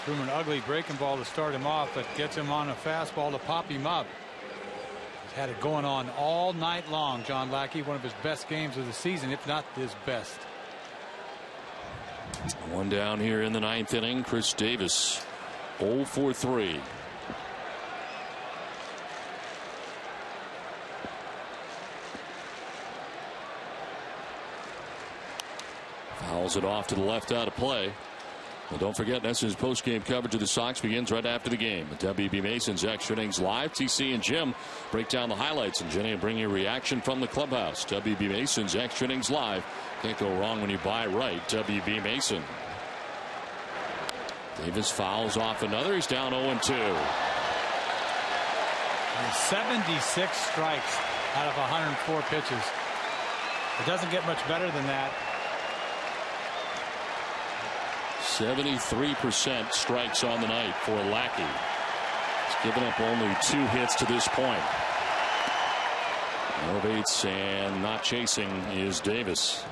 Threw him an ugly breaking ball to start him off, but gets him on a fastball to pop him up. Had it going on all night long. John Lackey, one of his best games of the season, if not his best. 1 down here in the 9th inning. Chris Davis 0 for 3. Fouls it off to the left out of play. Well, don't forget, NESN's post-game coverage of the Sox begins right after the game. WB Mason's Extra Innings Live. TC and Jim break down the highlights, and Jenny will bring you a reaction from the clubhouse. WB Mason's Extra Innings Live. Can't go wrong when you buy right. WB Mason. Davis fouls off another. He's down 0-2. 76 strikes out of 104 pitches. It doesn't get much better than that. 73% strikes on the night for Lackey. He's given up only 2 hits to this point. Elevates and not chasing is Davis.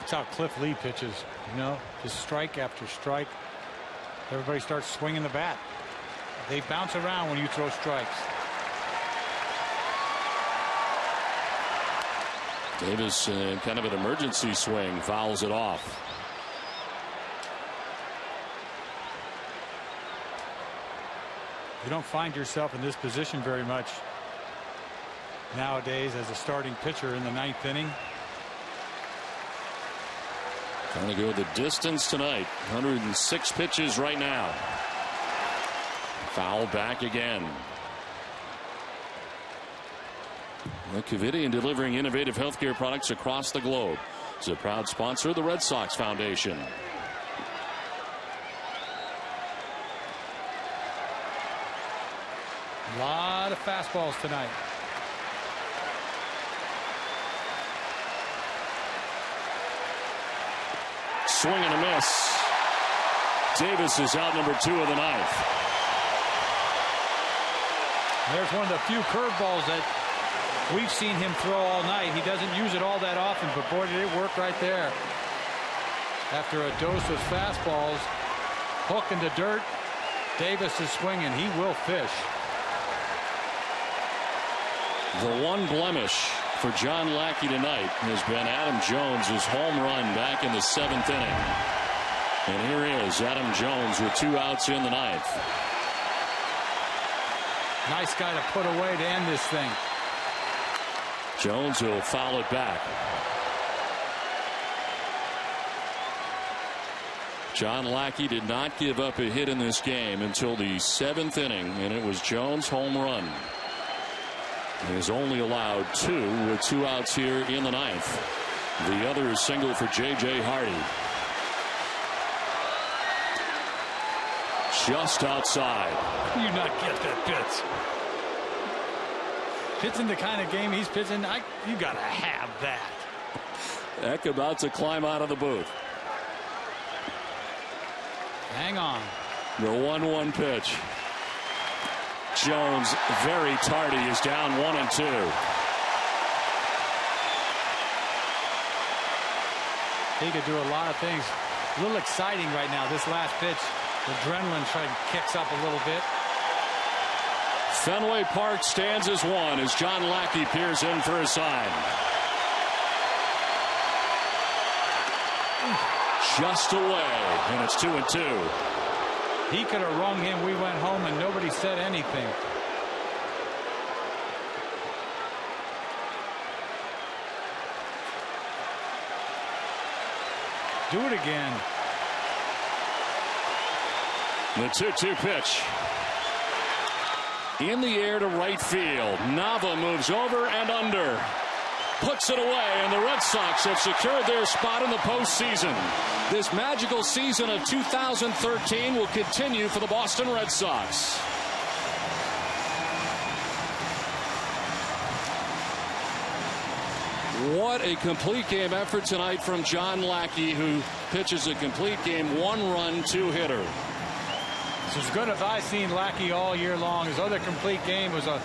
That's how Cliff Lee pitches. You know, just strike after strike. Everybody starts swinging the bat. They bounce around when you throw strikes. Davis in kind of an emergency swing, fouls it off. You don't find yourself in this position very much nowadays as a starting pitcher in the 9th inning. Trying to go the distance tonight. 106 pitches right now. Foul back again. The Covidian, delivering innovative healthcare products across the globe, is a proud sponsor of the Red Sox Foundation. A lot of fastballs tonight. Swing and a miss. Davis is out, number 2 of the 9th. There's one of the few curveballs that we've seen him throw all night. He doesn't use it all that often, but boy, did it work right there. After a dose of fastballs, hook in the dirt, Davis is swinging. He will fish. The one blemish for John Lackey tonight has been Adam Jones' home run back in the 7th inning. And here is Adam Jones with 2 outs in the 9th. Nice guy to put away to end this thing. Jones will foul it back. John Lackey did not give up a hit in this game until the 7th inning, and it was Jones' home run. He is only allowed 2 with 2 outs here in the 9th. The other is single for J.J. Hardy. Just outside. You not get that pitch. Pitching the kind of game he's pitching, you got to have that. Eck about to climb out of the booth. Hang on. The 1-1 pitch. Jones, very tardy, is down 1-2. He could do a lot of things. A little exciting right now, this last pitch. The adrenaline kicks up a little bit. Fenway Park stands as one as John Lackey peers in for a sign. Just away, and it's 2-2. He could have rung him. We went home and nobody said anything. Do it again. The 2-2 pitch. In the air to right field. Nava moves over and under. Puts it away, and the Red Sox have secured their spot in the postseason. This magical season of 2013 will continue for the Boston Red Sox. What a complete game effort tonight from John Lackey, who pitches a complete game, 1-run, 2-hitter. It's as good as I've seen Lackey all year long. His other complete game was a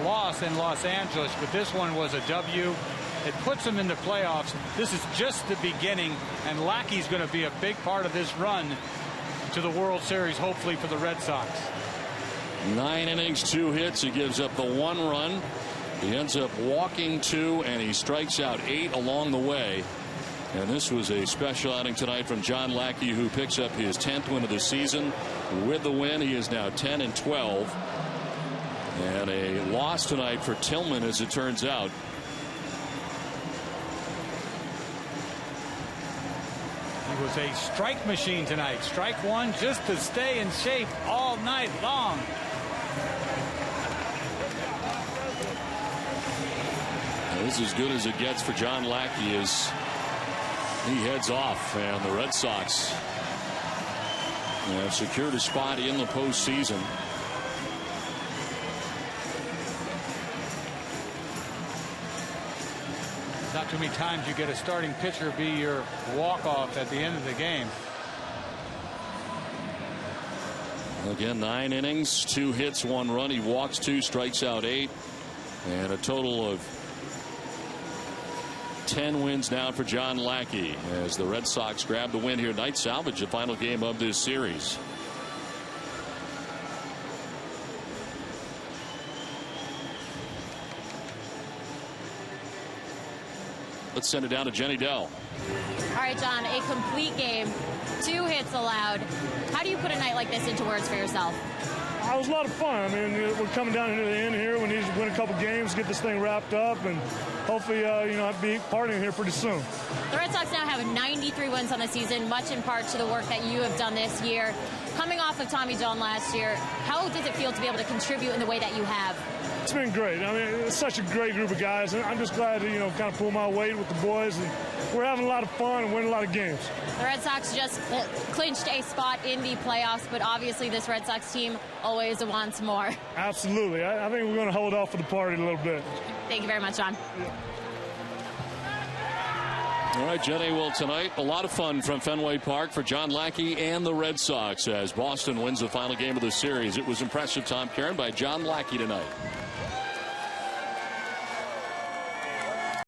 loss in Los Angeles, but this one was a W. It puts him in the playoffs. This is just the beginning, and Lackey's going to be a big part of this run to the World Series, hopefully for the Red Sox. 9 innings, 2 hits. He gives up the 1 run. He ends up walking 2, and he strikes out 8 along the way. And this was a special outing tonight from John Lackey, who picks up his 10th win of the season. With the win, he is now 10-12. And a loss tonight for Tillman, as it turns out. He was a strike machine tonight. Strike one just to stay in shape all night long. This is as good as it gets for John Lackey as he heads off, and the Red Sox have secured a spot in the postseason. Not too many times you get a starting pitcher be your walk-off at the end of the game. Again, 9 innings, 2 hits, 1 run. He walks 2, strikes out 8, and a total of 10 wins now for John Lackey as the Red Sox grab the win here tonight, salvage the final game of this series. Let's send it down to Jenny Dell. All right, John, a complete game, 2 hits allowed. How do you put a night like this into words for yourself? It was a lot of fun. I mean, we're coming down into the end here. We need to win a couple games, get this thing wrapped up, and hopefully, I'll be partying here pretty soon. The Red Sox now have 93 wins on the season, much in part to the work that you have done this year. Coming off of Tommy John last year, how does it feel to be able to contribute in the way that you have? It's been great. I mean, it's such a great group of guys, and I'm just glad to, kind of pull my weight with the boys, and we're having a lot of fun and winning a lot of games. The Red Sox just clinched a spot in the playoffs, but obviously this Red Sox team always wants more. Absolutely. I think we're going to hold off for the party a little bit. Thank you very much, John. Yeah. All right, Jenny. Well, tonight, a lot of fun from Fenway Park for John Lackey and the Red Sox as Boston wins the final game of the series. It was impressive, Tom Karen, by John Lackey tonight.